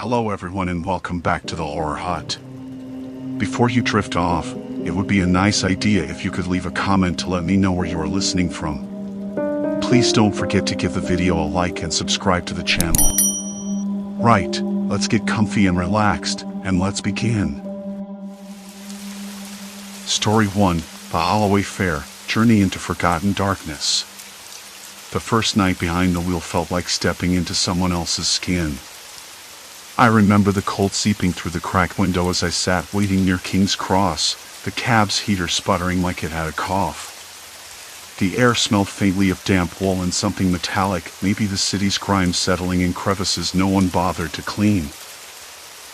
Hello everyone and welcome back to the Horror Hut. Before you drift off, it would be a nice idea if you could leave a comment to let me know where you are listening from. Please don't forget to give the video a like and subscribe to the channel. Right, let's get comfy and relaxed, and let's begin. Story 1, The Holloway Fair, Journey into Forgotten Darkness. The first night behind the wheel felt like stepping into someone else's skin. I remember the cold seeping through the cracked window as I sat waiting near King's Cross, the cab's heater sputtering like it had a cough. The air smelled faintly of damp wool and something metallic, maybe the city's grime settling in crevices no one bothered to clean.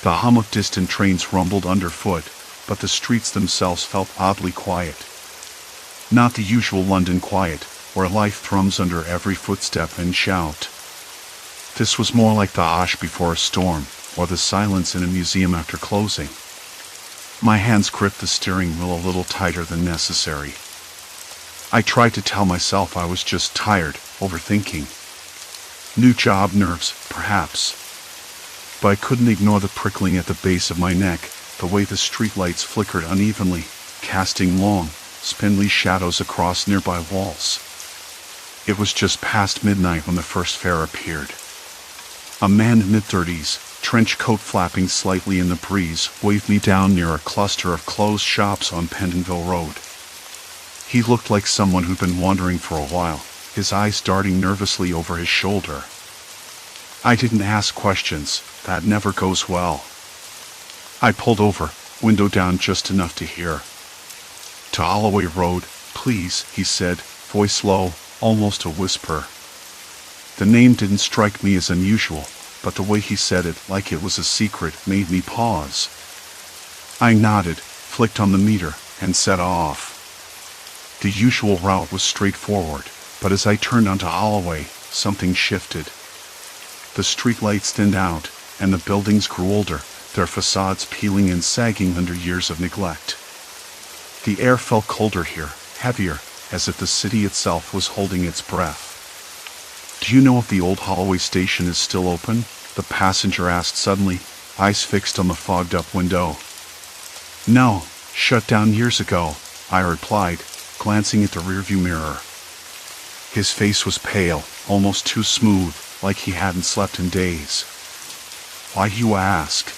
The hum of distant trains rumbled underfoot, but the streets themselves felt oddly quiet. Not the usual London quiet, where life thrums under every footstep and shout. This was more like the hush before a storm, or the silence in a museum after closing. My hands gripped the steering wheel a little tighter than necessary. I tried to tell myself I was just tired, overthinking. New job nerves, perhaps. But I couldn't ignore the prickling at the base of my neck, the way the streetlights flickered unevenly, casting long, spindly shadows across nearby walls. It was just past midnight when the first fare appeared. A man in mid-30s, trench coat flapping slightly in the breeze, waved me down near a cluster of closed shops on Pentonville Road. He looked like someone who'd been wandering for a while, his eyes darting nervously over his shoulder. I didn't ask questions, that never goes well. I pulled over, window down just enough to hear. "To Holloway Road, please," he said, voice low, almost a whisper. The name didn't strike me as unusual, but the way he said it, like it was a secret, made me pause. I nodded, flicked on the meter, and set off. The usual route was straightforward, but as I turned onto Holloway, something shifted. The streetlights thinned out, and the buildings grew older, their facades peeling and sagging under years of neglect. The air felt colder here, heavier, as if the city itself was holding its breath. "Do you know if the old Holloway station is still open?" the passenger asked suddenly, eyes fixed on the fogged-up window. "No, shut down years ago," I replied, glancing at the rearview mirror. His face was pale, almost too smooth, like he hadn't slept in days. "Why do you ask?"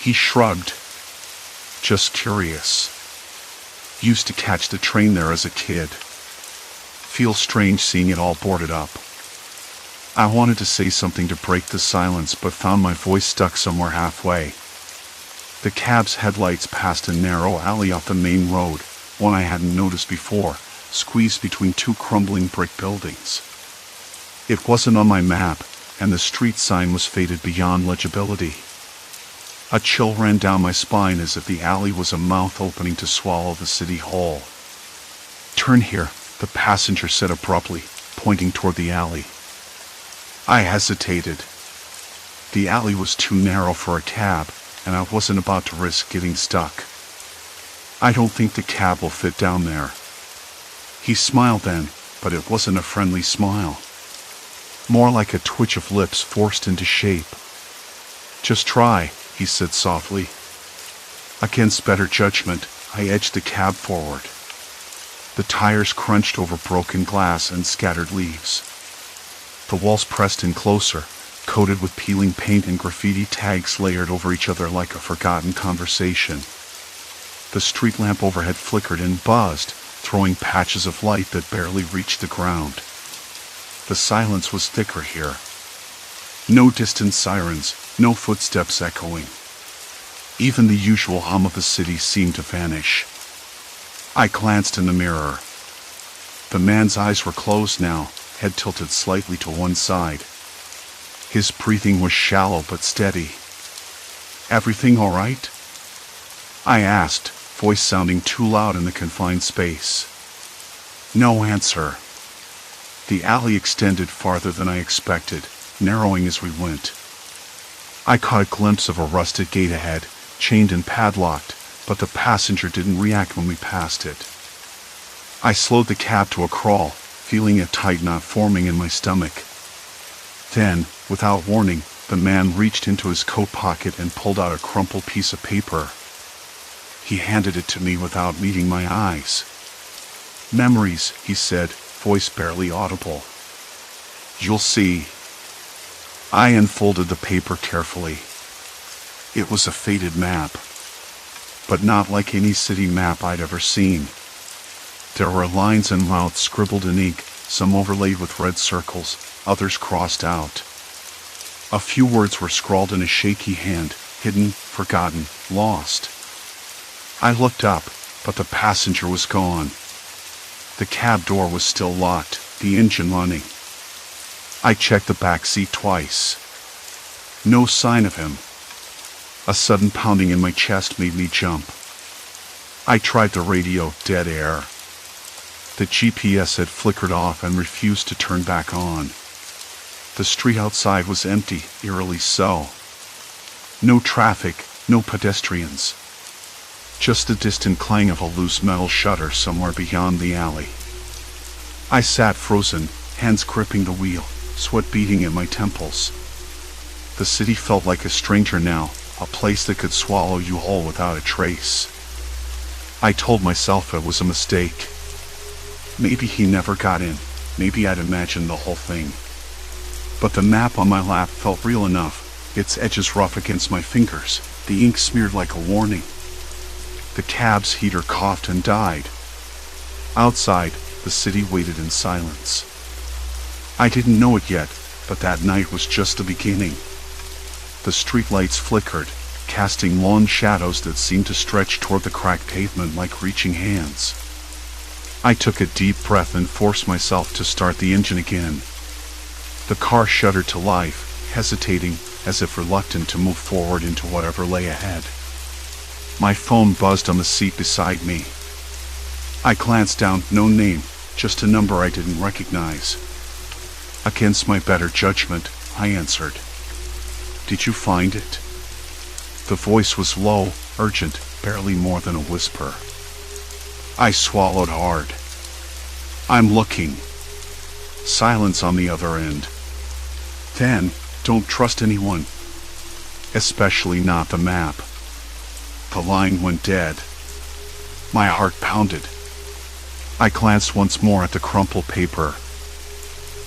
He shrugged. "Just curious. Used to catch the train there as a kid. Feels strange seeing it all boarded up." I wanted to say something to break the silence, but found my voice stuck somewhere halfway. The cab's headlights passed a narrow alley off the main road, one I hadn't noticed before, squeezed between two crumbling brick buildings. It wasn't on my map, and the street sign was faded beyond legibility. A chill ran down my spine as if the alley was a mouth opening to swallow the city whole. "Turn here," the passenger said abruptly, pointing toward the alley. I hesitated. The alley was too narrow for a cab, and I wasn't about to risk getting stuck. "I don't think the cab will fit down there." He smiled then, but it wasn't a friendly smile. More like a twitch of lips forced into shape. "Just try," he said softly. Against better judgment, I edged the cab forward. The tires crunched over broken glass and scattered leaves. The walls pressed in closer, coated with peeling paint and graffiti tags layered over each other like a forgotten conversation. The street lamp overhead flickered and buzzed, throwing patches of light that barely reached the ground. The silence was thicker here. No distant sirens, no footsteps echoing. Even the usual hum of the city seemed to vanish. I glanced in the mirror. The man's eyes were closed now, head tilted slightly to one side. His breathing was shallow but steady. "Everything all right?" I asked, voice sounding too loud in the confined space. No answer. The alley extended farther than I expected, narrowing as we went. I caught a glimpse of a rusted gate ahead, chained and padlocked, but the passenger didn't react when we passed it. I slowed the cab to a crawl, feeling a tight knot forming in my stomach. Then, without warning, The man reached into his coat pocket and pulled out a crumpled piece of paper. He handed it to me without meeting my eyes. "Memories," he said, voice barely audible. "You'll see." I unfolded the paper carefully. It was a faded map, but not like any city map I'd ever seen. There were lines and routes scribbled in ink, some overlaid with red circles, others crossed out. A few words were scrawled in a shaky hand: hidden, forgotten, lost. I looked up, but the passenger was gone. The cab door was still locked, the engine running. I checked the back seat twice. No sign of him. A sudden pounding in my chest made me jump. I tried the radio, dead air. The GPS had flickered off and refused to turn back on. The street outside was empty, eerily so. No traffic, no pedestrians. Just the distant clang of a loose metal shutter somewhere beyond the alley. I sat frozen, hands gripping the wheel, sweat beating in my temples. The city felt like a stranger now, a place that could swallow you whole without a trace. I told myself it was a mistake. Maybe he never got in, maybe I'd imagined the whole thing. But the map on my lap felt real enough, its edges rough against my fingers, the ink smeared like a warning. The cab's heater coughed and died. Outside, the city waited in silence. I didn't know it yet, but that night was just the beginning. The streetlights flickered, casting long shadows that seemed to stretch toward the cracked pavement like reaching hands. I took a deep breath and forced myself to start the engine again. The car shuddered to life, hesitating, as if reluctant to move forward into whatever lay ahead. My phone buzzed on the seat beside me. I glanced down, no name, just a number I didn't recognize. Against my better judgment, I answered. "Did you find it?" The voice was low, urgent, barely more than a whisper. I swallowed hard. "I'm looking." Silence on the other end. Then, "Don't trust anyone. Especially not the map." The line went dead. My heart pounded. I glanced once more at the crumpled paper.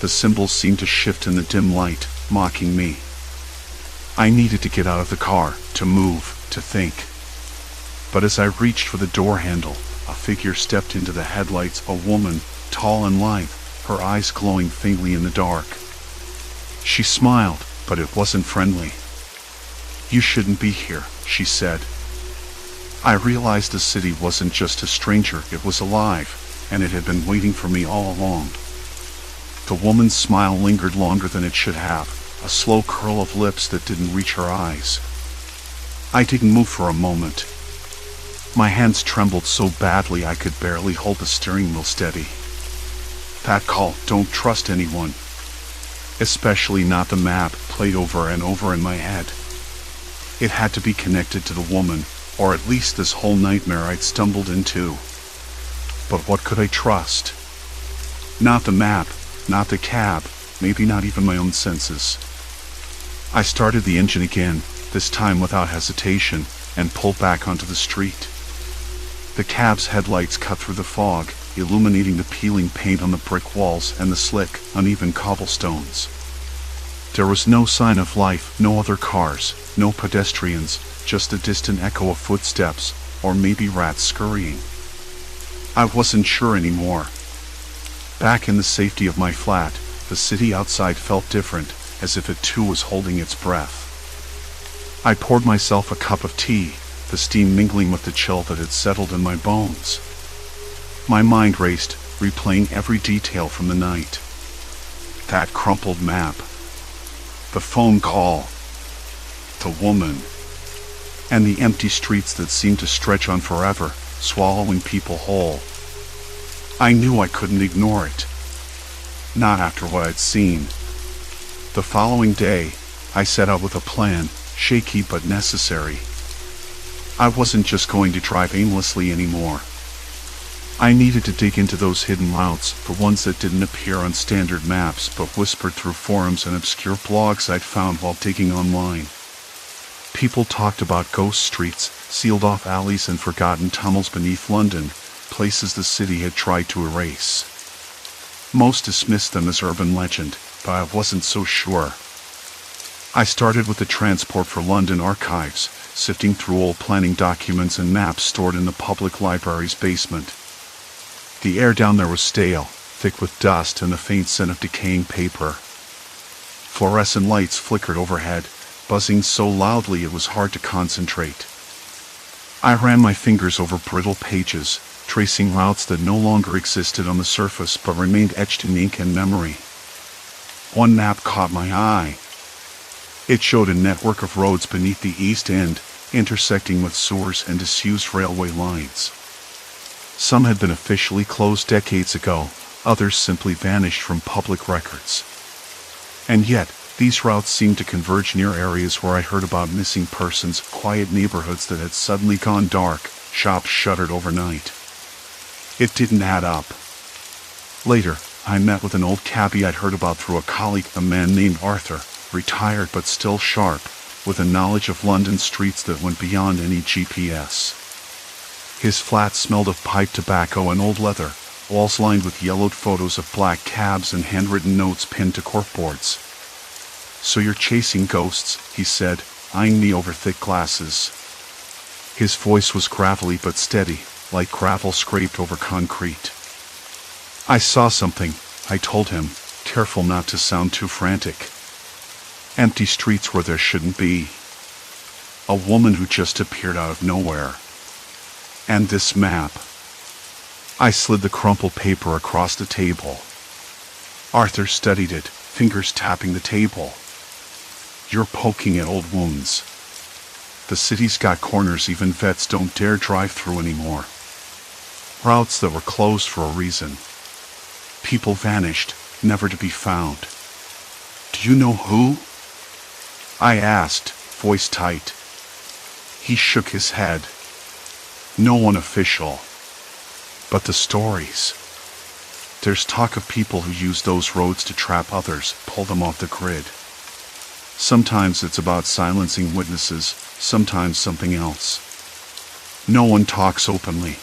The symbols seemed to shift in the dim light, mocking me. I needed to get out of the car, to move, to think. But as I reached for the door handle, a figure stepped into the headlights, a woman, tall and lithe, her eyes glowing faintly in the dark. She smiled, but it wasn't friendly. "You shouldn't be here," she said. I realized the city wasn't just a stranger, it was alive, and it had been waiting for me all along. The woman's smile lingered longer than it should have, a slow curl of lips that didn't reach her eyes. I didn't move for a moment. My hands trembled so badly I could barely hold the steering wheel steady. That call, "Don't trust anyone," especially not the map, played over and over in my head. It had to be connected to the woman, or at least this whole nightmare I'd stumbled into. But what could I trust? Not the map, not the cab, maybe not even my own senses. I started the engine again, this time without hesitation, and pulled back onto the street. The cab's headlights cut through the fog, illuminating the peeling paint on the brick walls and the slick, uneven cobblestones. There was no sign of life, no other cars, no pedestrians, just a distant echo of footsteps, or maybe rats scurrying. I wasn't sure anymore. Back in the safety of my flat, the city outside felt different, as if it too was holding its breath. I poured myself a cup of tea, the steam mingling with the chill that had settled in my bones. My mind raced, replaying every detail from the night. That crumpled map. The phone call. The woman. And the empty streets that seemed to stretch on forever, swallowing people whole. I knew I couldn't ignore it. Not after what I'd seen. The following day, I set out with a plan, shaky but necessary. I wasn't just going to drive aimlessly anymore. I needed to dig into those hidden routes, the ones that didn't appear on standard maps but whispered through forums and obscure blogs I'd found while digging online. People talked about ghost streets, sealed-off alleys and forgotten tunnels beneath London, places the city had tried to erase. Most dismissed them as urban legend, but I wasn't so sure. I started with the Transport for London archives, sifting through old planning documents and maps stored in the public library's basement. The air down there was stale, thick with dust and the faint scent of decaying paper. Fluorescent lights flickered overhead, buzzing so loudly it was hard to concentrate. I ran my fingers over brittle pages, tracing routes that no longer existed on the surface but remained etched in ink and memory. One map caught my eye. It showed a network of roads beneath the East End, intersecting with sewers and disused railway lines. Some had been officially closed decades ago, others simply vanished from public records. And yet, these routes seemed to converge near areas where I heard about missing persons, quiet neighborhoods that had suddenly gone dark, shops shuttered overnight. It didn't add up. Later, I met with an old cabbie I'd heard about through a colleague, a man named Arthur, retired but still sharp, with a knowledge of London streets that went beyond any GPS. His flat smelled of pipe tobacco and old leather, walls lined with yellowed photos of black cabs and handwritten notes pinned to corkboards. "So you're chasing ghosts," he said, eyeing me over thick glasses. His voice was gravelly but steady, like gravel scraped over concrete. "I saw something," I told him, careful not to sound too frantic. "Empty streets where there shouldn't be. A woman who just appeared out of nowhere. And this map." I slid the crumpled paper across the table. Arthur studied it, fingers tapping the table. "You're poking at old wounds. The city's got corners even vets don't dare drive through anymore. Routes that were closed for a reason. People vanished, never to be found. Do you know who?" I asked, voice tight. He shook his head. "No one official. But the stories. There's talk of people who use those roads to trap others, pull them off the grid. Sometimes it's about silencing witnesses, sometimes something else. No one talks openly."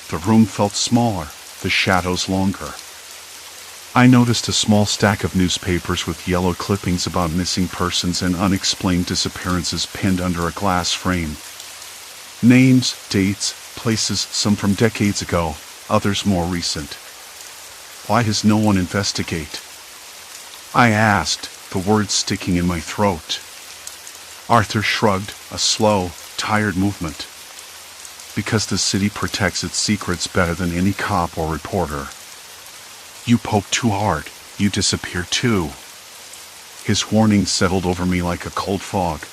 The room felt smaller, the shadows longer. I noticed a small stack of newspapers with yellow clippings about missing persons and unexplained disappearances pinned under a glass frame. Names, dates, places, some from decades ago, others more recent. "Why does no one investigate?" I asked, the words sticking in my throat. Arthur shrugged, a slow, tired movement. "Because the city protects its secrets better than any cop or reporter. You poke too hard, you disappear too." His warning settled over me like a cold fog.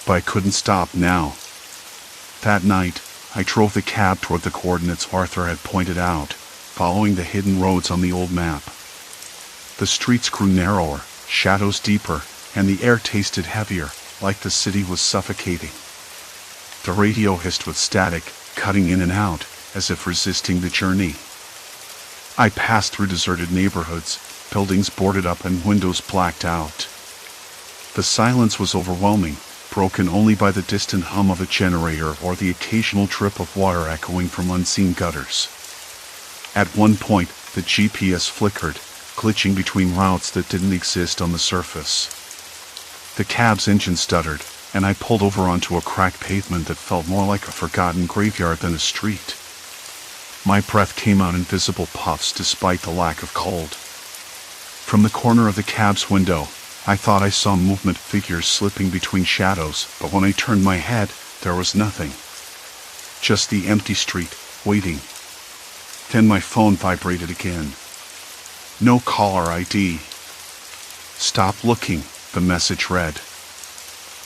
But I couldn't stop now. That night, I drove the cab toward the coordinates Arthur had pointed out, following the hidden roads on the old map. The streets grew narrower, shadows deeper, and the air tasted heavier, like the city was suffocating. The radio hissed with static, cutting in and out, as if resisting the journey. I passed through deserted neighborhoods, buildings boarded up and windows blacked out. The silence was overwhelming, broken only by the distant hum of a generator or the occasional drip of water echoing from unseen gutters. At one point, the GPS flickered, glitching between routes that didn't exist on the surface. The cab's engine stuttered, and I pulled over onto a cracked pavement that felt more like a forgotten graveyard than a street. My breath came out in visible puffs despite the lack of cold. From the corner of the cab's window, I thought I saw movement, figures slipping between shadows, but when I turned my head, there was nothing. Just the empty street, waiting. Then my phone vibrated again. No caller ID. "Stop looking," the message read.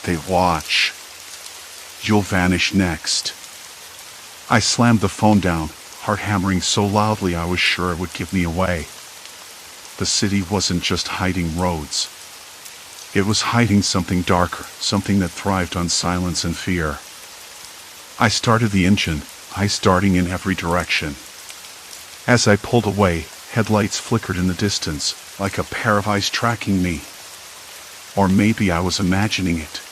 "They watch. You'll vanish next." I slammed the phone down, heart hammering so loudly I was sure it would give me away. The city wasn't just hiding roads. It was hiding something darker, something that thrived on silence and fear. I started the engine, eyes darting in every direction. As I pulled away, headlights flickered in the distance, like a pair of eyes tracking me. Or maybe I was imagining it.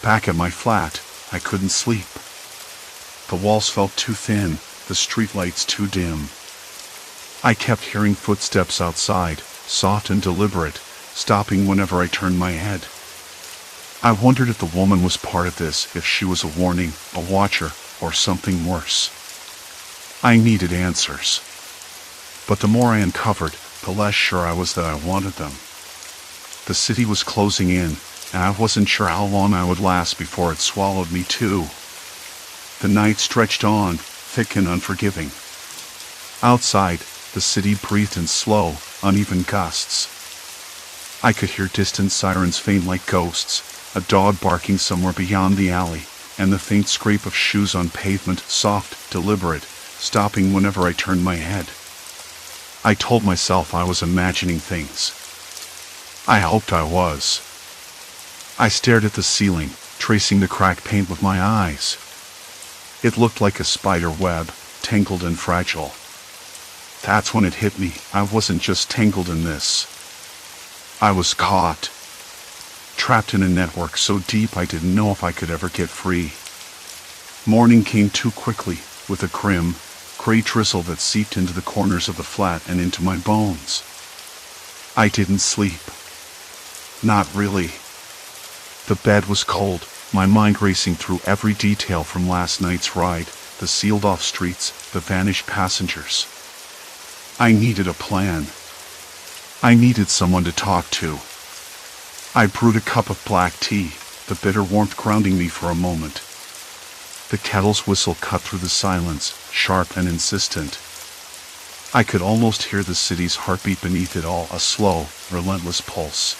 Back at my flat, I couldn't sleep. The walls felt too thin, the streetlights too dim. I kept hearing footsteps outside, soft and deliberate, stopping whenever I turned my head. I wondered if the woman was part of this, if she was a warning, a watcher, or something worse. I needed answers. But the more I uncovered, the less sure I was that I wanted them. The city was closing in, and I wasn't sure how long I would last before it swallowed me too. The night stretched on, thick and unforgiving. Outside, the city breathed in slow, uneven gusts. I could hear distant sirens faint like ghosts, a dog barking somewhere beyond the alley, and the faint scrape of shoes on pavement, soft, deliberate, stopping whenever I turned my head. I told myself I was imagining things. I hoped I was. I stared at the ceiling, tracing the cracked paint with my eyes. It looked like a spider web, tangled and fragile. That's when it hit me. I wasn't just tangled in this. I was caught. Trapped in a network so deep I didn't know if I could ever get free. Morning came too quickly, with a gray drizzle that seeped into the corners of the flat and into my bones. I didn't sleep. Not really. The bed was cold, my mind racing through every detail from last night's ride, the sealed-off streets, the vanished passengers. I needed a plan. I needed someone to talk to. I brewed a cup of black tea, the bitter warmth grounding me for a moment. The kettle's whistle cut through the silence, sharp and insistent. I could almost hear the city's heartbeat beneath it all, a slow, relentless pulse.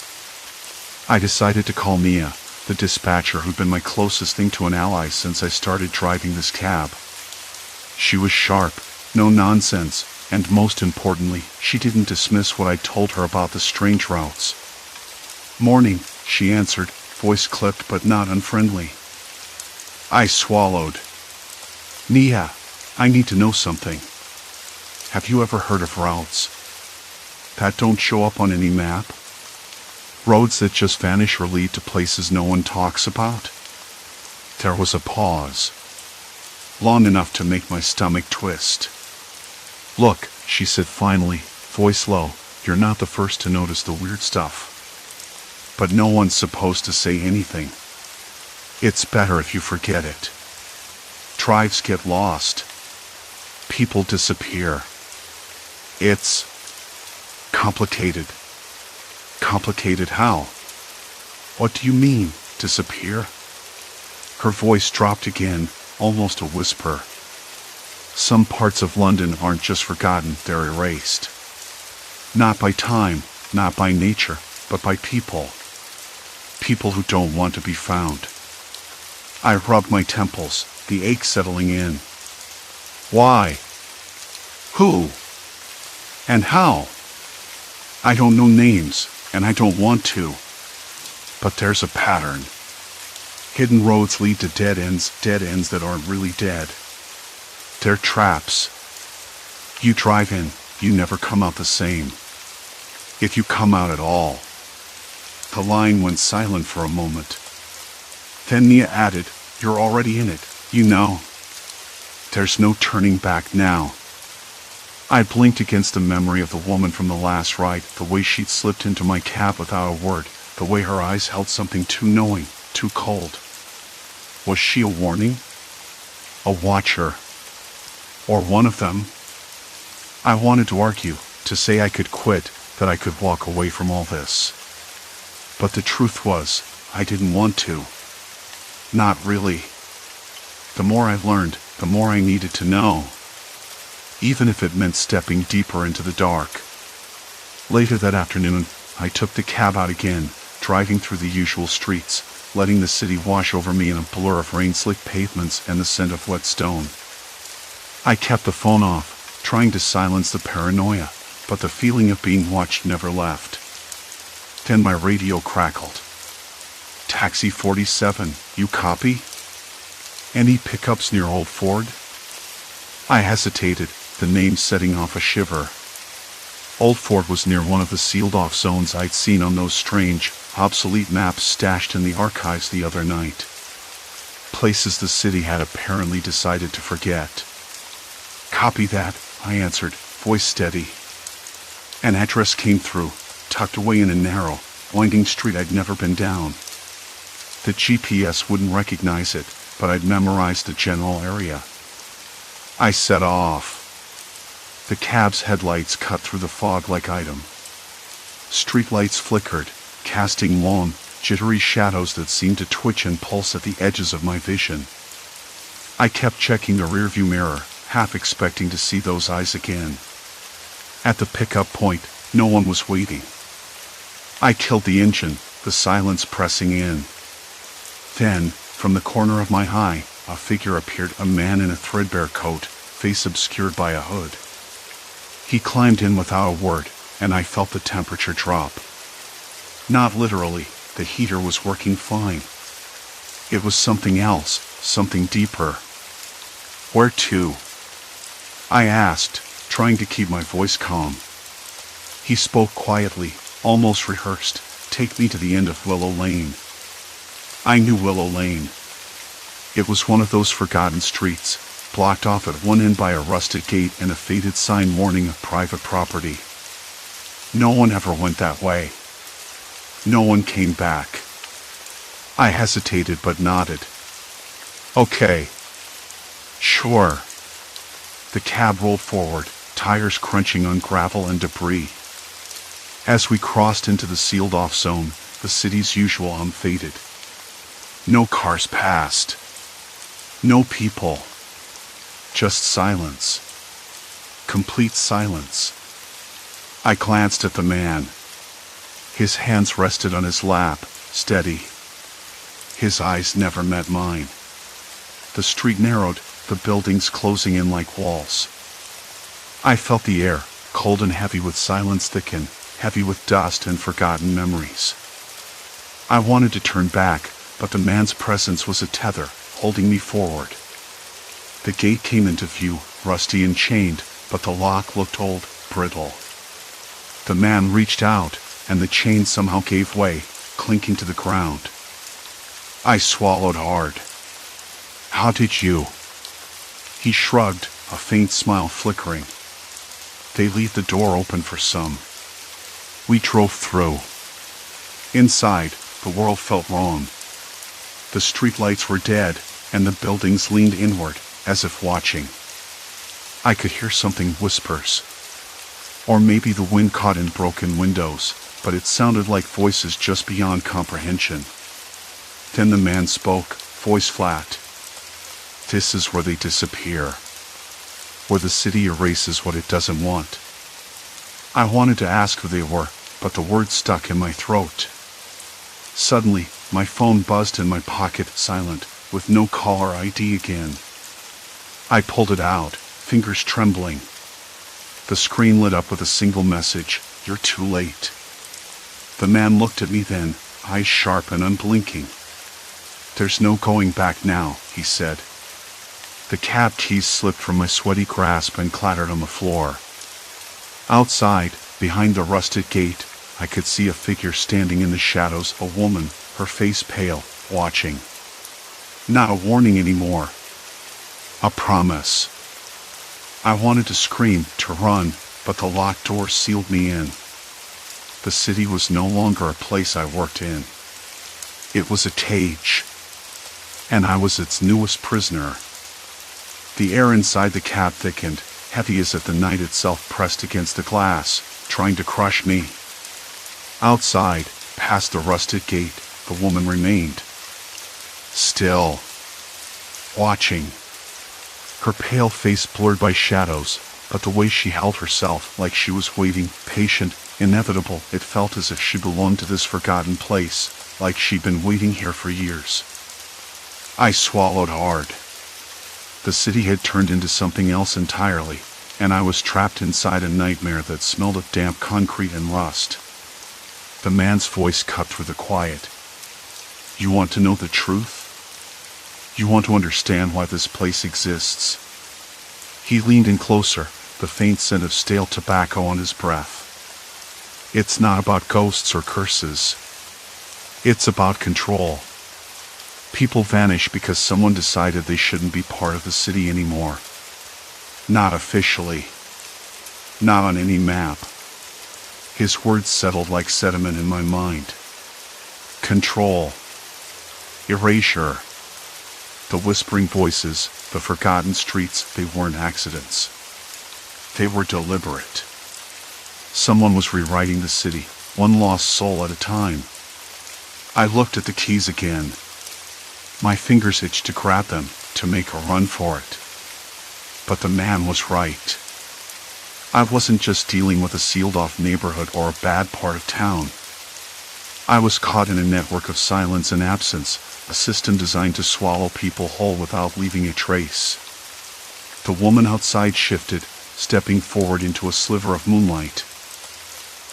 I decided to call Mia, the dispatcher who'd been my closest thing to an ally since I started driving this cab. She was sharp, no nonsense, and most importantly, she didn't dismiss what I'd told her about the strange routes. "Morning," she answered, voice clipped but not unfriendly. I swallowed. "Nia, I need to know something. Have you ever heard of routes that don't show up on any map? Roads that just vanish or lead to places no one talks about?" There was a pause, long enough to make my stomach twist. "Look," she said finally, voice low, "you're not the first to notice the weird stuff. But no one's supposed to say anything. It's better if you forget it. Drives get lost. People disappear. It's complicated." "Complicated how? What do you mean, disappear?" Her voice dropped again, almost a whisper. "Some parts of London aren't just forgotten, they're erased. Not by time, not by nature, but by people. People who don't want to be found." I rubbed my temples, the ache settling in. "Why? Who? And how? I don't know names, and I don't want to. But there's a pattern. Hidden roads lead to dead ends that aren't really dead. They're traps. You drive in, you never come out the same. If you come out at all." The line went silent for a moment. Then Nia added, "You're already in it, you know. There's no turning back now." I blinked against the memory of the woman from the last ride, the way she'd slipped into my cab without a word, the way her eyes held something too knowing, too cold. Was she a warning? A watcher? Or one of them? I wanted to argue, to say I could quit, that I could walk away from all this. But the truth was, I didn't want to. Not really. The more I learned, the more I needed to know. Even if it meant stepping deeper into the dark. Later that afternoon, I took the cab out again, driving through the usual streets, letting the city wash over me in a blur of rain-slicked pavements and the scent of wet stone. I kept the phone off, trying to silence the paranoia, but the feeling of being watched never left. Then my radio crackled. "Taxi 47, you copy? Any pickups near Old Ford?" I hesitated, the name setting off a shiver. Old Fort was near one of the sealed-off zones I'd seen on those strange, obsolete maps stashed in the archives the other night. Places the city had apparently decided to forget. "Copy that," I answered, voice steady. An address came through, tucked away in a narrow, winding street I'd never been down. The GPS wouldn't recognize it, but I'd memorized the general area. I set off. The cab's headlights cut through the fog like item. Streetlights flickered, casting long, jittery shadows that seemed to twitch and pulse at the edges of my vision. I kept checking the rearview mirror, half expecting to see those eyes again. At the pickup point, no one was waiting. I killed the engine, the silence pressing in. Then, from the corner of my eye, a figure appeared, a man in a threadbare coat, face obscured by a hood. He climbed in without a word, and I felt the temperature drop. Not literally, the heater was working fine. It was something else, something deeper. "Where to?" I asked, trying to keep my voice calm. He spoke quietly, almost rehearsed. "Take me to the end of Willow Lane." I knew Willow Lane. It was one of those forgotten streets, blocked off at one end by a rusted gate and a faded sign warning of private property. No one ever went that way. No one came back. I hesitated but nodded. "Okay. Sure." The cab rolled forward, tires crunching on gravel and debris. As we crossed into the sealed-off zone, the city's usual faded. No cars passed. No people. Just silence. Complete silence. I glanced at the man. His hands rested on his lap, steady. His eyes never met mine. The street narrowed, the buildings closing in like walls. I felt the air, cold and heavy with silence thicken, heavy with dust and forgotten memories. I wanted to turn back, but the man's presence was a tether, holding me forward. The gate came into view, rusty and chained, but the lock looked old, brittle. The man reached out, and the chain somehow gave way, clinking to the ground. I swallowed hard. "How did you?" He shrugged, a faint smile flickering. "They leave the door open for some." We drove through. Inside, the world felt wrong. The streetlights were dead, and the buildings leaned inward, as if watching. I could hear something, whispers. Or maybe the wind caught in broken windows, but it sounded like voices just beyond comprehension. Then the man spoke, voice flat. "This is where they disappear. Where the city erases what it doesn't want." I wanted to ask who they were, but the words stuck in my throat. Suddenly, my phone buzzed in my pocket, silent, with no caller ID again. I pulled it out, fingers trembling. The screen lit up with a single message: "You're too late." The man looked at me then, eyes sharp and unblinking. "There's no going back now," he said. The cab keys slipped from my sweaty grasp and clattered on the floor. Outside, behind the rusted gate, I could see a figure standing in the shadows, a woman, her face pale, watching. Not a warning anymore. A promise. I wanted to scream, to run, but the locked door sealed me in. The city was no longer a place I worked in. It was a cage, and I was its newest prisoner. The air inside the cab thickened, heavy as if the night itself pressed against the glass, trying to crush me. Outside, past the rusted gate, the woman remained. Still. Watching. Her pale face blurred by shadows, but the way she held herself, like she was waiting, patient, inevitable, it felt as if she belonged to this forgotten place, like she'd been waiting here for years. I swallowed hard. The city had turned into something else entirely, and I was trapped inside a nightmare that smelled of damp concrete and rust. The man's voice cut through the quiet. "You want to know the truth? You want to understand why this place exists?" He leaned in closer, the faint scent of stale tobacco on his breath. It's not about ghosts or curses. It's about control. People vanish because someone decided they shouldn't be part of the city anymore. Not officially. Not on any map. His words settled like sediment in my mind. Control. Erasure. The whispering voices, the forgotten streets, they weren't accidents. They were deliberate. Someone was rewriting the city, one lost soul at a time. I looked at the keys again. My fingers itched to grab them, to make a run for it. But the man was right. I wasn't just dealing with a sealed-off neighborhood or a bad part of town. I was caught in a network of silence and absence, a system designed to swallow people whole without leaving a trace. The woman outside shifted, stepping forward into a sliver of moonlight.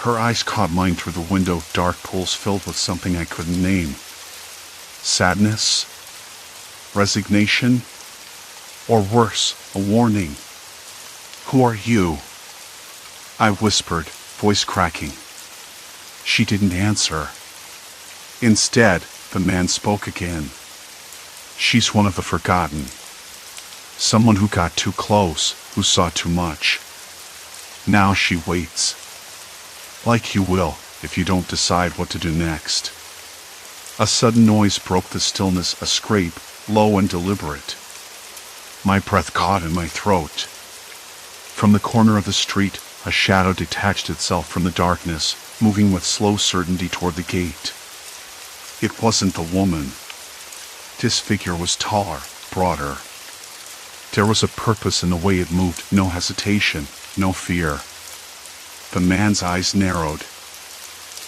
Her eyes caught mine through the window, dark pools filled with something I couldn't name. Sadness? Resignation? Or worse, a warning. Who are you? I whispered, voice cracking. She didn't answer. Instead, the man spoke again. She's one of the forgotten. Someone who got too close, who saw too much. Now she waits. Like you will, if you don't decide what to do next. A sudden noise broke the stillness, a scrape, low and deliberate. My breath caught in my throat. From the corner of the street, a shadow detached itself from the darkness, moving with slow certainty toward the gate. It wasn't the woman. This figure was taller, broader. There was a purpose in the way it moved, no hesitation, no fear. The man's eyes narrowed.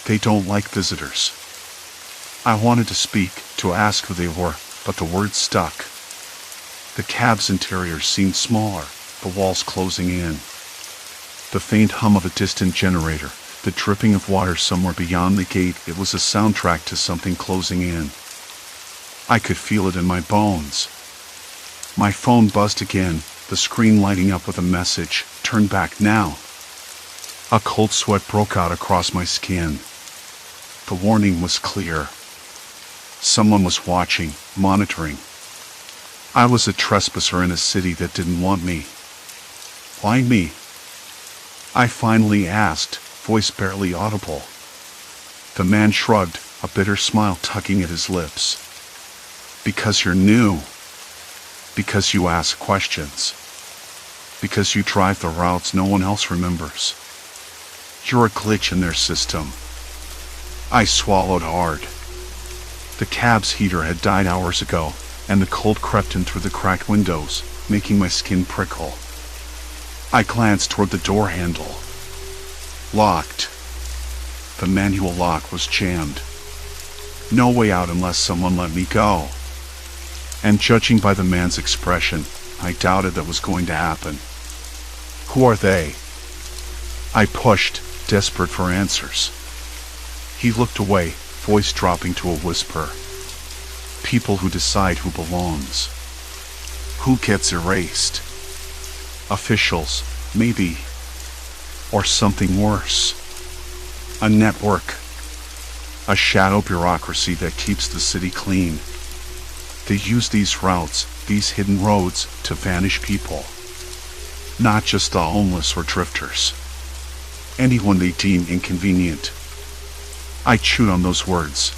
They don't like visitors. I wanted to speak, to ask who they were, but the words stuck. The cab's interior seemed smaller, the walls closing in. The faint hum of a distant generator, the dripping of water somewhere beyond the gate, it was a soundtrack to something closing in. I could feel it in my bones. My phone buzzed again, the screen lighting up with a message, "Turn back now." A cold sweat broke out across my skin. The warning was clear. Someone was watching, monitoring. I was a trespasser in a city that didn't want me. Why me? I finally asked, voice barely audible. The man shrugged, a bitter smile tugging at his lips. Because you're new. Because you ask questions. Because you drive the routes no one else remembers. You're a glitch in their system. I swallowed hard. The cab's heater had died hours ago, and the cold crept in through the cracked windows, making my skin prickle. I glanced toward the door handle. Locked. The manual lock was jammed. No way out unless someone let me go. And judging by the man's expression, I doubted that was going to happen. Who are they? I pushed, desperate for answers. He looked away, voice dropping to a whisper. People who decide who belongs. Who gets erased? Officials, maybe. Or something worse. A network. A shadow bureaucracy that keeps the city clean. They use these routes, these hidden roads, to vanish people. Not just the homeless or drifters. Anyone they deem inconvenient. I chewed on those words.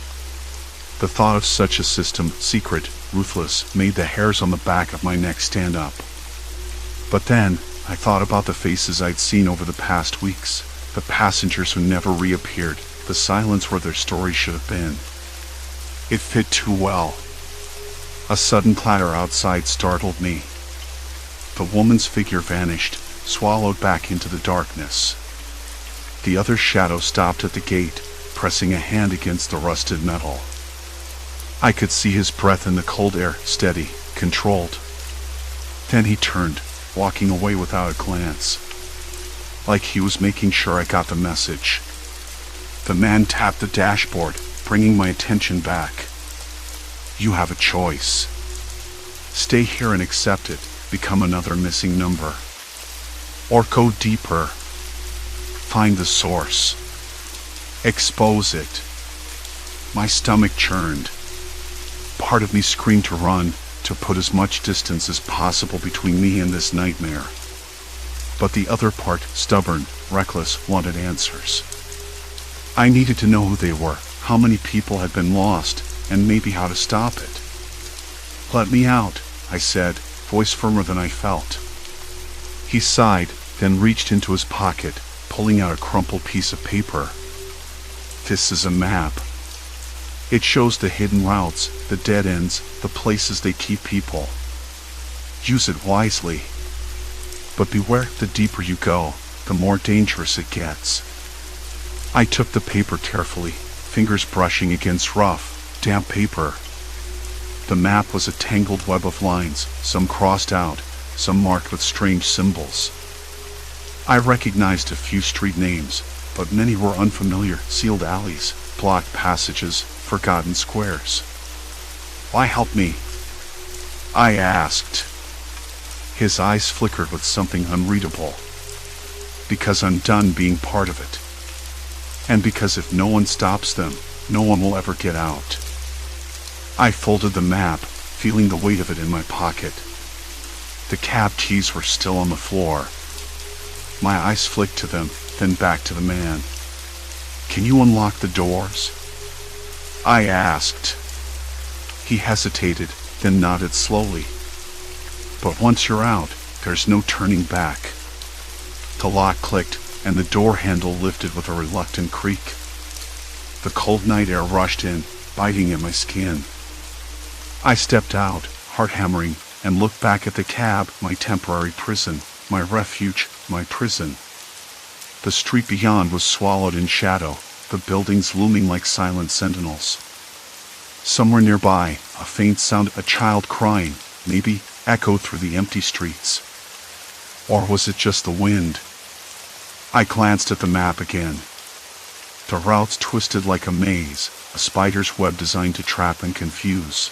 The thought of such a system, secret, ruthless, made the hairs on the back of my neck stand up. But then, I thought about the faces I'd seen over the past weeks, the passengers who never reappeared, the silence where their story should have been. It fit too well. A sudden clatter outside startled me. The woman's figure vanished, swallowed back into the darkness. The other shadow stopped at the gate, pressing a hand against the rusted metal. I could see his breath in the cold air, steady, controlled. Then he turned, walking away without a glance. Like he was making sure I got the message. The man tapped the dashboard, bringing my attention back. You have a choice. Stay here and accept it, become another missing number. Or go deeper. Find the source. Expose it. My stomach churned. Part of me screamed to run, to put as much distance as possible between me and this nightmare. But the other part, stubborn, reckless, wanted answers. I needed to know who they were, how many people had been lost, and maybe how to stop it. "Let me out," I said, voice firmer than I felt. He sighed, then reached into his pocket, pulling out a crumpled piece of paper. "This is a map. It shows the hidden routes, the dead ends, the places they keep people. Use it wisely. But beware, the deeper you go, the more dangerous it gets." I took the paper carefully, fingers brushing against rough, damp paper. The map was a tangled web of lines, some crossed out, some marked with strange symbols. I recognized a few street names, but many were unfamiliar, sealed alleys, blocked passages, forgotten squares. "Why help me?" I asked. His eyes flickered with something unreadable. "Because I'm done being part of it. And because if no one stops them, no one will ever get out." I folded the map, feeling the weight of it in my pocket. The cab keys were still on the floor. My eyes flicked to them, then back to the man. "Can you unlock the doors?" I asked. He hesitated, then nodded slowly. "But once you're out, there's no turning back." The lock clicked, and the door handle lifted with a reluctant creak. The cold night air rushed in, biting at my skin. I stepped out, heart hammering, and looked back at the cab, my temporary prison, my refuge, my prison. The street beyond was swallowed in shadow, the buildings looming like silent sentinels. Somewhere nearby, a faint sound, a child crying, maybe, echoed through the empty streets. Or was it just the wind? I glanced at the map again. The routes twisted like a maze, a spider's web designed to trap and confuse.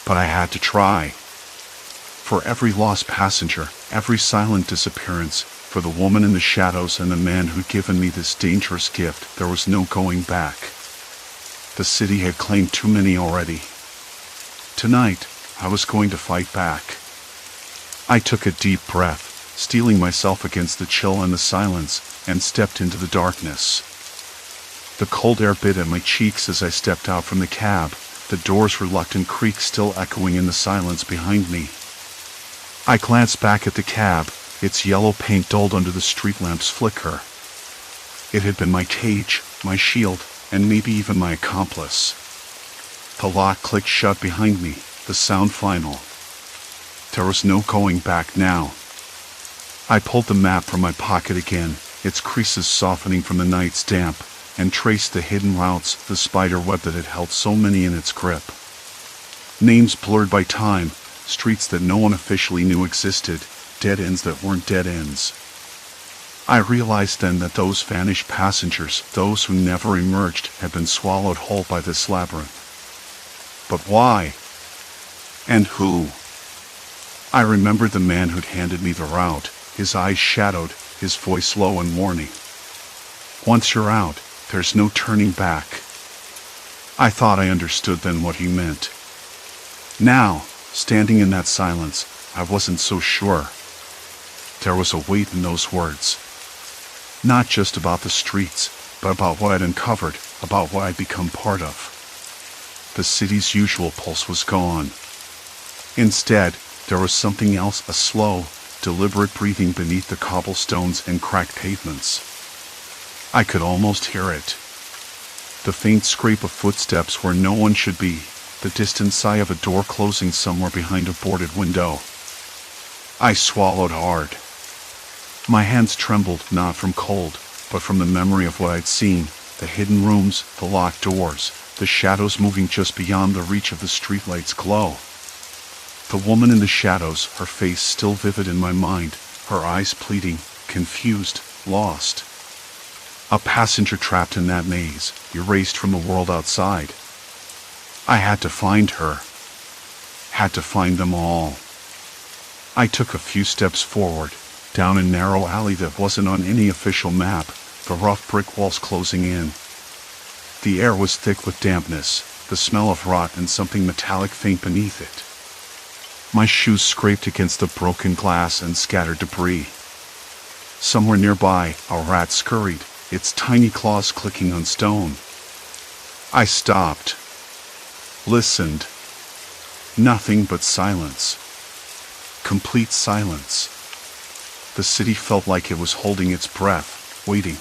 But I had to try. For every lost passenger, every silent disappearance, for the woman in the shadows and the man who'd given me this dangerous gift, there was no going back. The city had claimed too many already. Tonight, I was going to fight back. I took a deep breath, steeling myself against the chill and the silence, and stepped into the darkness. The cold air bit at my cheeks as I stepped out from the cab, the door's reluctant creak still echoing in the silence behind me. I glanced back at the cab, its yellow paint dulled under the street lamp's flicker. It had been my cage, my shield, and maybe even my accomplice. The lock clicked shut behind me, the sound final. There was no going back now. I pulled the map from my pocket again, its creases softening from the night's damp, and traced the hidden routes, the spider web that had held so many in its grip. Names blurred by time, streets that no one officially knew existed, dead ends that weren't dead ends. I realized then that those vanished passengers, those who never emerged, had been swallowed whole by this labyrinth. But why? And who? I remembered the man who'd handed me the route, his eyes shadowed, his voice low and warning. "Once you're out, there's no turning back." I thought I understood then what he meant. Now, standing in that silence, I wasn't so sure. There was a weight in those words. Not just about the streets, but about what I'd uncovered, about what I'd become part of. The city's usual pulse was gone. Instead, there was something else, a slow, deliberate breathing beneath the cobblestones and cracked pavements. I could almost hear it. The faint scrape of footsteps where no one should be, the distant sigh of a door closing somewhere behind a boarded window. I swallowed hard. My hands trembled, not from cold, but from the memory of what I'd seen, the hidden rooms, the locked doors, the shadows moving just beyond the reach of the streetlight's glow. The woman in the shadows, her face still vivid in my mind, her eyes pleading, confused, lost. A passenger trapped in that maze, erased from the world outside. I had to find her. Had to find them all. I took a few steps forward, down a narrow alley that wasn't on any official map, the rough brick walls closing in. The air was thick with dampness, the smell of rot and something metallic faint beneath it. My shoes scraped against the broken glass and scattered debris. Somewhere nearby, a rat scurried, its tiny claws clicking on stone. I stopped. Listened. Nothing but silence. Complete silence. The city felt like it was holding its breath, waiting.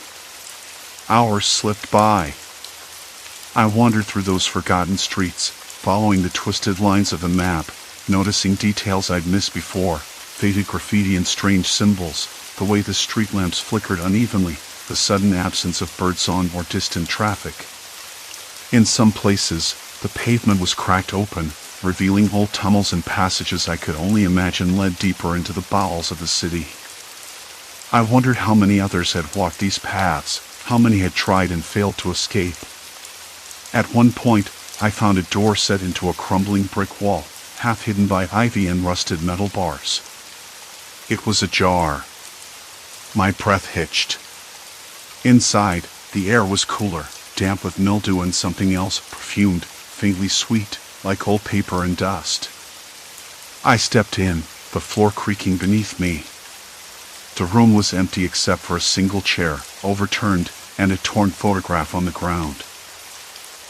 Hours slipped by. I wandered through those forgotten streets, following the twisted lines of the map, noticing details I'd missed before, faded graffiti and strange symbols, the way the street lamps flickered unevenly, the sudden absence of birdsong or distant traffic. In some places, the pavement was cracked open, revealing old tunnels and passages I could only imagine led deeper into the bowels of the city. I wondered how many others had walked these paths, how many had tried and failed to escape. At one point, I found a door set into a crumbling brick wall, half hidden by ivy and rusted metal bars. It was ajar. My breath hitched. Inside, the air was cooler, damp with mildew and something else, perfumed, faintly sweet, like old paper and dust. I stepped in, the floor creaking beneath me. The room was empty except for a single chair, overturned, and a torn photograph on the ground.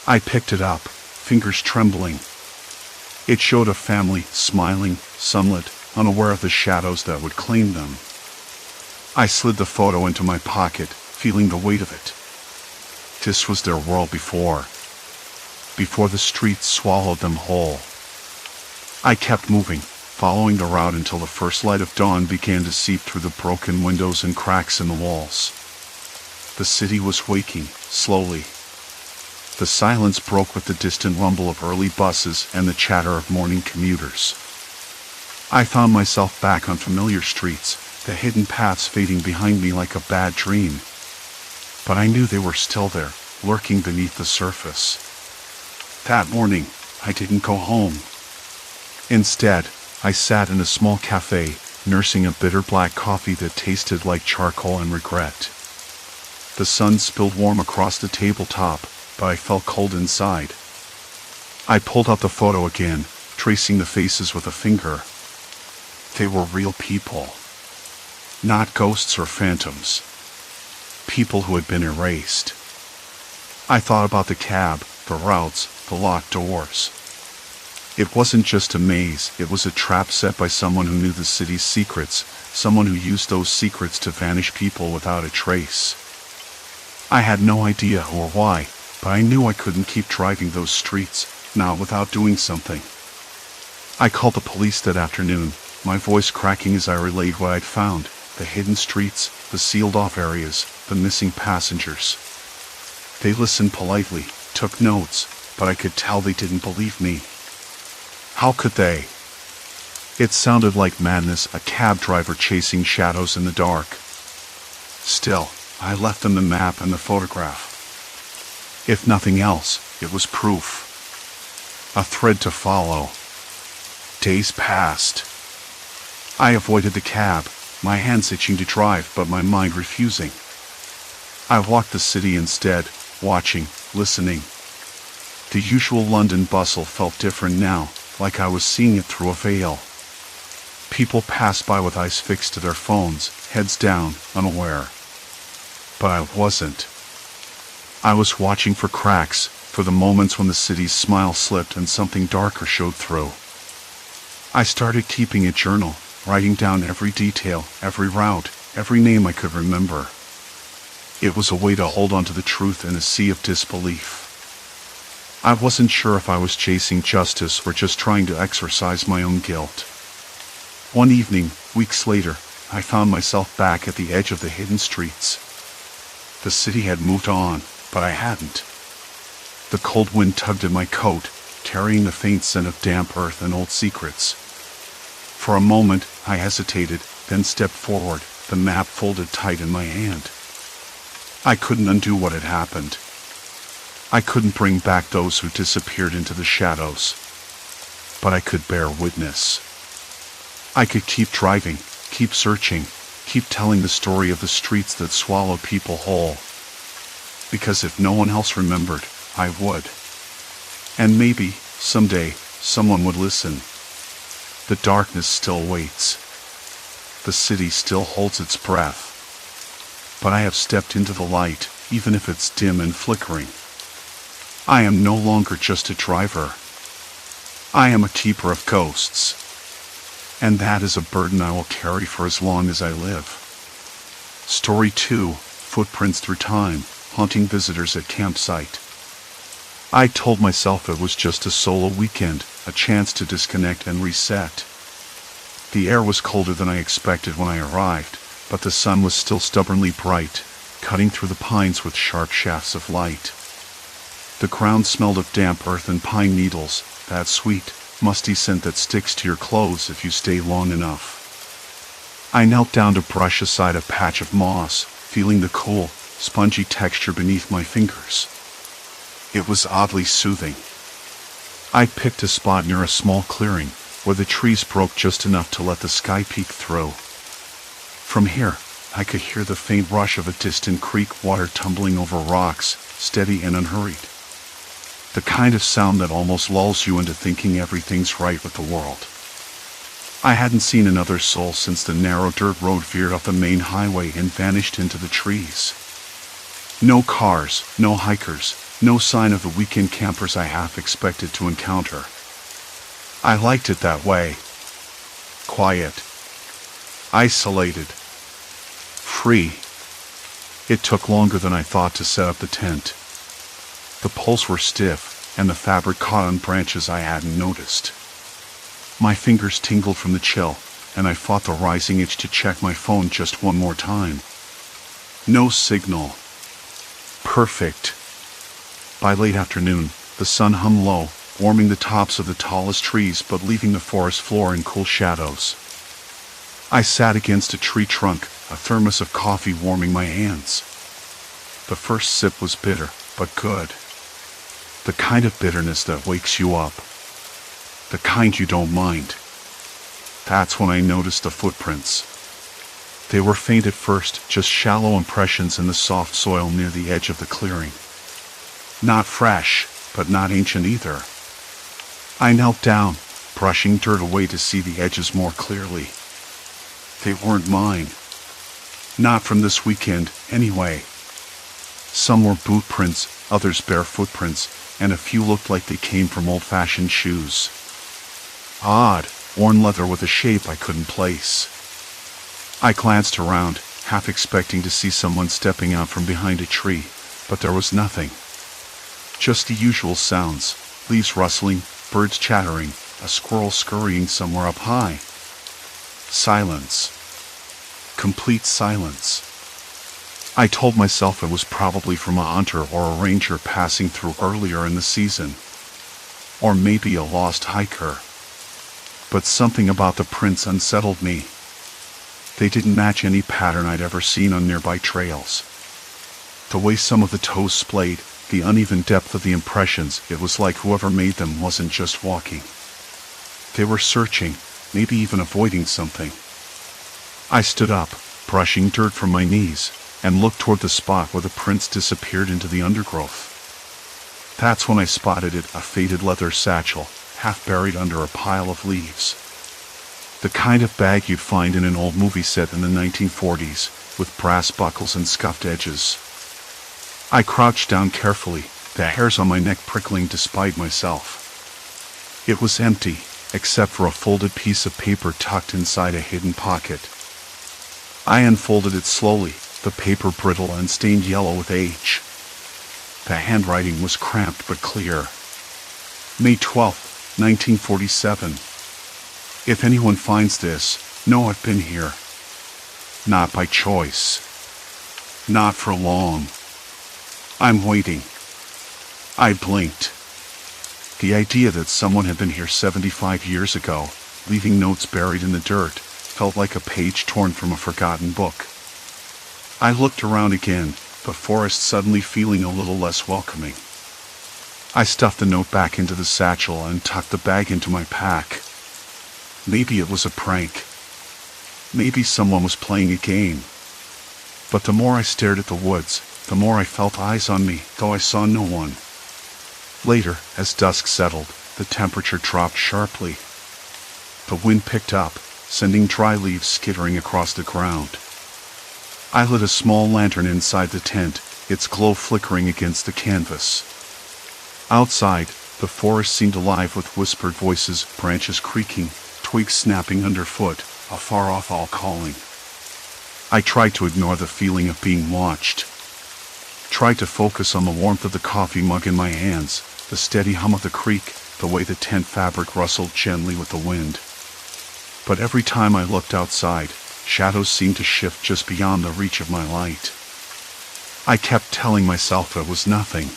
I picked it up, fingers trembling. It showed a family, smiling, sunlit, unaware of the shadows that would claim them. I slid the photo into my pocket, feeling the weight of it. This was their world before the streets swallowed them whole. I kept moving, following the route until the first light of dawn began to seep through the broken windows and cracks in the walls. The city was waking, slowly. The silence broke with the distant rumble of early buses and the chatter of morning commuters. I found myself back on familiar streets, the hidden paths fading behind me like a bad dream. But I knew they were still there, lurking beneath the surface. That morning, I didn't go home. Instead, I sat in a small cafe, nursing a bitter black coffee that tasted like charcoal and regret. The sun spilled warm across the tabletop, but I felt cold inside. I pulled out the photo again, tracing the faces with a finger. They were real people. Not ghosts or phantoms. People who had been erased. I thought about the cab, the routes, the locked doors. It wasn't just a maze, it was a trap set by someone who knew the city's secrets, someone who used those secrets to vanish people without a trace. I had no idea or why, but I knew I couldn't keep driving those streets, not without doing something. I called the police that afternoon, my voice cracking as I relayed what I'd found, the hidden streets, the sealed-off areas, the missing passengers. They listened politely, took notes, but I could tell they didn't believe me. How could they? It sounded like madness, a cab driver chasing shadows in the dark. Still, I left them the map and the photograph. If nothing else, it was proof. A thread to follow. Days passed. I avoided the cab, my hands itching to drive but my mind refusing. I walked the city instead, watching, listening. The usual London bustle felt different now, like I was seeing it through a veil. People passed by with eyes fixed to their phones, heads down, unaware. But I wasn't. I was watching for cracks, for the moments when the city's smile slipped and something darker showed through. I started keeping a journal, writing down every detail, every route, every name I could remember. It was a way to hold on to the truth in a sea of disbelief. I wasn't sure if I was chasing justice or just trying to exorcise my own guilt. One evening, weeks later, I found myself back at the edge of the hidden streets. The city had moved on, but I hadn't. The cold wind tugged at my coat, carrying the faint scent of damp earth and old secrets. For a moment, I hesitated, then stepped forward, the map folded tight in my hand. I couldn't undo what had happened. I couldn't bring back those who disappeared into the shadows. But I could bear witness. I could keep driving, keep searching, keep telling the story of the streets that swallow people whole. Because if no one else remembered, I would. And maybe, someday, someone would listen. The darkness still waits. The city still holds its breath. But I have stepped into the light, even if it's dim and flickering. I am no longer just a driver. I am a keeper of ghosts. And that is a burden I will carry for as long as I live. Story 2, Footprints Through Time, Haunting Visitors at Campsite. I told myself it was just a solo weekend, a chance to disconnect and reset. The air was colder than I expected when I arrived, but the sun was still stubbornly bright, cutting through the pines with sharp shafts of light. The ground smelled of damp earth and pine needles, that sweet, musty scent that sticks to your clothes if you stay long enough. I knelt down to brush aside a patch of moss, feeling the cool, spongy texture beneath my fingers. It was oddly soothing. I picked a spot near a small clearing, where the trees broke just enough to let the sky peek through. From here, I could hear the faint rush of a distant creek, water tumbling over rocks, steady and unhurried. The kind of sound that almost lulls you into thinking everything's right with the world. I hadn't seen another soul since the narrow dirt road veered off the main highway and vanished into the trees. No cars, no hikers, no sign of the weekend campers I half expected to encounter. I liked it that way. Quiet. Isolated. Free. It took longer than I thought to set up the tent. The poles were stiff, and the fabric caught on branches I hadn't noticed. My fingers tingled from the chill, and I fought the rising itch to check my phone just one more time. No signal. Perfect. By late afternoon, the sun hung low, warming the tops of the tallest trees but leaving the forest floor in cool shadows. I sat against a tree trunk, a thermos of coffee warming my hands. The first sip was bitter, but good. The kind of bitterness that wakes you up. The kind you don't mind. That's when I noticed the footprints. They were faint at first, just shallow impressions in the soft soil near the edge of the clearing. Not fresh, but not ancient either. I knelt down, brushing dirt away to see the edges more clearly. They weren't mine. Not from this weekend, anyway. Some were boot prints, others bare footprints, and a few looked like they came from old-fashioned shoes. Odd, worn leather with a shape I couldn't place. I glanced around, half expecting to see someone stepping out from behind a tree, but there was nothing. Just the usual sounds, leaves rustling, birds chattering, a squirrel scurrying somewhere up high. Silence. Complete silence. I told myself it was probably from a hunter or a ranger passing through earlier in the season. Or maybe a lost hiker. But something about the prints unsettled me. They didn't match any pattern I'd ever seen on nearby trails. The way some of the toes splayed, the uneven depth of the impressions, it was like whoever made them wasn't just walking. They were searching, maybe even avoiding something. I stood up, brushing dirt from my knees, and looked toward the spot where the prints disappeared into the undergrowth. That's when I spotted it, a faded leather satchel, half buried under a pile of leaves. The kind of bag you'd find in an old movie set in the 1940s, with brass buckles and scuffed edges. I crouched down carefully, the hairs on my neck prickling despite myself. It was empty, except for a folded piece of paper tucked inside a hidden pocket. I unfolded it slowly, the paper brittle and stained yellow with age. The handwriting was cramped but clear. May 12, 1947. If anyone finds this, know I've been here. Not by choice. Not for long. I'm waiting. I blinked. The idea that someone had been here 75 years ago, leaving notes buried in the dirt, felt like a page torn from a forgotten book. I looked around again, the forest suddenly feeling a little less welcoming. I stuffed the note back into the satchel and tucked the bag into my pack. Maybe it was a prank. Maybe someone was playing a game. But the more I stared at the woods, the more I felt eyes on me, though I saw no one. Later, as dusk settled, the temperature dropped sharply. The wind picked up, sending dry leaves skittering across the ground. I lit a small lantern inside the tent, its glow flickering against the canvas. Outside, the forest seemed alive with whispered voices, branches creaking, twigs snapping underfoot, a far-off owl calling. I tried to ignore the feeling of being watched. Tried to focus on the warmth of the coffee mug in my hands, the steady hum of the creek, the way the tent fabric rustled gently with the wind. But every time I looked outside, shadows seemed to shift just beyond the reach of my light. I kept telling myself it was nothing.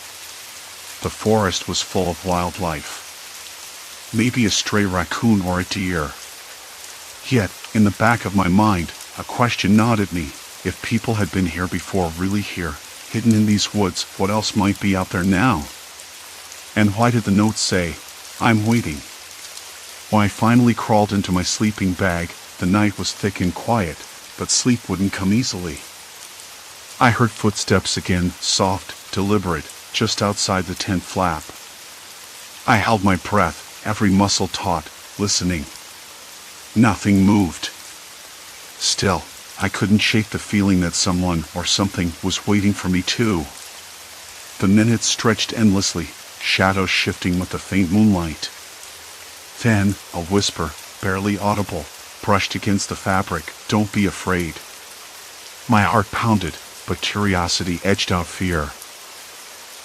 The forest was full of wildlife. Maybe a stray raccoon or a deer. Yet, in the back of my mind, a question gnawed at me. If people had been here before, really here, hidden in these woods, what else might be out there now? And why did the note say, "I'm waiting"? When I finally crawled into my sleeping bag, the night was thick and quiet, but sleep wouldn't come easily. I heard footsteps again, soft, deliberate, just outside the tent flap. I held my breath, every muscle taut, listening. Nothing moved. Still, I couldn't shake the feeling that someone or something was waiting for me too. The minutes stretched endlessly, shadows shifting with the faint moonlight. Then, a whisper, barely audible, brushed against the fabric, "Don't be afraid." My heart pounded, but curiosity edged out fear.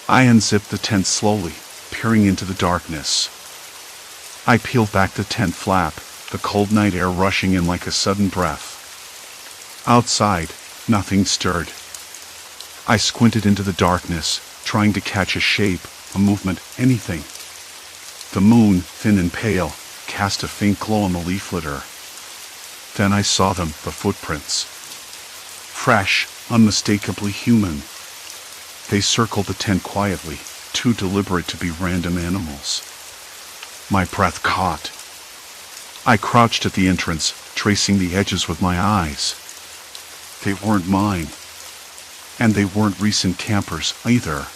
I unzipped the tent slowly, peering into the darkness. I peeled back the tent flap, the cold night air rushing in like a sudden breath. Outside, nothing stirred. I squinted into the darkness, trying to catch a shape, a movement, anything. The moon, thin and pale, cast a faint glow on the leaf litter. Then I saw them, the footprints. Fresh, unmistakably human. They circled the tent quietly, too deliberate to be random animals. My breath caught. I crouched at the entrance, tracing the edges with my eyes. They weren't mine. And they weren't recent campers, either.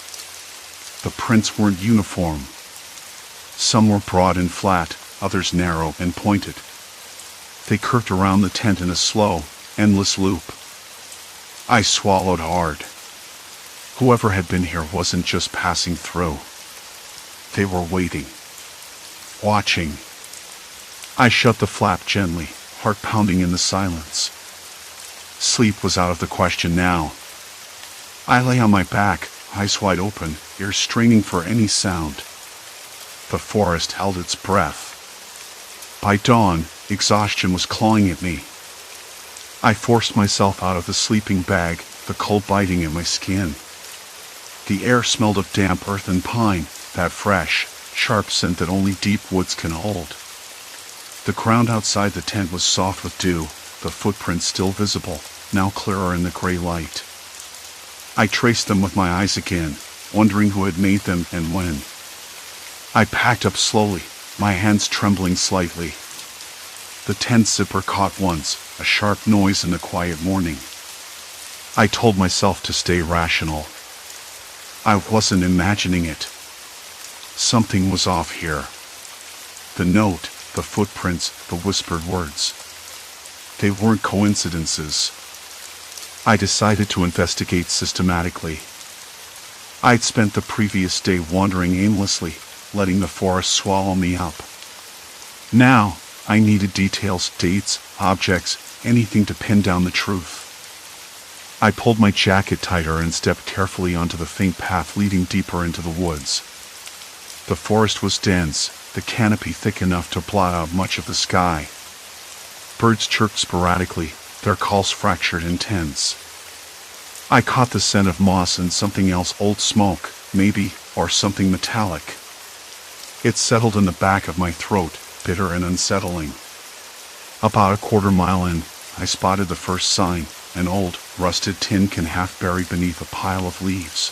The prints weren't uniform. Some were broad and flat, others narrow and pointed. They curved around the tent in a slow, endless loop. I swallowed hard. Whoever had been here wasn't just passing through. They were waiting. Watching. I shut the flap gently, heart pounding in the silence. Sleep was out of the question now. I lay on my back, eyes wide open, ears straining for any sound. The forest held its breath. By dawn, exhaustion was clawing at me. I forced myself out of the sleeping bag, the cold biting at my skin. The air smelled of damp earth and pine, that fresh, sharp scent that only deep woods can hold. The ground outside the tent was soft with dew, the footprints still visible, now clearer in the gray light. I traced them with my eyes again, wondering who had made them and when. I packed up slowly, my hands trembling slightly. The tent zipper caught once, a sharp noise in the quiet morning. I told myself to stay rational. I wasn't imagining it. Something was off here. The note, the footprints, the whispered words. They weren't coincidences. I decided to investigate systematically. I'd spent the previous day wandering aimlessly, letting the forest swallow me up. Now, I needed details, dates, objects, anything to pin down the truth. I pulled my jacket tighter and stepped carefully onto the faint path leading deeper into the woods. The forest was dense, the canopy thick enough to blot out much of the sky. Birds chirped sporadically, their calls fractured and tense. I caught the scent of moss and something else, old smoke, maybe, or something metallic. It settled in the back of my throat, bitter and unsettling. About a quarter-mile in, I spotted the first sign, an old, rusted tin can half buried beneath a pile of leaves.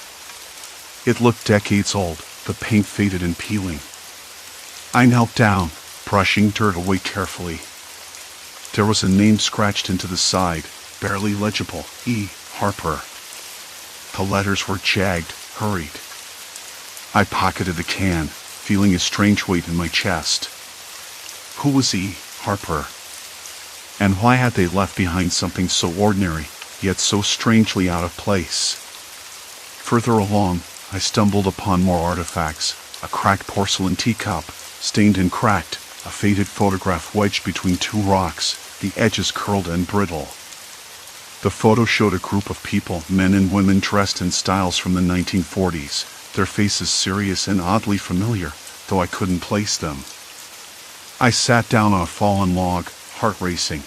It looked decades old, the paint faded and peeling. I knelt down, brushing dirt away carefully. There was a name scratched into the side, barely legible, E. Harper. The letters were jagged, hurried. I pocketed the can, feeling a strange weight in my chest. Who was E. Harper? And why had they left behind something so ordinary, yet so strangely out of place? Further along, I stumbled upon more artifacts, a cracked porcelain teacup, stained and cracked, a faded photograph wedged between two rocks, the edges curled and brittle. The photo showed a group of people, men and women dressed in styles from the 1940s, their faces serious and oddly familiar, though I couldn't place them. I sat down on a fallen log, heart racing.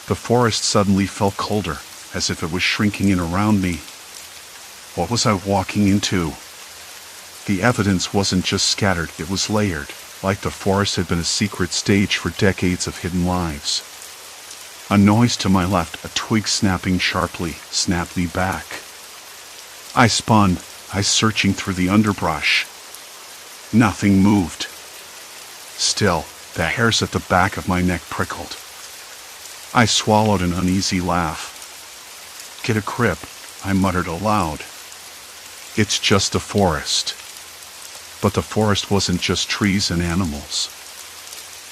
The forest suddenly felt colder, as if it was shrinking in around me. What was I walking into? The evidence wasn't just scattered, it was layered, like the forest had been a secret stage for decades of hidden lives. A noise to my left, a twig snapping sharply, snapped me back. I spun, eyes searching through the underbrush. Nothing moved. Still, the hairs at the back of my neck prickled. I swallowed an uneasy laugh. Get a grip, I muttered aloud. It's just a forest. But the forest wasn't just trees and animals.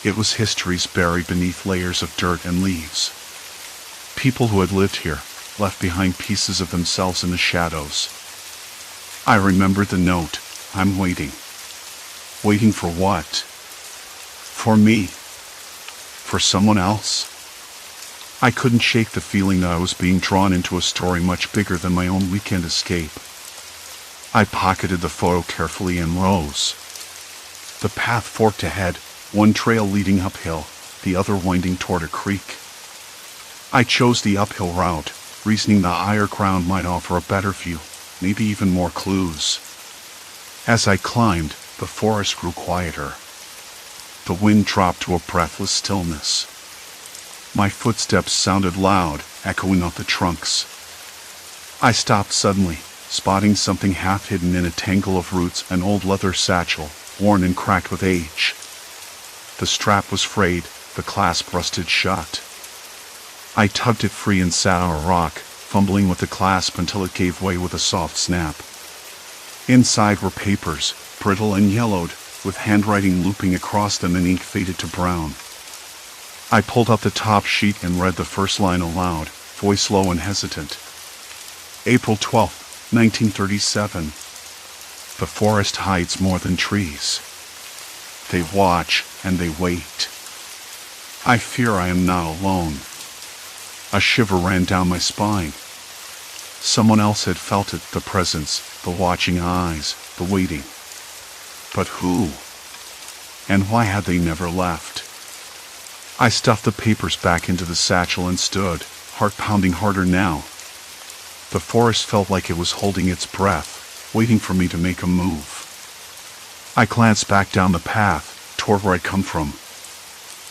It was histories buried beneath layers of dirt and leaves. People who had lived here, left behind pieces of themselves in the shadows. I remembered the note. I'm waiting. Waiting for what? For me? For someone else? I couldn't shake the feeling that I was being drawn into a story much bigger than my own weekend escape. I pocketed the photo carefully and rose. The path forked ahead, one trail leading uphill, the other winding toward a creek. I chose the uphill route, reasoning the higher ground might offer a better view, maybe even more clues. As I climbed, the forest grew quieter. The wind dropped to a breathless stillness. My footsteps sounded loud, echoing off the trunks. I stopped suddenly, spotting something half hidden in a tangle of roots, an old leather satchel, worn and cracked with age. The strap was frayed, the clasp rusted shut. I tugged it free and sat on a rock, fumbling with the clasp until it gave way with a soft snap. Inside were papers, brittle and yellowed, with handwriting looping across them and ink faded to brown. I pulled up the top sheet and read the first line aloud, voice low and hesitant. April 12, 1937. The forest hides more than trees. They watch and they wait. I fear I am not alone. A shiver ran down my spine. Someone else had felt it, the presence, the watching eyes, the waiting. But who? And why had they never left? I stuffed the papers back into the satchel and stood, heart pounding harder now. The forest felt like it was holding its breath, waiting for me to make a move. I glanced back down the path, toward where I'd come from.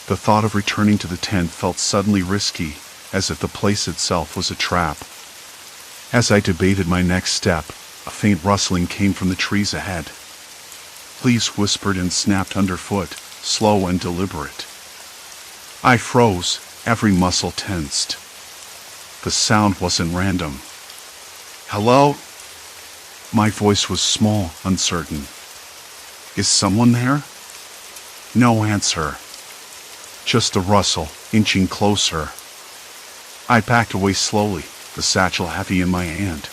The thought of returning to the tent felt suddenly risky, as if the place itself was a trap. As I debated my next step, a faint rustling came from the trees ahead. Leaves whispered and snapped underfoot, slow and deliberate. I froze, every muscle tensed. The sound wasn't random. Hello? My voice was small, uncertain. Is someone there? No answer. Just a rustle, inching closer. I backed away slowly, the satchel heavy in my hand.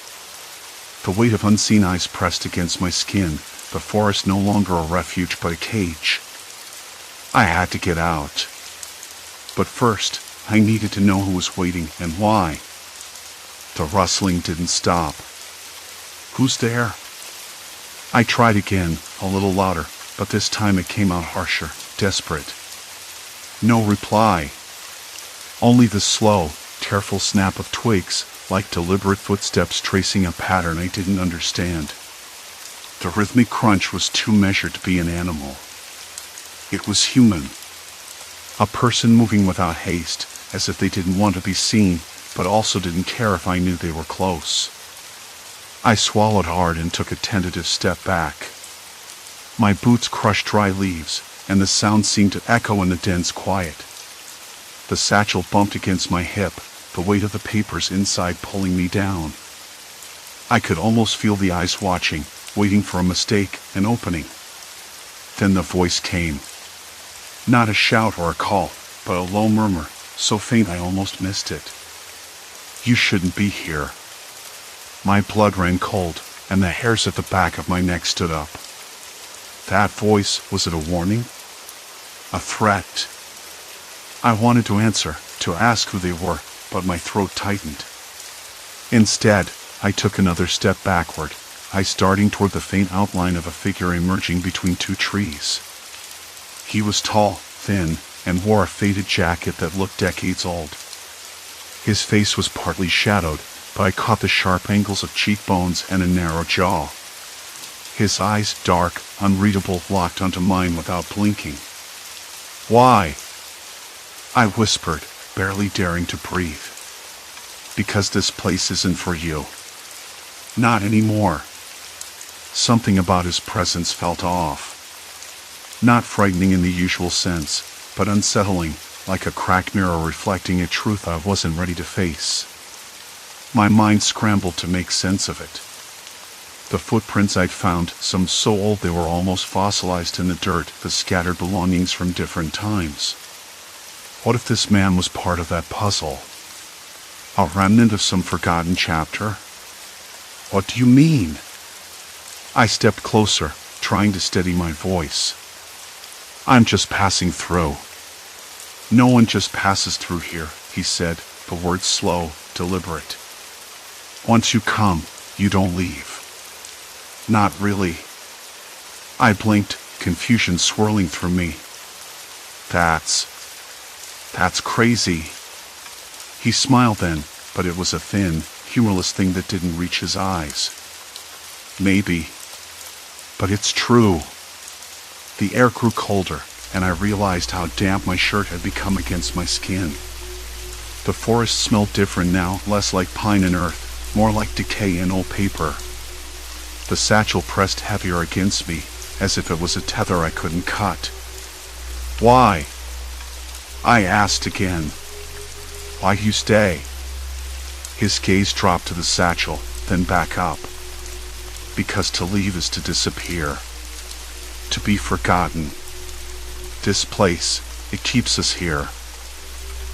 The weight of unseen eyes pressed against my skin, the forest no longer a refuge but a cage. I had to get out. But first, I needed to know who was waiting and why. The rustling didn't stop. Who's there? I tried again, a little louder, but this time it came out harsher, desperate. No reply. Only the slow, careful snap of twigs, like deliberate footsteps tracing a pattern I didn't understand. The rhythmic crunch was too measured to be an animal. It was human. A person moving without haste, as if they didn't want to be seen, but also didn't care if I knew they were close. I swallowed hard and took a tentative step back. My boots crushed dry leaves, and the sound seemed to echo in the dense quiet. The satchel bumped against my hip, the weight of the papers inside pulling me down. I could almost feel the eyes watching, waiting for a mistake, an opening. Then the voice came. Not a shout or a call, but a low murmur, so faint I almost missed it. You shouldn't be here. My blood ran cold, and the hairs at the back of my neck stood up. That voice, was it a warning? A threat? I wanted to answer, to ask who they were, but my throat tightened. Instead, I took another step backward, eyes darting toward the faint outline of a figure emerging between two trees. He was tall, thin, and wore a faded jacket that looked decades old. His face was partly shadowed, but I caught the sharp angles of cheekbones and a narrow jaw. His eyes, dark, unreadable, locked onto mine without blinking. Why? I whispered, barely daring to breathe. Because this place isn't for you. Not anymore. Something about his presence felt off. Not frightening in the usual sense, but unsettling, like a cracked mirror reflecting a truth I wasn't ready to face. My mind scrambled to make sense of it. The footprints I'd found, some so old they were almost fossilized in the dirt, the scattered belongings from different times. What if this man was part of that puzzle? A remnant of some forgotten chapter? What do you mean? I stepped closer, trying to steady my voice. I'm just passing through. No one just passes through here, he said, the words slow, deliberate. Once you come, you don't leave. Not really. I blinked, confusion swirling through me. That's crazy. He smiled then, but it was a thin, humorless thing that didn't reach his eyes. Maybe. But it's true. The air grew colder, and I realized how damp my shirt had become against my skin. The forest smelled different now, less like pine and earth, more like decay and old paper. The satchel pressed heavier against me, as if it was a tether I couldn't cut. Why? I asked again. Why you stay? His gaze dropped to the satchel, then back up. Because to leave is to disappear. To be forgotten. This place, it keeps us here.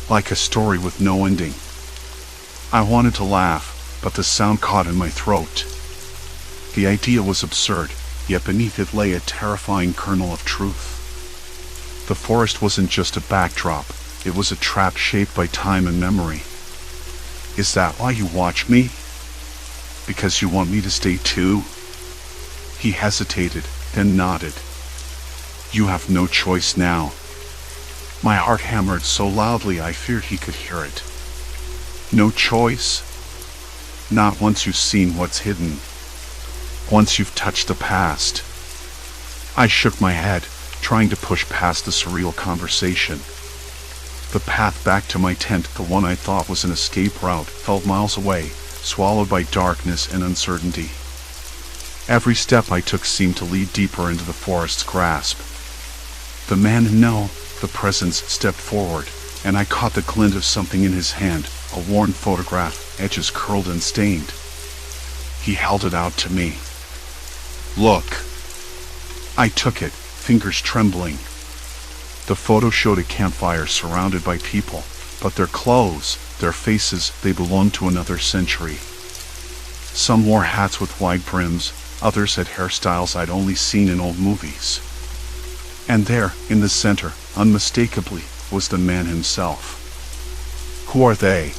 Like a story with no ending. I wanted to laugh, but the sound caught in my throat. The idea was absurd, yet beneath it lay a terrifying kernel of truth. The forest wasn't just a backdrop, it was a trap shaped by time and memory. Is that why you watch me? Because you want me to stay too? He hesitated, then nodded. You have no choice now. My heart hammered so loudly I feared he could hear it. No choice? Not once you've seen what's hidden. Once you've touched the past. I shook my head, trying to push past the surreal conversation. The path back to my tent, the one I thought was an escape route, felt miles away, swallowed by darkness and uncertainty. Every step I took seemed to lead deeper into the forest's grasp. The man in the presence stepped forward, and I caught the glint of something in his hand, a worn photograph, edges curled and stained. He held it out to me. Look. I took it, fingers trembling. The photo showed a campfire surrounded by people, but their clothes, their faces, they belonged to another century. Some wore hats with wide brims, others had hairstyles I'd only seen in old movies. And there, in the center, unmistakably, was the man himself. Who are they?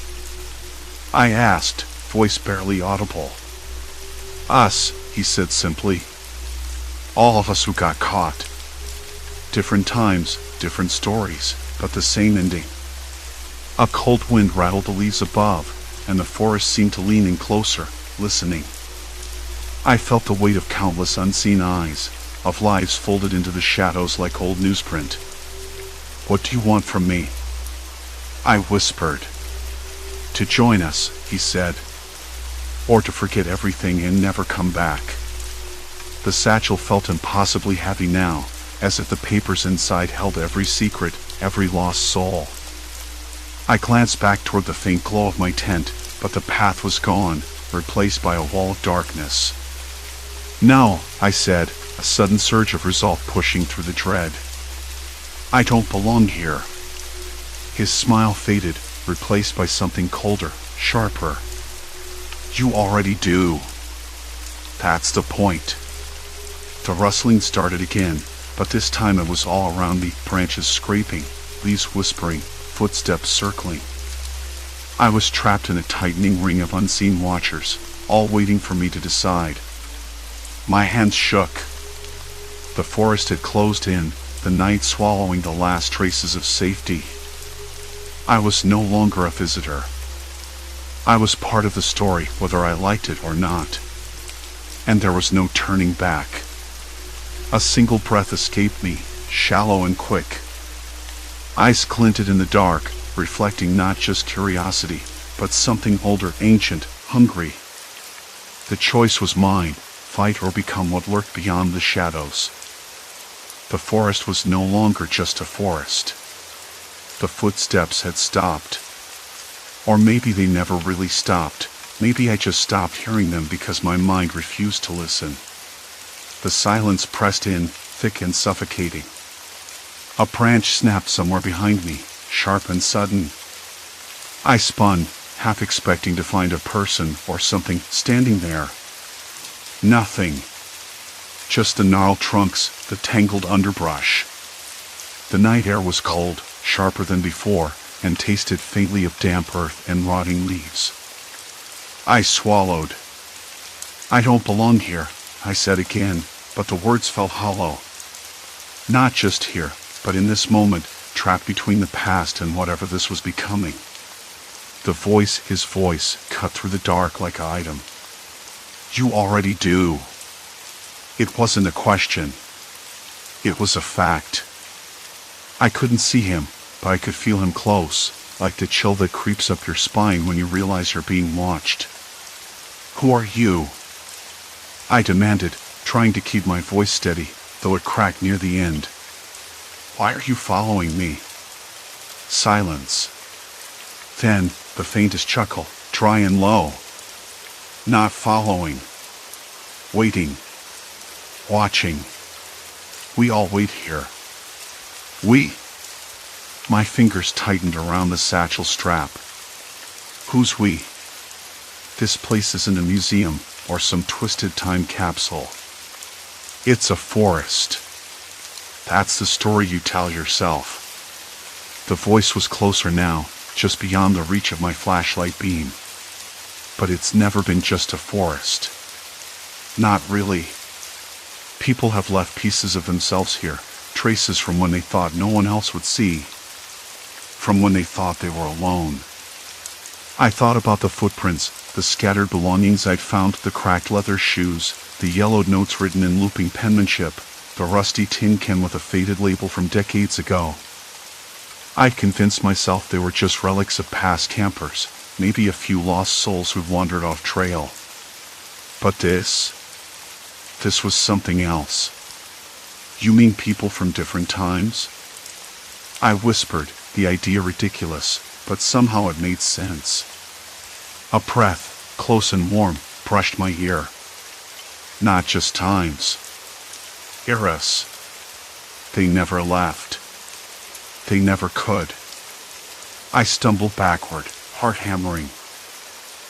I asked, voice barely audible. Us, he said simply. All of us who got caught. Different times, different stories, but the same ending. A cold wind rattled the leaves above, and the forest seemed to lean in closer, listening. I felt the weight of countless unseen eyes, of lives folded into the shadows like old newsprint. What do you want from me? I whispered. To join us, he said. Or to forget everything and never come back. The satchel felt impossibly heavy now, as if the papers inside held every secret, every lost soul. I glanced back toward the faint glow of my tent, but the path was gone, replaced by a wall of darkness. "No," I said, a sudden surge of resolve pushing through the dread. "I don't belong here." His smile faded, replaced by something colder, sharper. "You already do. That's the point." The rustling started again, but this time it was all around me, branches scraping, leaves whispering, footsteps circling. I was trapped in a tightening ring of unseen watchers, all waiting for me to decide. My hands shook. The forest had closed in, the night swallowing the last traces of safety. I was no longer a visitor. I was part of the story, whether I liked it or not. And there was no turning back. A single breath escaped me, shallow and quick. Eyes glinted in the dark, reflecting not just curiosity, but something older, ancient, hungry. The choice was mine, fight or become what lurked beyond the shadows. The forest was no longer just a forest. The footsteps had stopped. Or maybe they never really stopped. Maybe I just stopped hearing them because my mind refused to listen. The silence pressed in, thick and suffocating. A branch snapped somewhere behind me, sharp and sudden. I spun, half expecting to find a person or something standing there. Nothing. Just the gnarled trunks, the tangled underbrush. The night air was cold, sharper than before, and tasted faintly of damp earth and rotting leaves. I swallowed. "I don't belong here," I said again, but the words felt hollow. Not just here, but in this moment, trapped between the past and whatever this was becoming. His voice, cut through the dark like an item. "You already do." It wasn't a question. It was a fact. I couldn't see him, but I could feel him close, like the chill that creeps up your spine when you realize you're being watched. "Who are you?" I demanded, trying to keep my voice steady, though it cracked near the end. "Why are you following me?" Silence. Then, the faintest chuckle, dry and low. "Not following. Waiting. Watching. We all wait here." "We?" My fingers tightened around the satchel strap. "Who's we?" This place isn't a museum or some twisted time capsule. It's a forest. That's the story you tell yourself. The voice was closer now, just beyond the reach of my flashlight beam. But it's never been just a forest. Not really. People have left pieces of themselves here, traces from when they thought no one else would see, from when they thought they were alone. I thought about the footprints, the scattered belongings I'd found, the cracked leather shoes, the yellowed notes written in looping penmanship, the rusty tin can with a faded label from decades ago. I'd convinced myself they were just relics of past campers, maybe a few lost souls who'd wandered off trail. But this was something else. "You mean people from different times?" I whispered, the idea ridiculous, but somehow it made sense. A breath, close and warm, brushed my ear. "Not just times. Eras. They never left. They never could." I stumbled backward, heart hammering.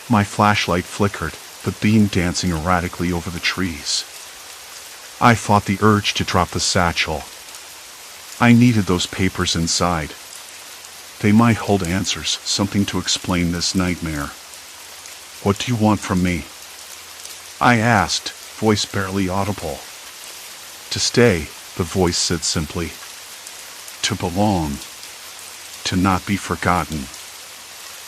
My flashlight flickered, the beam dancing erratically over the trees. I fought the urge to drop the satchel. I needed those papers inside. They might hold answers, something to explain this nightmare. "What do you want from me?" I asked, voice barely audible. "To stay," the voice said simply. "To belong. To not be forgotten."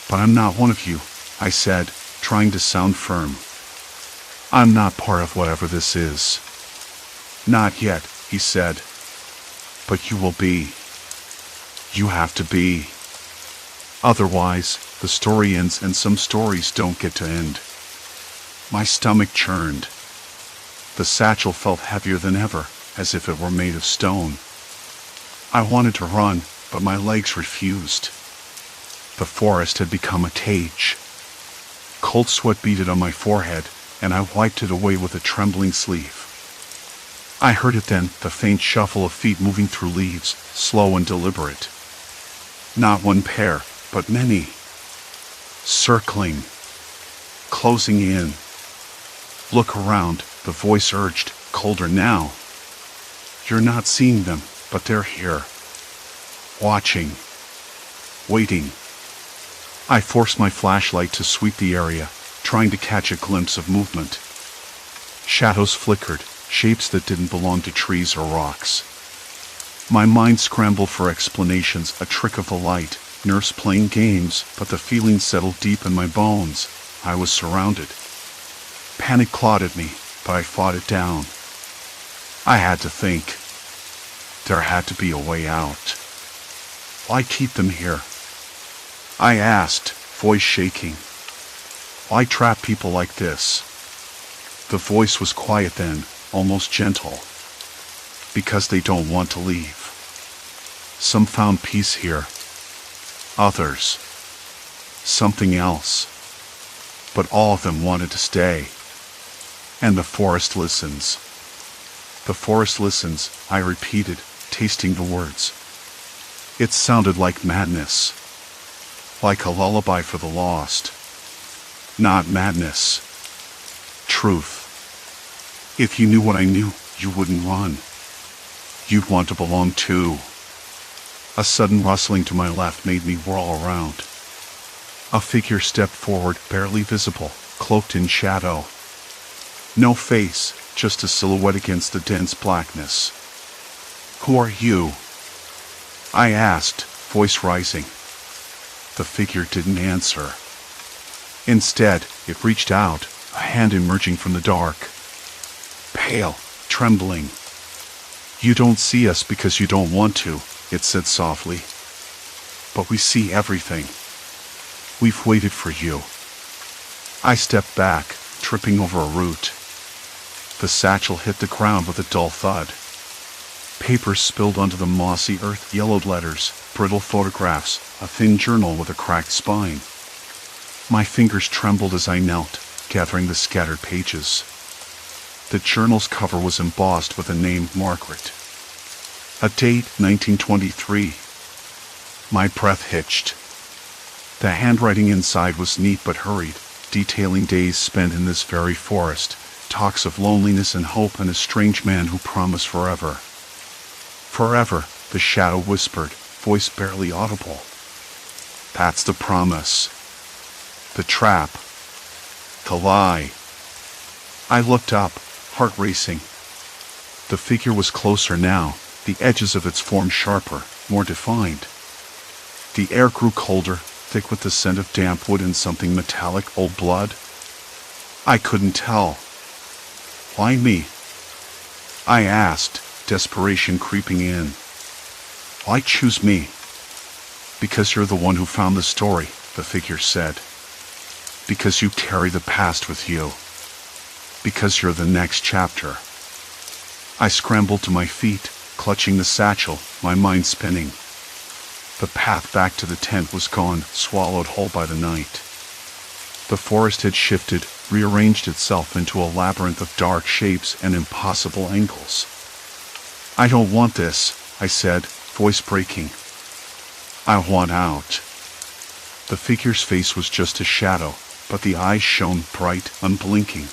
"But I'm not one of you," I said, trying to sound firm. "I'm not part of whatever this is." "Not yet," he said. "But you will be. You have to be. Otherwise, the story ends, and some stories don't get to end." My stomach churned. The satchel felt heavier than ever, as if it were made of stone. I wanted to run, but my legs refused. The forest had become a cage. Cold sweat beaded on my forehead, and I wiped it away with a trembling sleeve. I heard it then, the faint shuffle of feet moving through leaves, slow and deliberate. Not one pair, but many. Circling. Closing in. Look around, the voice urged, colder now. You're not seeing them, but they're here. Watching. Waiting. I forced my flashlight to sweep the area, trying to catch a glimpse of movement. Shadows flickered, shapes that didn't belong to trees or rocks. My mind scrambled for explanations, a trick of the light, nurse playing games, but the feeling settled deep in my bones. I was surrounded. Panic clawed at me, but I fought it down. I had to think. There had to be a way out. Why keep them here? I asked, voice shaking. Why trap people like this? The voice was quiet then, almost gentle. Because they don't want to leave. Some found peace here. Others. Something else. But all of them wanted to stay. And the forest listens. The forest listens, I repeated, tasting the words. It sounded like madness. Like a lullaby for the lost. Not madness. Truth. If you knew what I knew, you wouldn't run. You'd want to belong too. A sudden rustling to my left made me whirl around. A figure stepped forward, barely visible, cloaked in shadow. No face, just a silhouette against the dense blackness. Who are you? I asked, voice rising. The figure didn't answer. Instead, it reached out, a hand emerging from the dark. Pale, trembling. You don't see us because you don't want to, it said softly. But we see everything. We've waited for you. I stepped back, tripping over a root. The satchel hit the ground with a dull thud. Papers spilled onto the mossy earth, yellowed letters, brittle photographs, a thin journal with a cracked spine. My fingers trembled as I knelt, gathering the scattered pages. The journal's cover was embossed with the name Margaret. A date, 1923. My breath hitched. The handwriting inside was neat but hurried, detailing days spent in this very forest, talks of loneliness and hope and a strange man who promised forever. Forever, the shadow whispered, voice barely audible. That's the promise. The trap. The lie. I looked up, heart racing. The figure was closer now, the edges of its form sharper, more defined. The air grew colder, thick with the scent of damp wood and something metallic, old blood. I couldn't tell. Why me? I asked, desperation creeping in. Why choose me? Because you're the one who found the story, the figure said. Because you carry the past with you. Because you're the next chapter. I scrambled to my feet, clutching the satchel, my mind spinning. The path back to the tent was gone, swallowed whole by the night. The forest had shifted, rearranged itself into a labyrinth of dark shapes and impossible angles. I don't want this, I said, voice breaking. I want out. The figure's face was just a shadow, but the eyes shone bright, unblinking.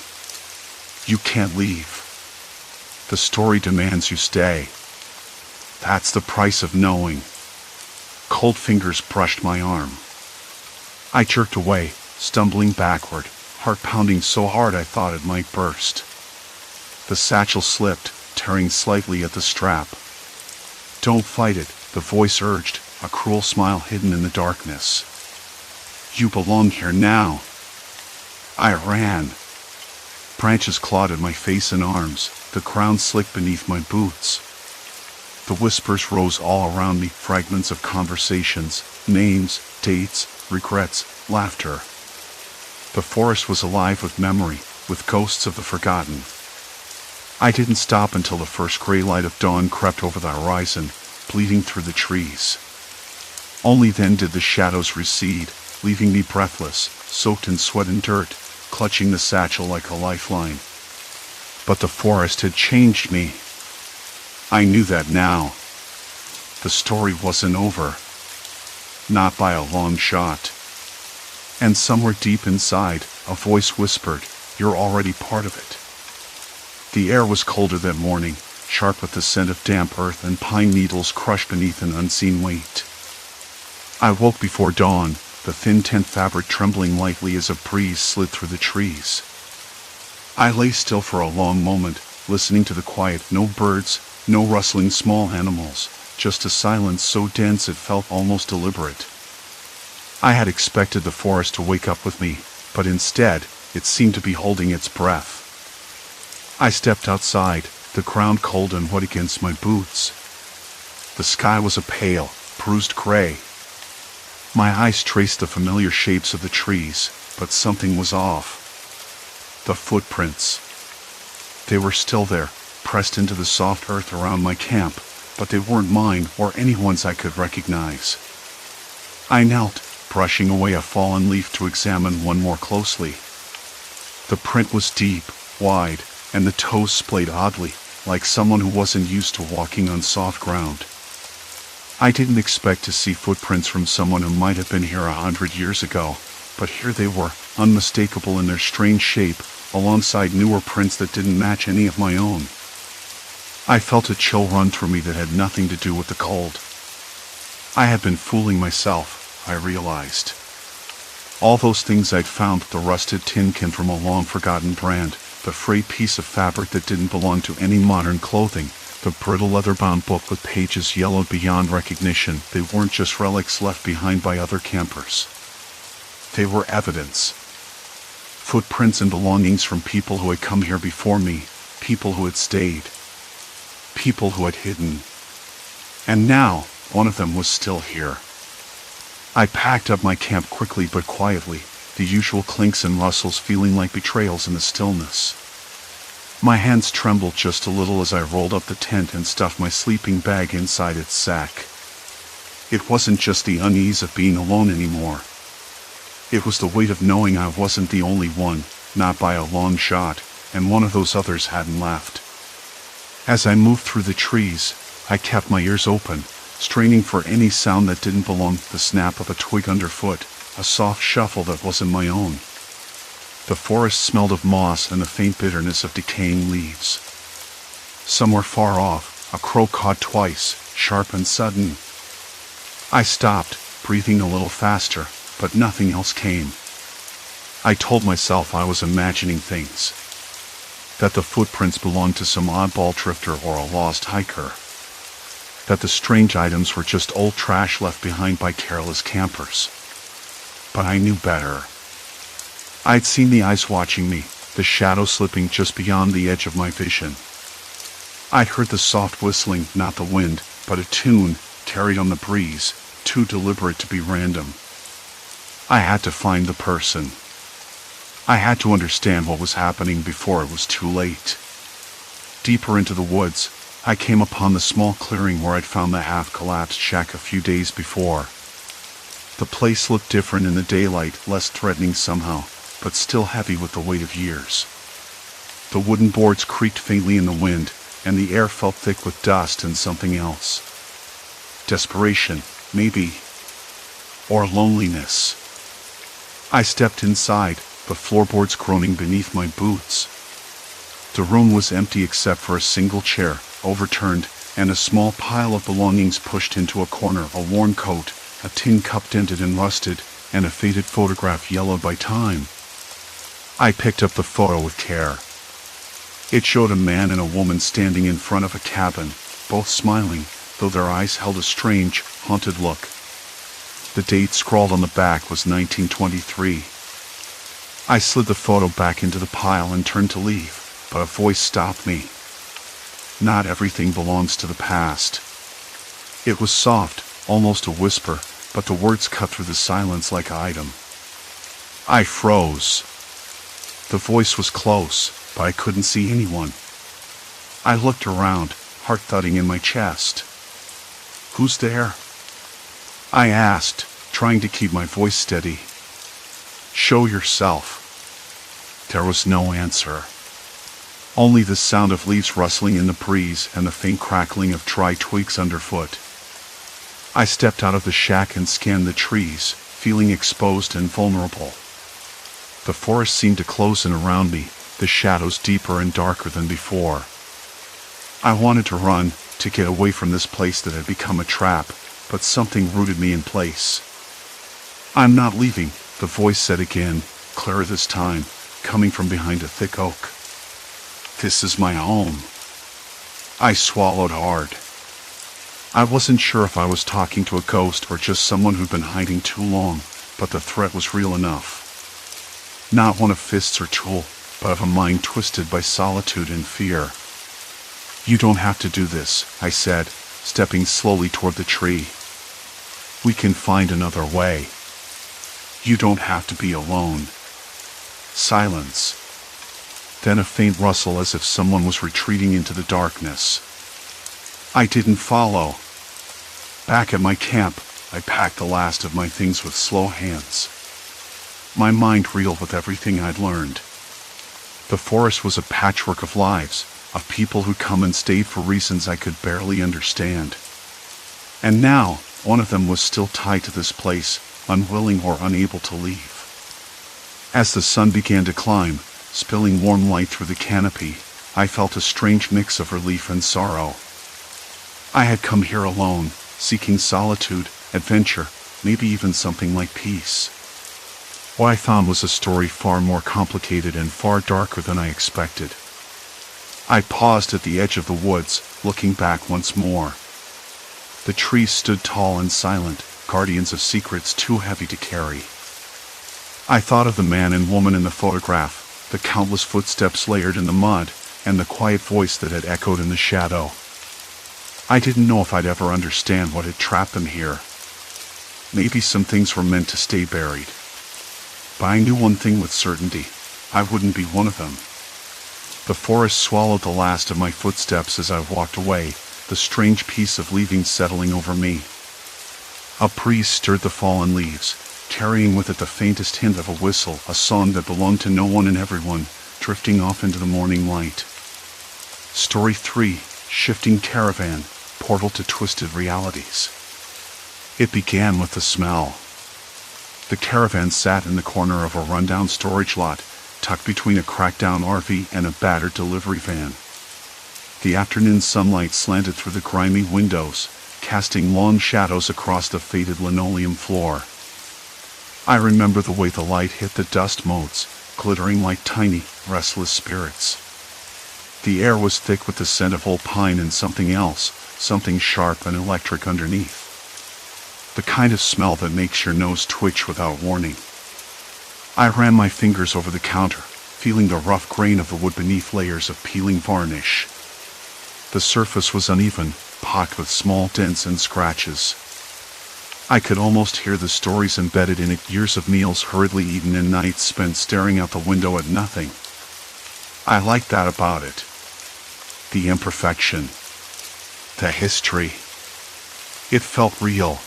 You can't leave. The story demands you stay. That's the price of knowing. Cold fingers brushed my arm. I jerked away, stumbling backward, heart pounding so hard I thought it might burst. The satchel slipped, tearing slightly at the strap. Don't fight it, the voice urged, a cruel smile hidden in the darkness. You belong here now. I ran. Branches clawed at my face and arms, the ground slick beneath my boots. The whispers rose all around me, fragments of conversations, names, dates, regrets, laughter. The forest was alive with memory, with ghosts of the forgotten. I didn't stop until the first gray light of dawn crept over the horizon, bleeding through the trees. Only then did the shadows recede, leaving me breathless, soaked in sweat and dirt, clutching the satchel like a lifeline. But the forest had changed me. I knew that now. The story wasn't over. Not by a long shot. And somewhere deep inside, a voice whispered, "You're already part of it." The air was colder that morning, sharp with the scent of damp earth and pine needles crushed beneath an unseen weight. I woke before dawn, the thin tent fabric trembling lightly as a breeze slid through the trees. I lay still for a long moment, listening to the quiet, no birds, no rustling small animals, just a silence so dense it felt almost deliberate. I had expected the forest to wake up with me, but instead, it seemed to be holding its breath. I stepped outside, the ground cold and wet against my boots. The sky was a pale, bruised gray. My eyes traced the familiar shapes of the trees, but something was off. The footprints. They were still there, pressed into the soft earth around my camp, but they weren't mine or anyone's I could recognize. I knelt, brushing away a fallen leaf to examine one more closely. The print was deep, wide, and the toes splayed oddly, like someone who wasn't used to walking on soft ground. I didn't expect to see footprints from someone who might have been here 100 years ago, but here they were, unmistakable in their strange shape, alongside newer prints that didn't match any of my own. I felt a chill run through me that had nothing to do with the cold. I had been fooling myself, I realized. All those things I'd found, the rusted tin can from a long-forgotten brand, the frayed piece of fabric that didn't belong to any modern clothing, the brittle leather-bound book with pages yellowed beyond recognition, they weren't just relics left behind by other campers. They were evidence. Footprints and belongings from people who had come here before me, people who had stayed, people who had hidden. And now, one of them was still here. I packed up my camp quickly but quietly, the usual clinks and rustles feeling like betrayals in the stillness. My hands trembled just a little as I rolled up the tent and stuffed my sleeping bag inside its sack. It wasn't just the unease of being alone anymore. It was the weight of knowing I wasn't the only one, not by a long shot, and one of those others hadn't left. As I moved through the trees, I kept my ears open, straining for any sound that didn't belong, the snap of a twig underfoot, a soft shuffle that wasn't my own. The forest smelled of moss and the faint bitterness of decaying leaves. Somewhere far off, a crow cawed twice, sharp and sudden. I stopped, breathing a little faster, but nothing else came. I told myself I was imagining things. That the footprints belonged to some oddball drifter or a lost hiker. That the strange items were just old trash left behind by careless campers. But I knew better. I'd seen the eyes watching me, the shadow slipping just beyond the edge of my vision. I'd heard the soft whistling, not the wind, but a tune, carried on the breeze, too deliberate to be random. I had to find the person. I had to understand what was happening before it was too late. Deeper into the woods, I came upon the small clearing where I'd found the half-collapsed shack a few days before. The place looked different in the daylight, less threatening somehow, but still heavy with the weight of years. The wooden boards creaked faintly in the wind, and the air felt thick with dust and something else. Desperation, maybe. Or loneliness. I stepped inside, the floorboards groaning beneath my boots. The room was empty except for a single chair, overturned, and a small pile of belongings pushed into a corner, a worn coat, a tin cup dented and rusted, and a faded photograph yellowed by time. I picked up the photo with care. It showed a man and a woman standing in front of a cabin, both smiling, though their eyes held a strange, haunted look. The date scrawled on the back was 1923. I slid the photo back into the pile and turned to leave, but a voice stopped me. Not everything belongs to the past. It was soft, almost a whisper, but the words cut through the silence like an item. I froze. The voice was close, but I couldn't see anyone. I looked around, heart thudding in my chest. "Who's there?" I asked, trying to keep my voice steady. "Show yourself." There was no answer. Only the sound of leaves rustling in the breeze and the faint crackling of dry twigs underfoot. I stepped out of the shack and scanned the trees, feeling exposed and vulnerable. The forest seemed to close in around me, the shadows deeper and darker than before. I wanted to run, to get away from this place that had become a trap, but something rooted me in place. "I'm not leaving," the voice said again, clearer this time, coming from behind a thick oak. "This is my home." I swallowed hard. I wasn't sure if I was talking to a ghost or just someone who'd been hiding too long, but the threat was real enough. Not one of fists or tool, but of a mind twisted by solitude and fear. "You don't have to do this," I said, stepping slowly toward the tree. "We can find another way. You don't have to be alone." Silence. Then a faint rustle as if someone was retreating into the darkness. I didn't follow. Back at my camp, I packed the last of my things with slow hands. My mind reeled with everything I'd learned. The forest was a patchwork of lives, of people who'd come and stayed for reasons I could barely understand. And now, one of them was still tied to this place, unwilling or unable to leave. As the sun began to climb, spilling warm light through the canopy, I felt a strange mix of relief and sorrow. I had come here alone, seeking solitude, adventure, maybe even something like peace. What I found was a story far more complicated and far darker than I expected. I paused at the edge of the woods, looking back once more. The trees stood tall and silent, guardians of secrets too heavy to carry. I thought of the man and woman in the photograph, the countless footsteps layered in the mud, and the quiet voice that had echoed in the shadow. I didn't know if I'd ever understand what had trapped them here. Maybe some things were meant to stay buried. But I knew one thing with certainty: I wouldn't be one of them. The forest swallowed the last of my footsteps as I walked away, the strange peace of leaving settling over me. A breeze stirred the fallen leaves, carrying with it the faintest hint of a whistle, a song that belonged to no one and everyone, drifting off into the morning light. Story 3, Shifting Caravan, Portal to Twisted Realities. It began with the smell. The caravan sat in the corner of a rundown storage lot, tucked between a cracked-down RV and a battered delivery van. The afternoon sunlight slanted through the grimy windows, casting long shadows across the faded linoleum floor. I remember the way the light hit the dust motes, glittering like tiny, restless spirits. The air was thick with the scent of old pine and something else, something sharp and electric underneath. The kind of smell that makes your nose twitch without warning. I ran my fingers over the counter, feeling the rough grain of the wood beneath layers of peeling varnish. The surface was uneven, pocked with small dents and scratches. I could almost hear the stories embedded in it, years of meals hurriedly eaten and nights spent staring out the window at nothing. I liked that about it. The imperfection. The history. It felt real.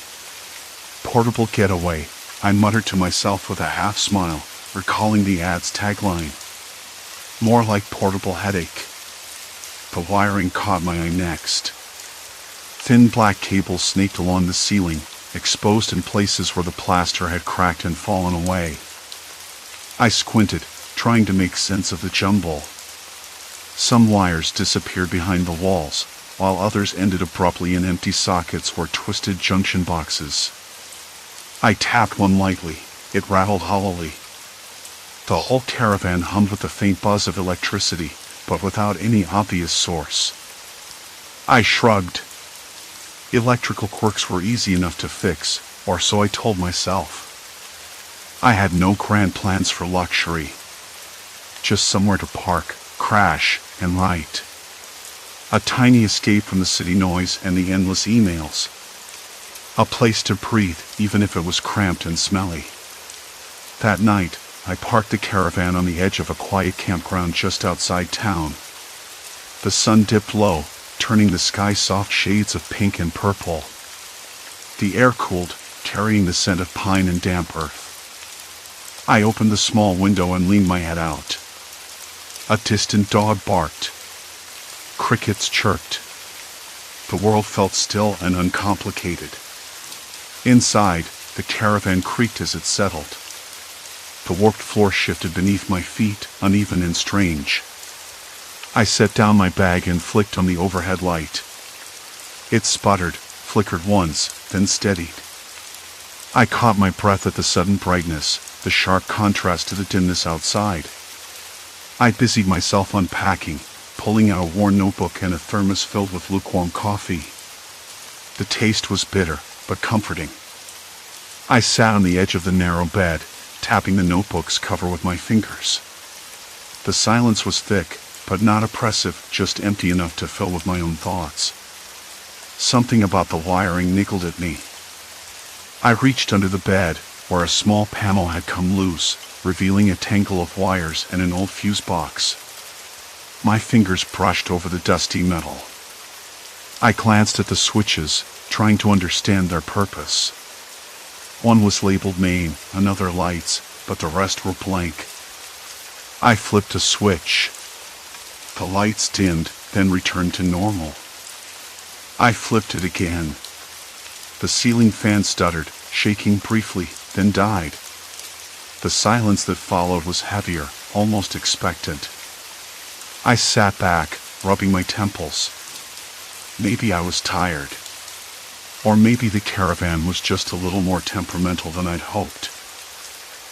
Portable getaway, I muttered to myself with a half-smile, recalling the ad's tagline. More like portable headache. The wiring caught my eye next. Thin black cables snaked along the ceiling, exposed in places where the plaster had cracked and fallen away. I squinted, trying to make sense of the jumble. Some wires disappeared behind the walls, while others ended abruptly in empty sockets or twisted junction boxes. I tapped one lightly. It rattled hollowly. The whole caravan hummed with the faint buzz of electricity, but without any obvious source. I shrugged. Electrical quirks were easy enough to fix, or so I told myself. I had no grand plans for luxury. Just somewhere to park, crash, and write. A tiny escape from the city noise and the endless emails. A place to breathe, even if it was cramped and smelly. That night, I parked the caravan on the edge of a quiet campground just outside town. The sun dipped low, turning the sky soft shades of pink and purple. The air cooled, carrying the scent of pine and damp earth. I opened the small window and leaned my head out. A distant dog barked. Crickets chirped. The world felt still and uncomplicated. Inside, the caravan creaked as it settled. The warped floor shifted beneath my feet, uneven and strange. I set down my bag and flicked on the overhead light. It sputtered, flickered once, then steadied. I caught my breath at the sudden brightness, the sharp contrast to the dimness outside. I busied myself unpacking, pulling out a worn notebook and a thermos filled with lukewarm coffee. The taste was bitter, but comforting. I sat on the edge of the narrow bed, tapping the notebook's cover with my fingers. The silence was thick, but not oppressive, just empty enough to fill with my own thoughts. Something about the wiring nickled at me. I reached under the bed, where a small panel had come loose, revealing a tangle of wires and an old fuse box. My fingers brushed over the dusty metal. I glanced at the switches, trying to understand their purpose. One was labeled main, another lights, but the rest were blank. I flipped a switch. The lights dimmed, then returned to normal. I flipped it again. The ceiling fan stuttered, shaking briefly, then died. The silence that followed was heavier, almost expectant. I sat back, rubbing my temples. Maybe I was tired. Or maybe the caravan was just a little more temperamental than I'd hoped.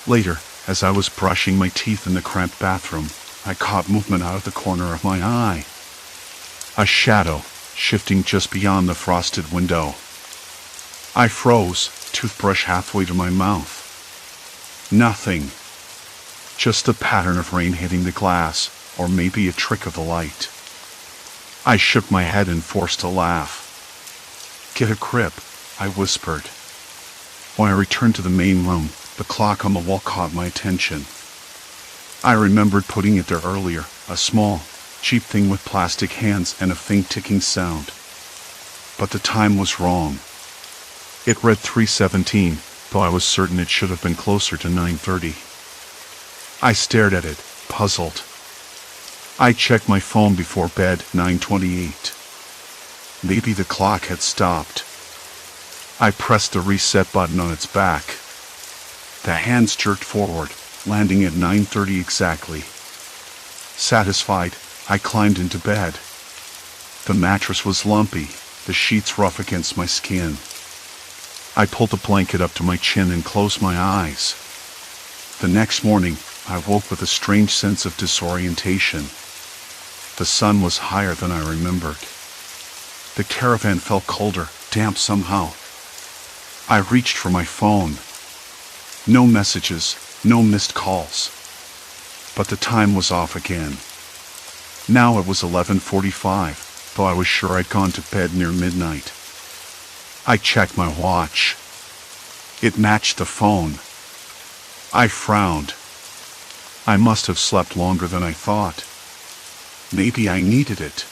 Later, as I was brushing my teeth in the cramped bathroom, I caught movement out of the corner of my eye. A shadow, shifting just beyond the frosted window. I froze, toothbrush halfway to my mouth. Nothing. Just the pattern of rain hitting the glass, or maybe a trick of the light. I shook my head and forced a laugh. "Get a grip," I whispered. When I returned to the main room, the clock on the wall caught my attention. I remembered putting it there earlier, a small, cheap thing with plastic hands and a faint ticking sound. But the time was wrong. It read 3:17, though I was certain it should have been closer to 9:30. I stared at it, puzzled. I checked my phone before bed, 9:28. Maybe the clock had stopped. I pressed the reset button on its back. The hands jerked forward, landing at 9:30 exactly. Satisfied, I climbed into bed. The mattress was lumpy, the sheets rough against my skin. I pulled the blanket up to my chin and closed my eyes. The next morning, I woke with a strange sense of disorientation. The sun was higher than I remembered. The caravan felt colder, damp somehow. I reached for my phone. No messages, no missed calls. But the time was off again. Now it was 11:45, though I was sure I'd gone to bed near midnight. I checked my watch. It matched the phone. I frowned. I must have slept longer than I thought. Maybe I needed it.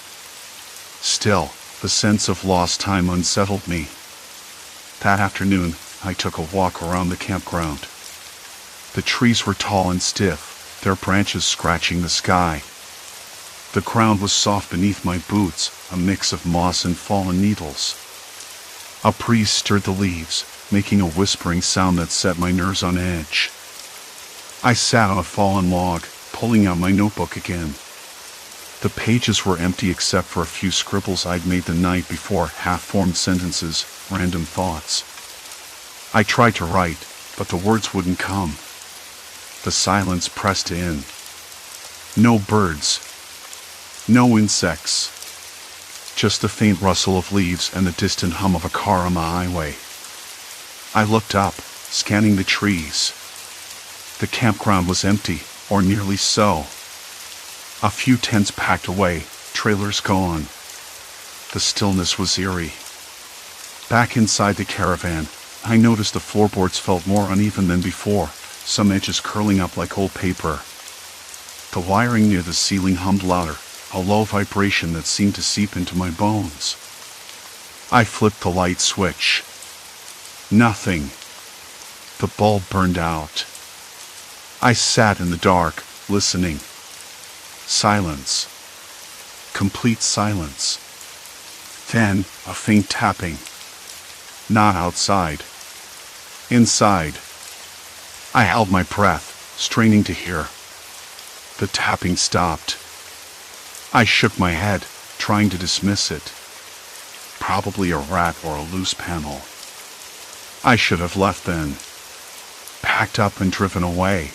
Still, the sense of lost time unsettled me. That afternoon, I took a walk around the campground. The trees were tall and stiff, their branches scratching the sky. The ground was soft beneath my boots, a mix of moss and fallen needles. A breeze stirred the leaves, making a whispering sound that set my nerves on edge. I sat on a fallen log, pulling out my notebook again. The pages were empty except for a few scribbles I'd made the night before, half-formed sentences, random thoughts. I tried to write, but the words wouldn't come. The silence pressed in. No birds. No insects. Just the faint rustle of leaves and the distant hum of a car on the highway. I looked up, scanning the trees. The campground was empty, or nearly so. A few tents packed away, trailers gone. The stillness was eerie. Back inside the caravan, I noticed the floorboards felt more uneven than before, some edges curling up like old paper. The wiring near the ceiling hummed louder, a low vibration that seemed to seep into my bones. I flipped the light switch. Nothing. The bulb burned out. I sat in the dark, listening. Silence. Complete silence. Then, a faint tapping. Not outside. Inside. I held my breath, straining to hear. The tapping stopped. I shook my head, trying to dismiss it. Probably a rat or a loose panel. I should have left then. Packed up and driven away.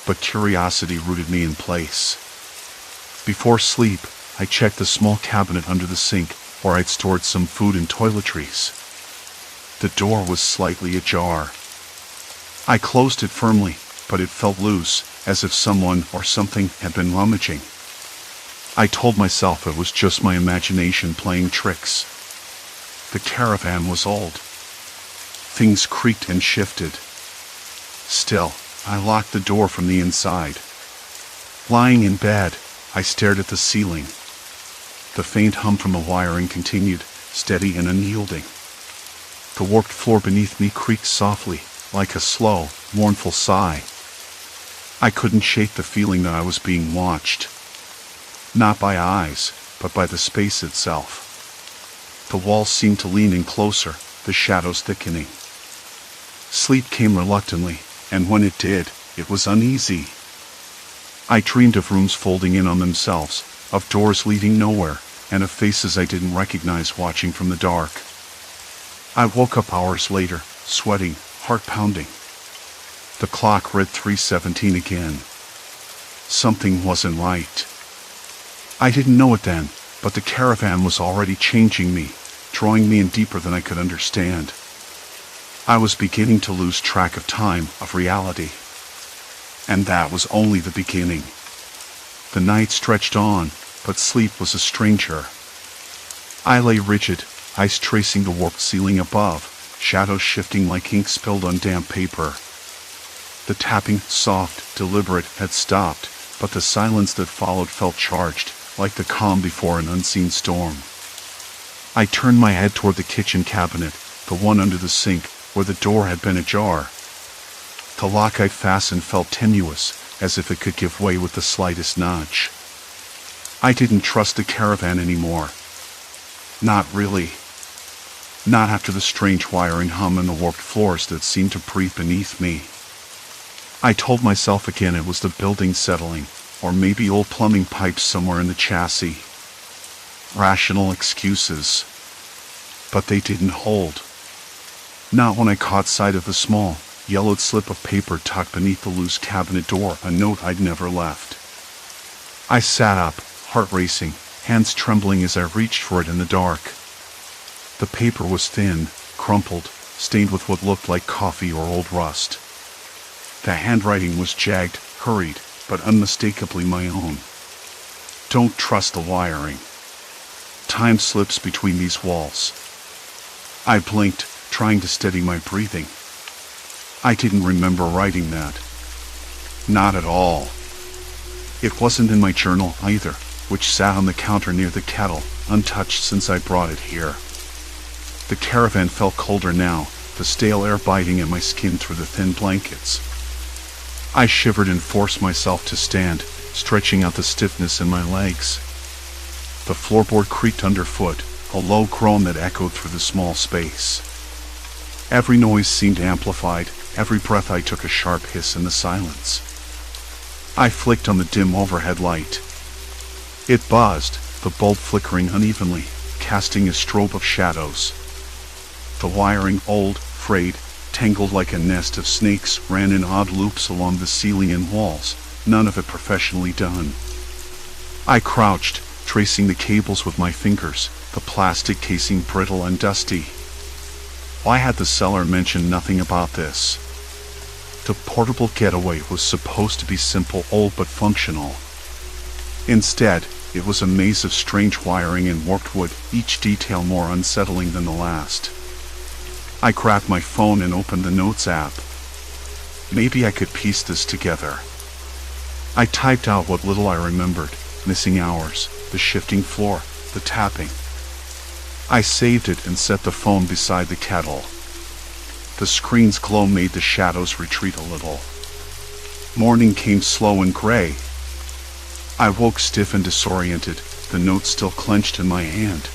But curiosity rooted me in place. Before sleep, I checked the small cabinet under the sink where I'd stored some food and toiletries. The door was slightly ajar. I closed it firmly, but it felt loose, as if someone or something had been rummaging. I told myself it was just my imagination playing tricks. The caravan was old. Things creaked and shifted. Still, I locked the door from the inside. Lying in bed, I stared at the ceiling. The faint hum from the wiring continued, steady and unyielding. The warped floor beneath me creaked softly, like a slow, mournful sigh. I couldn't shake the feeling that I was being watched. Not by eyes, but by the space itself. The walls seemed to lean in closer, the shadows thickening. Sleep came reluctantly, and when it did, it was uneasy. I dreamed of rooms folding in on themselves, of doors leading nowhere, and of faces I didn't recognize watching from the dark. I woke up hours later, sweating, heart pounding. The clock read 3:17 again. Something wasn't right. I didn't know it then, but the caravan was already changing me, drawing me in deeper than I could understand. I was beginning to lose track of time, of reality. And that was only the beginning. The night stretched on, but sleep was a stranger. I lay rigid, eyes tracing the warped ceiling above, shadows shifting like ink spilled on damp paper. The tapping, soft, deliberate, had stopped, but the silence that followed felt charged, like the calm before an unseen storm. I turned my head toward the kitchen cabinet, the one under the sink, where the door had been ajar. The lock I'd fastened felt tenuous, as if it could give way with the slightest nudge. I didn't trust the caravan anymore. Not really. Not after the strange wiring hum and the warped floors that seemed to breathe beneath me. I told myself again it was the building settling, or maybe old plumbing pipes somewhere in the chassis. Rational excuses. But they didn't hold. Not when I caught sight of the small, yellowed slip of paper tucked beneath the loose cabinet door, a note I'd never left. I sat up, heart racing, hands trembling as I reached for it in the dark. The paper was thin, crumpled, stained with what looked like coffee or old rust. The handwriting was jagged, hurried, but unmistakably my own. Don't trust the wiring. Time slips between these walls. I blinked, trying to steady my breathing. I didn't remember writing that. Not at all. It wasn't in my journal either, which sat on the counter near the kettle, untouched since I brought it here. The caravan felt colder now, the stale air biting at my skin through the thin blankets. I shivered and forced myself to stand, stretching out the stiffness in my legs. The floorboard creaked underfoot, a low groan that echoed through the small space. Every noise seemed amplified, every breath I took a sharp hiss in the silence. I flicked on the dim overhead light. It buzzed, the bulb flickering unevenly, casting a strobe of shadows. The wiring, old, frayed, tangled like a nest of snakes, ran in odd loops along the ceiling and walls, none of it professionally done. I crouched, tracing the cables with my fingers, the plastic casing brittle and dusty. Why had the seller mentioned nothing about this? The portable getaway was supposed to be simple, old but functional. Instead, it was a maze of strange wiring and warped wood, each detail more unsettling than the last. I grabbed my phone and opened the Notes app. Maybe I could piece this together. I typed out what little I remembered, missing hours, the shifting floor, the tapping. I saved it and set the phone beside the kettle. The screen's glow made the shadows retreat a little. Morning came slow and gray. I woke stiff and disoriented, the note still clenched in my hand.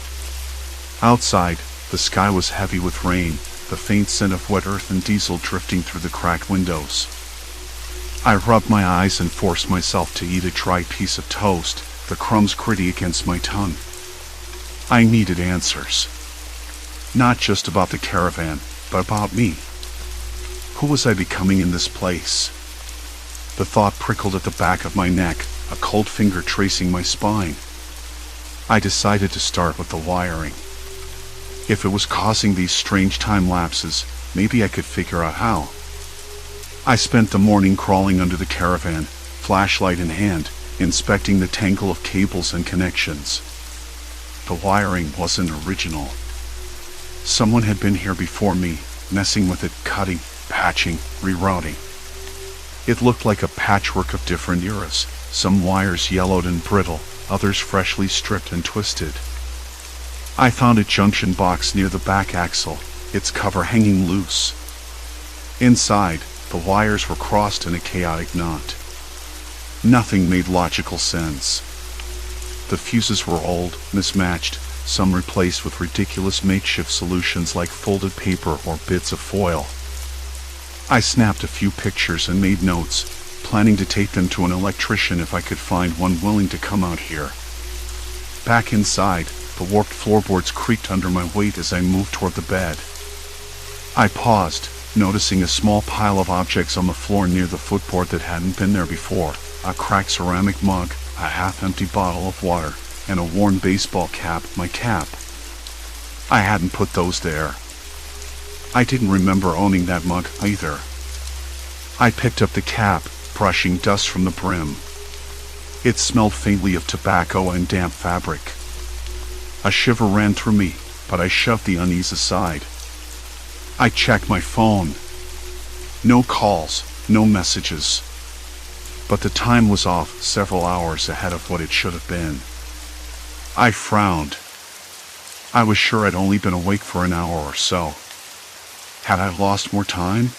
Outside, the sky was heavy with rain, the faint scent of wet earth and diesel drifting through the cracked windows. I rubbed my eyes and forced myself to eat a dry piece of toast, the crumbs gritty against my tongue. I needed answers. Not just about the caravan, but about me. Who was I becoming in this place? The thought prickled at the back of my neck, a cold finger tracing my spine. I decided to start with the wiring. If it was causing these strange time lapses, maybe I could figure out how. I spent the morning crawling under the caravan, flashlight in hand, inspecting the tangle of cables and connections. The wiring wasn't original. Someone had been here before me, messing with it, cutting, patching, rerouting. It looked like a patchwork of different eras, some wires yellowed and brittle, others freshly stripped and twisted. I found a junction box near the back axle, its cover hanging loose. Inside, the wires were crossed in a chaotic knot. Nothing made logical sense. The fuses were old, mismatched, some replaced with ridiculous makeshift solutions like folded paper or bits of foil. I snapped a few pictures and made notes, planning to take them to an electrician if I could find one willing to come out here. Back inside, the warped floorboards creaked under my weight as I moved toward the bed. I paused, noticing a small pile of objects on the floor near the footboard that hadn't been there before, a cracked ceramic mug, a half-empty bottle of water, and a worn baseball cap, my cap. I hadn't put those there. I didn't remember owning that mug either. I picked up the cap, brushing dust from the brim. It smelled faintly of tobacco and damp fabric. A shiver ran through me, but I shoved the unease aside. I checked my phone. No calls, no messages. But the time was off, several hours ahead of what it should have been. I frowned. I was sure I'd only been awake for an hour or so. Had I lost more time?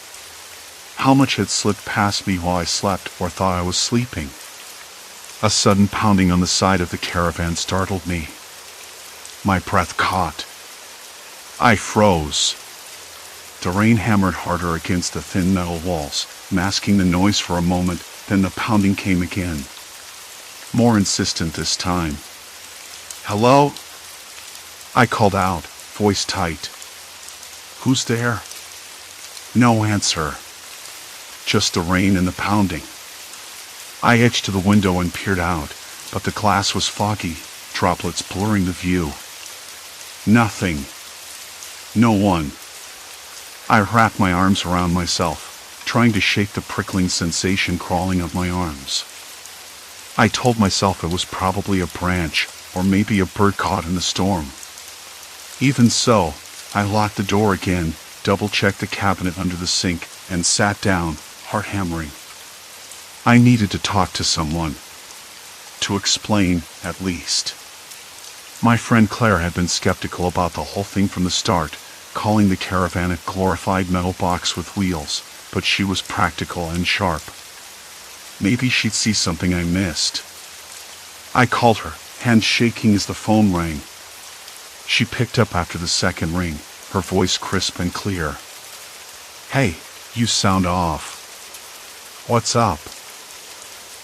How much had slipped past me while I slept or thought I was sleeping? A sudden pounding on the side of the caravan startled me. My breath caught. I froze. The rain hammered harder against the thin metal walls, masking the noise for a moment, then the pounding came again. More insistent this time. "Hello?" I called out, voice tight. "Who's there?" No answer. Just the rain and the pounding. I edged to the window and peered out, but the glass was foggy, droplets blurring the view. Nothing. No one. I wrapped my arms around myself, trying to shake the prickling sensation crawling up my arms. I told myself it was probably a branch, or maybe a bird caught in the storm. Even so, I locked the door again, double-checked the cabinet under the sink, and sat down, heart hammering. I needed to talk to someone. To explain, at least. My friend Claire had been skeptical about the whole thing from the start, calling the caravan a glorified metal box with wheels, but she was practical and sharp. Maybe she'd see something I missed. I called her, hands shaking as the phone rang. She picked up after the second ring, her voice crisp and clear. "Hey, you sound off." "What's up?"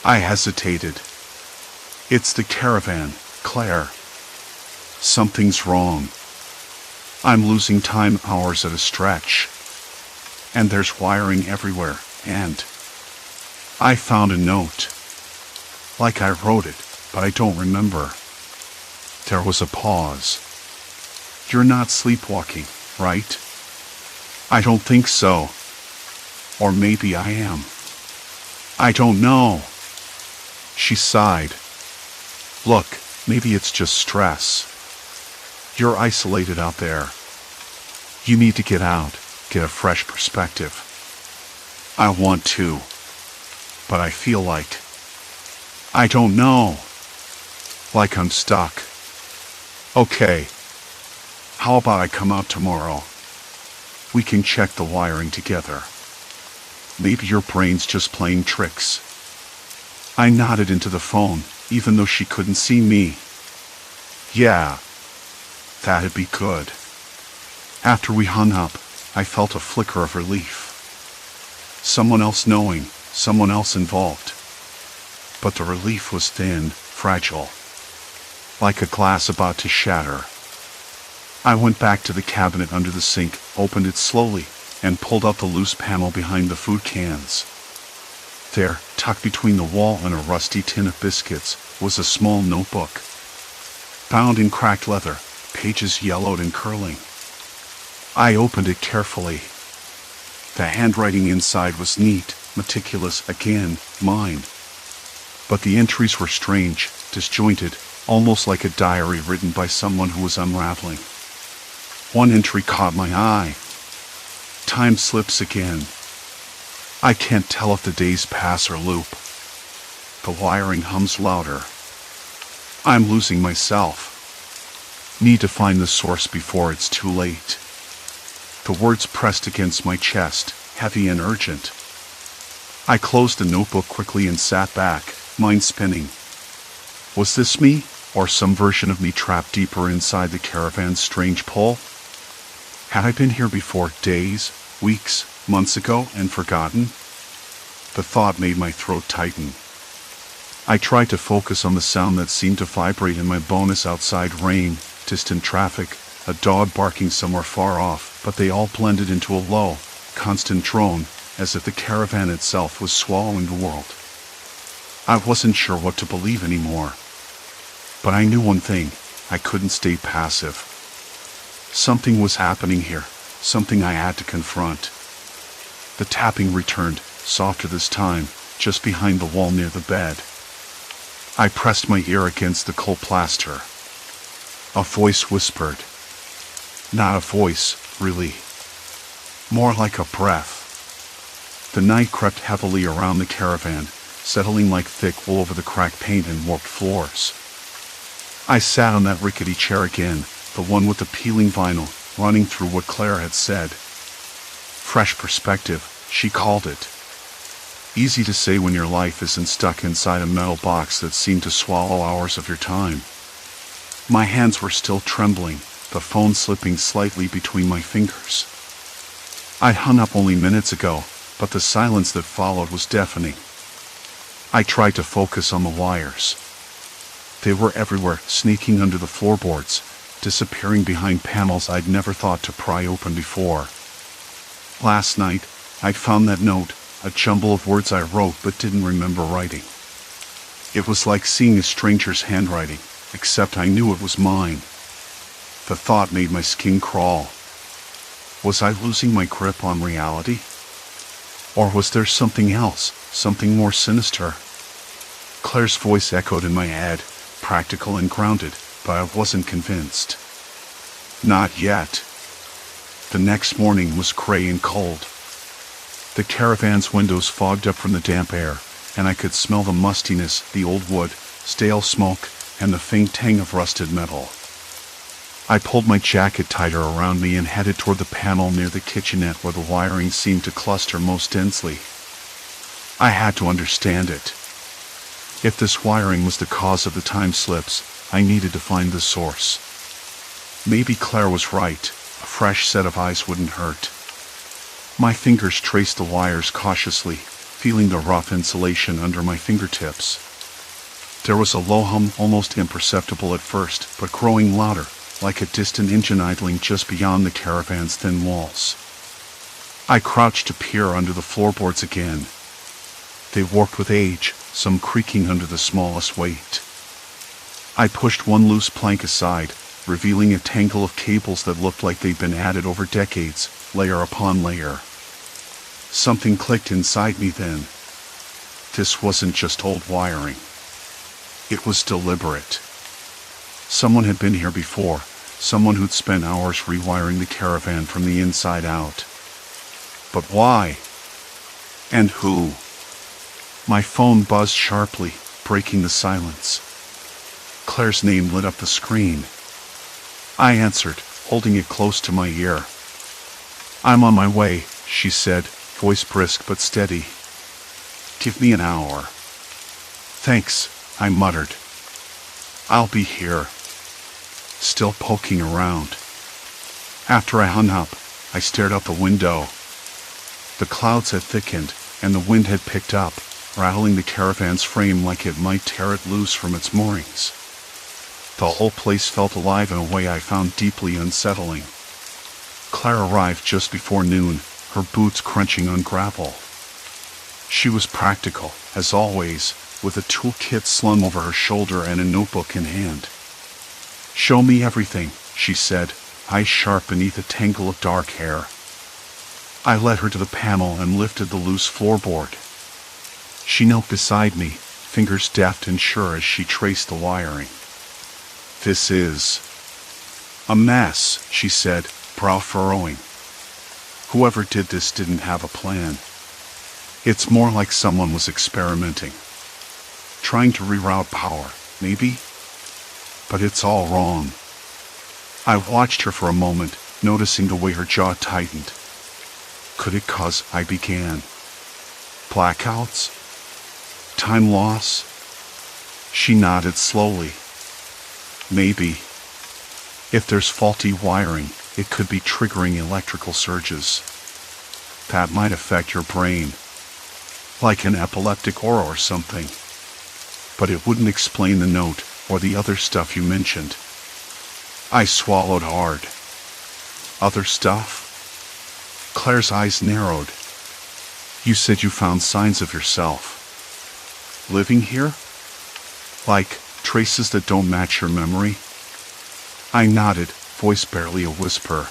I hesitated. "It's the caravan, Claire. Something's wrong. I'm losing time hours at a stretch. And there's wiring everywhere, and I found a note. Like I wrote it, but I don't remember." There was a pause. "You're not sleepwalking, right?" "I don't think so. Or maybe I am. I don't know." She sighed. "Look, maybe it's just stress. You're isolated out there. You need to get out, get a fresh perspective." "I want to. But I feel like I don't know." like I'm stuck. Okay, how about I come out tomorrow? We can check the wiring together. Maybe your brain's just playing tricks. I nodded into the phone, even though she couldn't see me. Yeah, that'd be good. After we hung up, I felt a flicker of relief. Someone else knowing, someone else involved. But the relief was thin, fragile, like a glass about to shatter. I went back to the cabinet under the sink, opened it slowly, and pulled out the loose panel behind the food cans. There, tucked between the wall and a rusty tin of biscuits, was a small notebook. Bound in cracked leather, pages yellowed and curling. I opened it carefully. The handwriting inside was neat, meticulous, again, mine. But the entries were strange, disjointed, almost like a diary written by someone who was unraveling. One entry caught my eye. Time slips again. I can't tell if the days pass or loop. The wiring hums louder. I'm losing myself. Need to find the source before it's too late. The words pressed against my chest, heavy and urgent. I closed the notebook quickly and sat back, mind spinning. Was this me, or some version of me trapped deeper inside the caravan's strange pull? Had I been here before, days, weeks, months ago, and forgotten? The thought made my throat tighten. I tried to focus on the sound that seemed to vibrate in my bones: outside rain, distant traffic, a dog barking somewhere far off, but they all blended into a low, constant drone, as if the caravan itself was swallowing the world. I wasn't sure what to believe anymore. But I knew one thing: I couldn't stay passive. Something was happening here, something I had to confront. The tapping returned, softer this time, just behind the wall near the bed. I pressed my ear against the cold plaster. A voice whispered. Not a voice, really. More like a breath. The night crept heavily around the caravan, settling like thick wool over the cracked paint and warped floors. I sat on that rickety chair again, the one with the peeling vinyl, running through what Claire had said. Fresh perspective, she called it. Easy to say when your life isn't stuck inside a metal box that seemed to swallow hours of your time. My hands were still trembling, the phone slipping slightly between my fingers. I'd hung up only minutes ago, but the silence that followed was deafening. I tried to focus on the wires. They were everywhere, sneaking under the floorboards, disappearing behind panels I'd never thought to pry open before. Last night, I'd found that note, a jumble of words I wrote but didn't remember writing. It was like seeing a stranger's handwriting, except I knew it was mine. The thought made my skin crawl. Was I losing my grip on reality? Or was there something else, something more sinister? Claire's voice echoed in my head, practical and grounded, but I wasn't convinced. Not yet. The next morning was gray and cold. The caravan's windows fogged up from the damp air, and I could smell the mustiness, the old wood, stale smoke, and the faint tang of rusted metal. I pulled my jacket tighter around me and headed toward the panel near the kitchenette where the wiring seemed to cluster most densely. I had to understand it. If this wiring was the cause of the time slips, I needed to find the source. Maybe Claire was right. A fresh set of eyes wouldn't hurt. My fingers traced the wires cautiously, feeling the rough insulation under my fingertips. There was a low hum, almost imperceptible at first, but growing louder, like a distant engine idling just beyond the caravan's thin walls. I crouched to peer under the floorboards again. They warped with age, some creaking under the smallest weight. I pushed one loose plank aside, revealing a tangle of cables that looked like they'd been added over decades, layer upon layer. Something clicked inside me then. This wasn't just old wiring. It was deliberate. Someone had been here before, someone who'd spent hours rewiring the caravan from the inside out. But why? And who? My phone buzzed sharply, breaking the silence. Claire's name lit up the screen. I answered, holding it close to my ear. "I'm on my way," she said, voice brisk but steady. "Give me an hour." "Thanks," I muttered. "I'll be here." Still poking around. After I hung up, I stared out the window. The clouds had thickened, and the wind had picked up, rattling the caravan's frame like it might tear it loose from its moorings. The whole place felt alive in a way I found deeply unsettling. Claire arrived just before noon, her boots crunching on gravel. She was practical, as always, with a toolkit slung over her shoulder and a notebook in hand. "Show me everything," she said, eyes sharp beneath a tangle of dark hair. I led her to the panel and lifted the loose floorboard. She knelt beside me, fingers deft and sure as she traced the wiring. "This is a mess," she said, brow furrowing. "Whoever did this didn't have a plan. It's more like someone was experimenting. Trying to reroute power, maybe? But it's all wrong." I watched her for a moment, noticing the way her jaw tightened. Could it cause, I began. Blackouts? Time loss? She nodded slowly. "Maybe. If there's faulty wiring, it could be triggering electrical surges. That might affect your brain. Like an epileptic aura or something. But it wouldn't explain the note or the other stuff you mentioned." I swallowed hard. "Other stuff?" Claire's eyes narrowed. "You said you found signs of yourself. Living here? Like traces that don't match your memory?" I nodded, voice barely a whisper.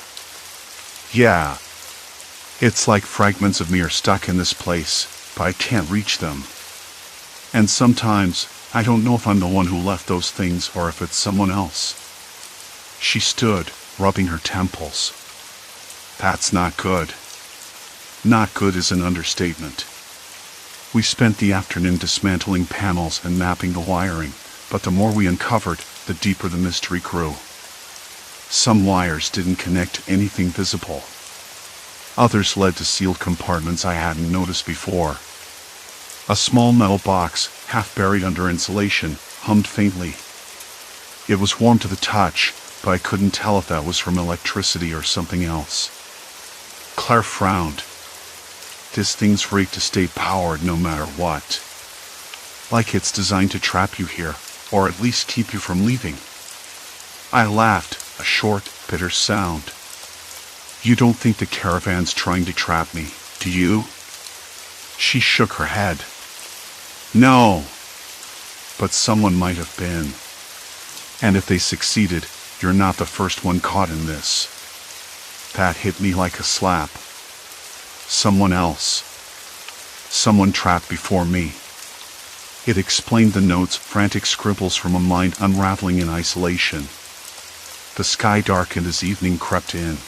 "Yeah. It's like fragments of me are stuck in this place, but I can't reach them. And sometimes, I don't know if I'm the one who left those things or if it's someone else." She stood, rubbing her temples. "That's not good." Not good is an understatement. We spent the afternoon dismantling panels and mapping the wiring, but the more we uncovered, the deeper the mystery grew. Some wires didn't connect to anything visible. Others led to sealed compartments I hadn't noticed before. A small metal box, half buried under insulation, hummed faintly. It was warm to the touch, but I couldn't tell if that was from electricity or something else. Claire frowned. "This thing's rigged to stay powered no matter what. Like it's designed to trap you here, or at least keep you from leaving." I laughed, a short, bitter sound. "You don't think the caravan's trying to trap me, do you?" She shook her head. "No. But someone might have been. And if they succeeded, you're not the first one caught in this." That hit me like a slap. Someone else. Someone trapped before me. It explained the notes, frantic scribbles from a mind unraveling in isolation. The sky darkened as evening crept in.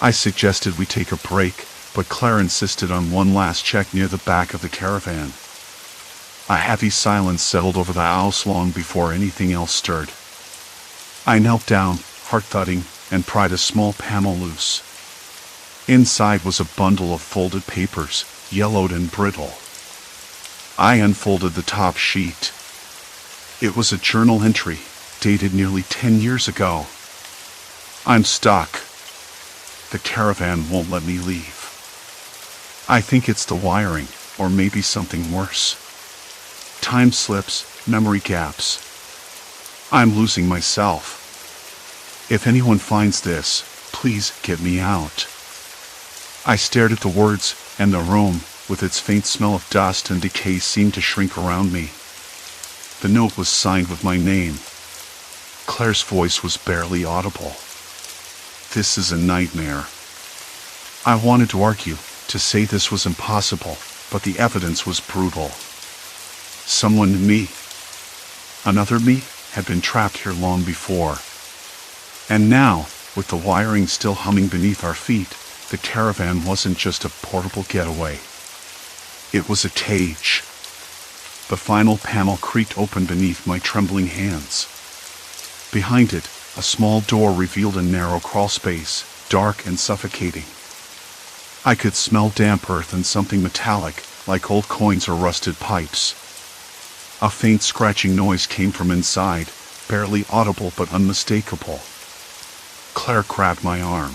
I suggested we take a break, but Claire insisted on one last check near the back of the caravan. A heavy silence settled over the house long before anything else stirred. I knelt down, heart thudding, and pried a small panel loose. Inside was a bundle of folded papers, yellowed and brittle. I unfolded the top sheet. It was a journal entry, dated nearly 10 years ago. "I'm stuck. The caravan won't let me leave. I think it's the wiring, or maybe something worse. Time slips, memory gaps. I'm losing myself. If anyone finds this, please get me out." I stared at the words, and the room, with its faint smell of dust and decay, seemed to shrink around me. The note was signed with my name. Claire's voice was barely audible. "This is a nightmare." I wanted to argue, to say this was impossible, but the evidence was brutal. Someone, me, another me, had been trapped here long before. And now, with the wiring still humming beneath our feet, the caravan wasn't just a portable getaway. It was a cage. The final panel creaked open beneath my trembling hands. Behind it, a small door revealed a narrow crawl space, dark and suffocating. I could smell damp earth and something metallic, like old coins or rusted pipes. A faint scratching noise came from inside, barely audible but unmistakable. Claire grabbed my arm.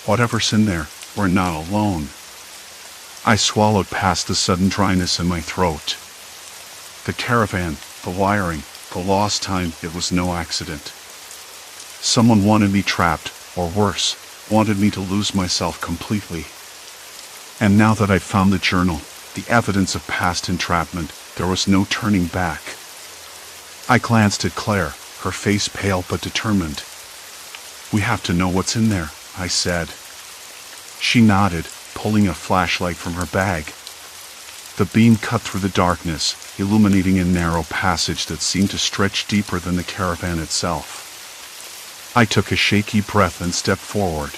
Whatever's in there, we're not alone. I swallowed past the sudden dryness in my throat. The caravan, the wiring, the lost time, it was no accident. Someone wanted me trapped, or worse, wanted me to lose myself completely. And now that I'd found the journal, the evidence of past entrapment, there was no turning back. I glanced at Claire, her face pale but determined. "We have to know what's in there," I said. She nodded, pulling a flashlight from her bag. The beam cut through the darkness, illuminating a narrow passage that seemed to stretch deeper than the caravan itself. I took a shaky breath and stepped forward.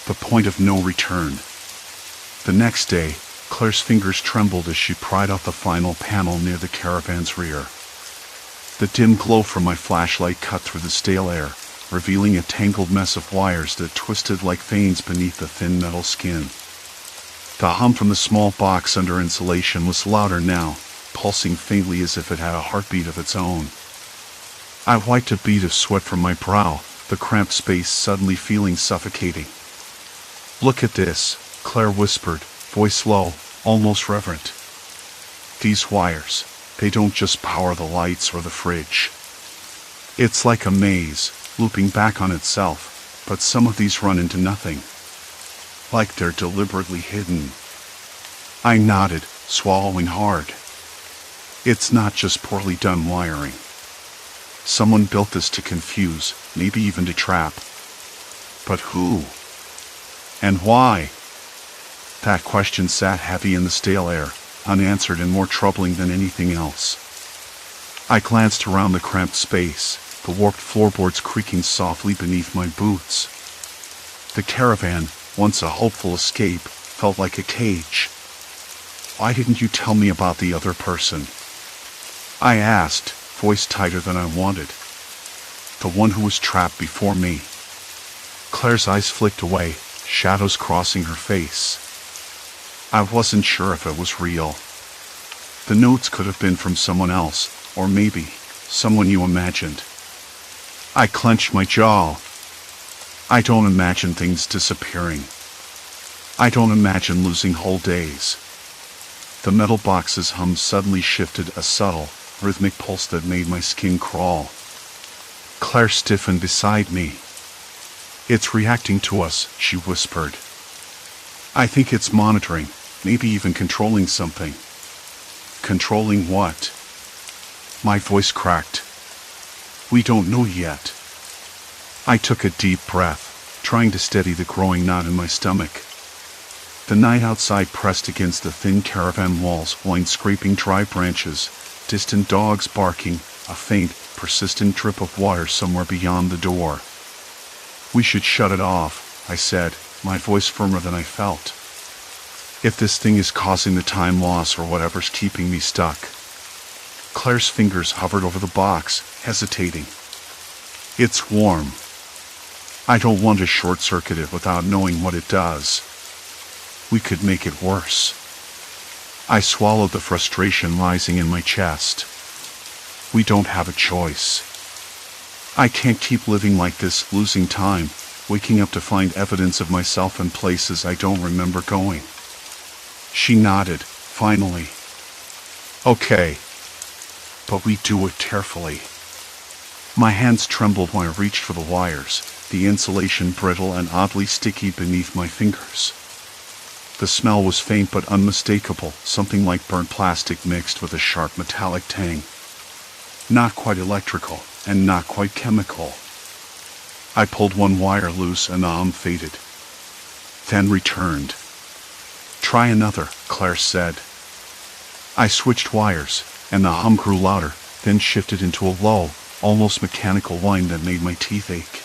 The point of no return. The next day, Claire's fingers trembled as she pried out the final panel near the caravan's rear. The dim glow from my flashlight cut through the stale air, revealing a tangled mess of wires that twisted like veins beneath the thin metal skin. The hum from the small box under insulation was louder now, pulsing faintly as if it had a heartbeat of its own. I wiped a bead of sweat from my brow, the cramped space suddenly feeling suffocating. "Look at this," Claire whispered, voice low, almost reverent. "These wires, they don't just power the lights or the fridge. It's like a maze, looping back on itself, but some of these run into nothing. Like they're deliberately hidden." I nodded, swallowing hard. It's not just poorly done wiring. Someone built this to confuse, maybe even to trap. But who? And why? That question sat heavy in the stale air, unanswered and more troubling than anything else. I glanced around the cramped space, the warped floorboards creaking softly beneath my boots. The caravan, once a hopeful escape, felt like a cage. "Why didn't you tell me about the other person?" I asked, voice tighter than I wanted. "The one who was trapped before me." Claire's eyes flicked away, shadows crossing her face. I wasn't sure if it was real. The notes could have been from someone else, or maybe someone you imagined. I clenched my jaw. I don't imagine things disappearing. I don't imagine losing whole days. The metal box's hum suddenly shifted, a subtle, rhythmic pulse that made my skin crawl. Claire stiffened beside me. "It's reacting to us," she whispered. "I think it's monitoring, maybe even controlling something." "Controlling what?" My voice cracked. "We don't know yet." I took a deep breath, trying to steady the growing knot in my stomach. The night outside pressed against the thin caravan walls, wind scraping dry branches, distant dogs barking, a faint, persistent drip of water somewhere beyond the door. "We should shut it off," I said, my voice firmer than I felt. "If this thing is causing the time loss or whatever's keeping me stuck." Claire's fingers hovered over the box, hesitating. "It's warm. I don't want to short-circuit it without knowing what it does. We could make it worse." I swallowed the frustration rising in my chest. "We don't have a choice. I can't keep living like this, losing time, waking up to find evidence of myself in places I don't remember going." She nodded, finally. "Okay. But we do it carefully." My hands trembled when I reached for the wires, the insulation brittle and oddly sticky beneath my fingers. The smell was faint but unmistakable, something like burnt plastic mixed with a sharp metallic tang. Not quite electrical, and not quite chemical. I pulled one wire loose and the hum faded. Then returned. "Try another," Claire said. I switched wires, and the hum grew louder, then shifted into a low, almost mechanical whine that made my teeth ache.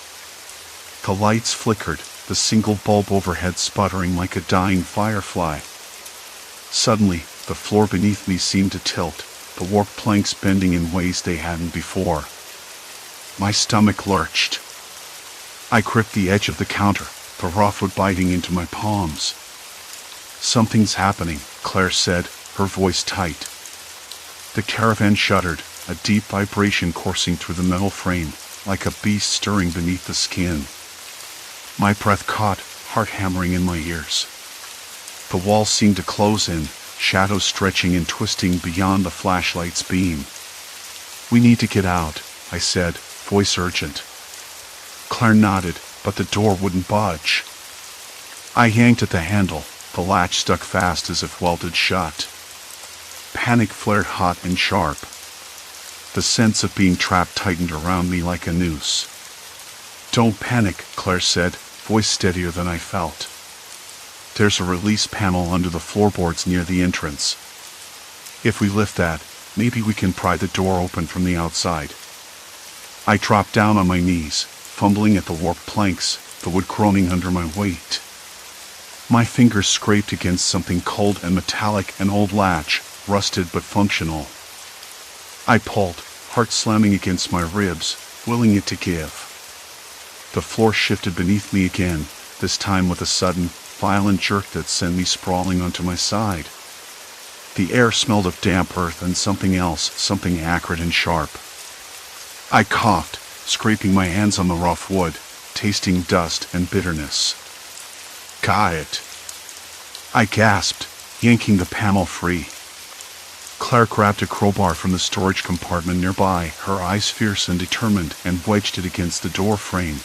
The lights flickered, the single bulb overhead sputtering like a dying firefly. Suddenly, The floor beneath me seemed to tilt, the warped planks bending in ways they hadn't before. My stomach lurched. I gripped the edge of the counter, the rough wood biting into my palms. "Something's happening," Claire said, her voice tight. The Caravan shuddered, a deep vibration coursing through the metal frame, like a beast stirring beneath the skin. My breath caught, heart hammering in my ears. The walls seemed to close in, shadows stretching and twisting beyond the flashlight's beam. "We need to get out," I said, voice urgent. Claire nodded, but the door wouldn't budge. I yanked at the handle, the latch stuck fast as if welded shut. Panic flared hot and sharp. The sense of being trapped tightened around me like a noose. "Don't panic," Claire said, voice steadier than I felt. "There's a release panel under the floorboards near the entrance. If we lift that, maybe we can pry the door open from the outside." I dropped down on my knees, fumbling at the warped planks, the wood groaning under my weight. My fingers scraped against something cold and metallic, an old latch, rusted but functional. I pulled, heart slamming against my ribs, willing it to give. The floor shifted beneath me again, this time with a sudden, violent jerk that sent me sprawling onto my side. The air smelled of damp earth and something else, something acrid and sharp. I coughed, scraping my hands on the rough wood, tasting dust and bitterness. "Got it," I gasped, yanking the panel free. Claire grabbed a crowbar from the storage compartment nearby, her eyes fierce and determined, and wedged it against the door frame.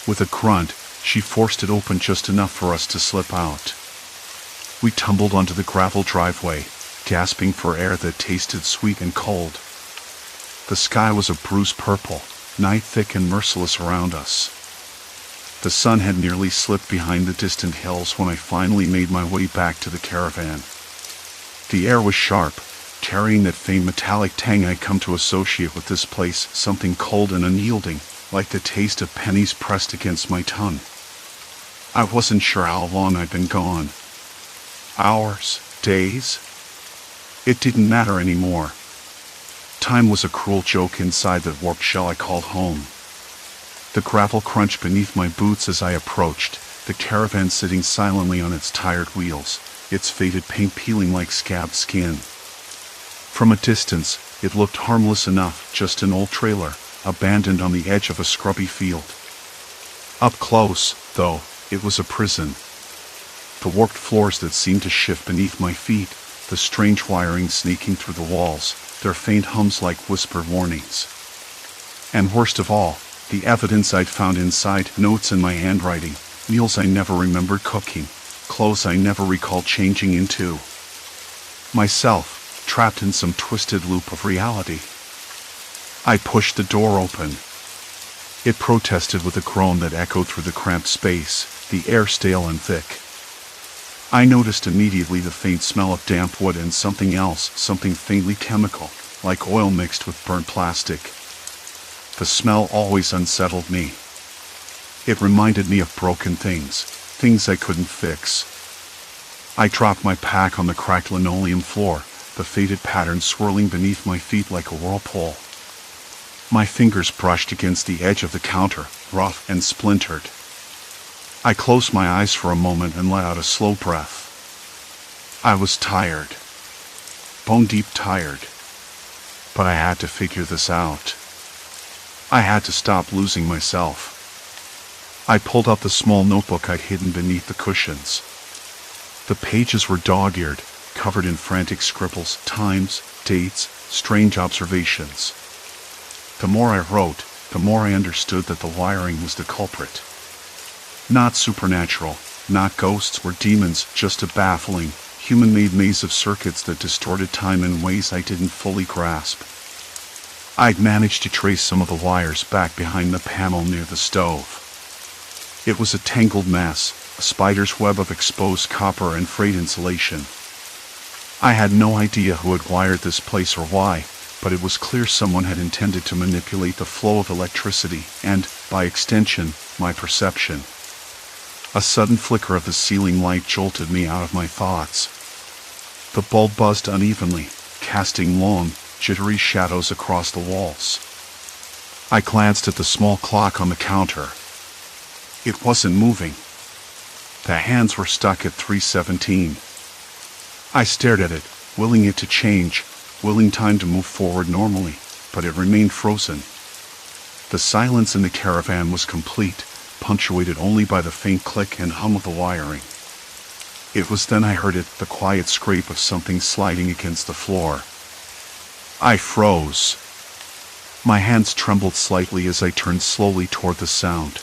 With a grunt, she forced it open just enough for us to slip out. We tumbled onto the gravel driveway, gasping for air that tasted sweet and cold. The sky was a bruised purple, night thick and merciless around us. The sun had nearly slipped behind the distant hills when I finally made my way back to the Caravan. The air was sharp, carrying that faint metallic tang I'd come to associate with this place, something cold and unyielding, like the taste of pennies pressed against my tongue. I wasn't sure how long I'd been gone. Hours? Days? It didn't matter anymore. Time was a cruel joke inside that warped shell I called home. The gravel crunched beneath my boots as I approached, the Caravan sitting silently on its tired wheels, its faded paint peeling like scabbed skin. From a distance, it looked harmless enough, just an old trailer, abandoned on the edge of a scrubby field. Up close, though, it was a prison. The warped floors that seemed to shift beneath my feet, the strange wiring sneaking through the walls, their faint hums like whispered warnings. And worst of all, the evidence I'd found inside, notes in my handwriting, meals I never remembered cooking, clothes I never recalled changing into. Myself, trapped in some twisted loop of reality. I pushed the door open. It protested with a groan that echoed through the cramped space, the air stale and thick. I noticed immediately the faint smell of damp wood and something else, something faintly chemical, like oil mixed with burnt plastic. The smell always unsettled me. It reminded me of broken things, things I couldn't fix. I dropped my pack on the cracked linoleum floor, the faded pattern swirling beneath my feet like a whirlpool. My fingers brushed against the edge of the counter, rough and splintered. I closed my eyes for a moment and let out a slow breath. I was tired. Bone-deep tired. But I had to figure this out. I had to stop losing myself. I pulled out the small notebook I'd hidden beneath the cushions. The pages were dog-eared, covered in frantic scribbles, times, dates, strange observations. The more I wrote, the more I understood that the wiring was the culprit. Not supernatural, not ghosts or demons, just a baffling, human-made maze of circuits that distorted time in ways I didn't fully grasp. I'd managed to trace some of the wires back behind the panel near the stove. It was a tangled mess, a spider's web of exposed copper and frayed insulation. I had no idea who had wired this place or why, but it was clear someone had intended to manipulate the flow of electricity and, by extension, my perception. A sudden flicker of the ceiling light jolted me out of my thoughts. The bulb buzzed unevenly, casting long, jittery shadows across the walls. I glanced at the small clock on the counter. It wasn't moving. The hands were stuck at 3:17. I stared at it, willing it to change, willing time to move forward normally, but it remained frozen. The silence in the caravan was complete, punctuated only by the faint click and hum of the wiring. It was then I heard it, the quiet scrape of something sliding against the floor. I froze. My hands trembled slightly as I turned slowly toward the sound.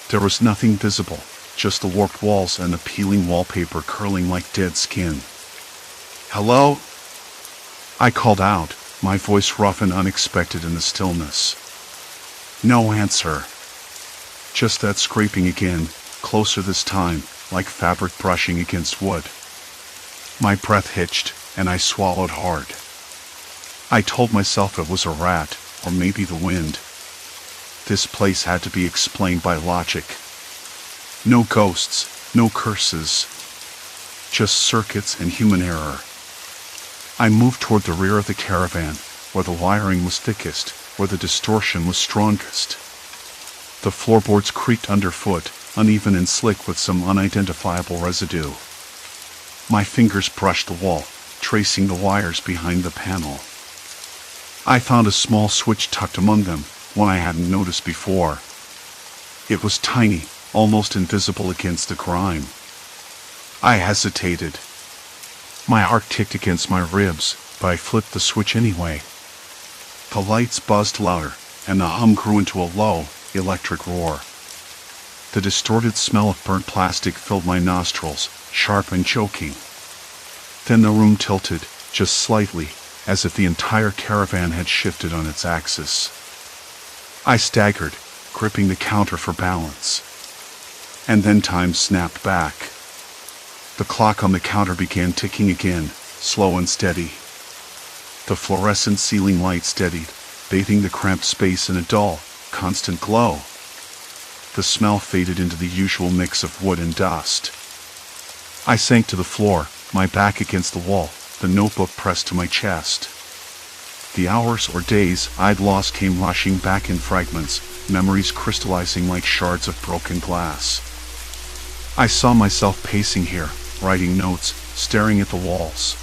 There was nothing visible, just the warped walls and the peeling wallpaper curling like dead skin. "Hello?" I called out, my voice rough and unexpected in the stillness. No answer. Just that scraping again, closer this time, like fabric brushing against wood. My breath hitched, and I swallowed hard. I told myself it was a rat, or maybe the wind. This place had to be explained by logic. No ghosts, no curses. Just circuits and human error. I moved toward the rear of the caravan, where the wiring was thickest, where the distortion was strongest. The floorboards creaked underfoot, uneven and slick with some unidentifiable residue. My fingers brushed the wall, tracing the wires behind the panel. I found a small switch tucked among them, one I hadn't noticed before. It was tiny, almost invisible against the grime. I hesitated. My heart ticked against my ribs, but I flipped the switch anyway. The lights buzzed louder, and the hum grew into a low, electric roar. The distorted smell of burnt plastic filled my nostrils, sharp and choking. Then the room tilted, just slightly, as if the entire caravan had shifted on its axis. I staggered, gripping the counter for balance. And then time snapped back. The clock on the counter began ticking again, slow and steady. The fluorescent ceiling light steadied, bathing the cramped space in a dull, constant glow. The smell faded into the usual mix of wood and dust. I sank to the floor, my back against the wall, the notebook pressed to my chest. The hours or days I'd lost came rushing back in fragments, memories crystallizing like shards of broken glass. I saw myself pacing here, writing notes, staring at the walls.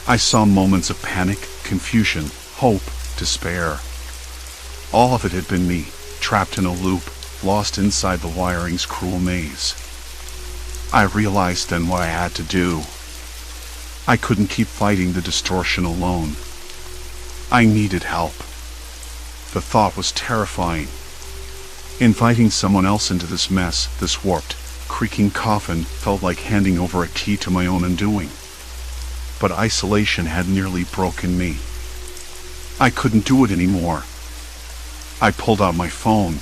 I saw moments of panic, confusion, hope, despair. All of it had been me, trapped in a loop, lost inside the wiring's cruel maze. I realized then what I had to do. I couldn't keep fighting the distortion alone. I needed help. The thought was terrifying. Inviting someone else into this mess, this warped, creaking coffin, felt like handing over a key to my own undoing. But isolation had nearly broken me. I couldn't do it anymore. I pulled out my phone.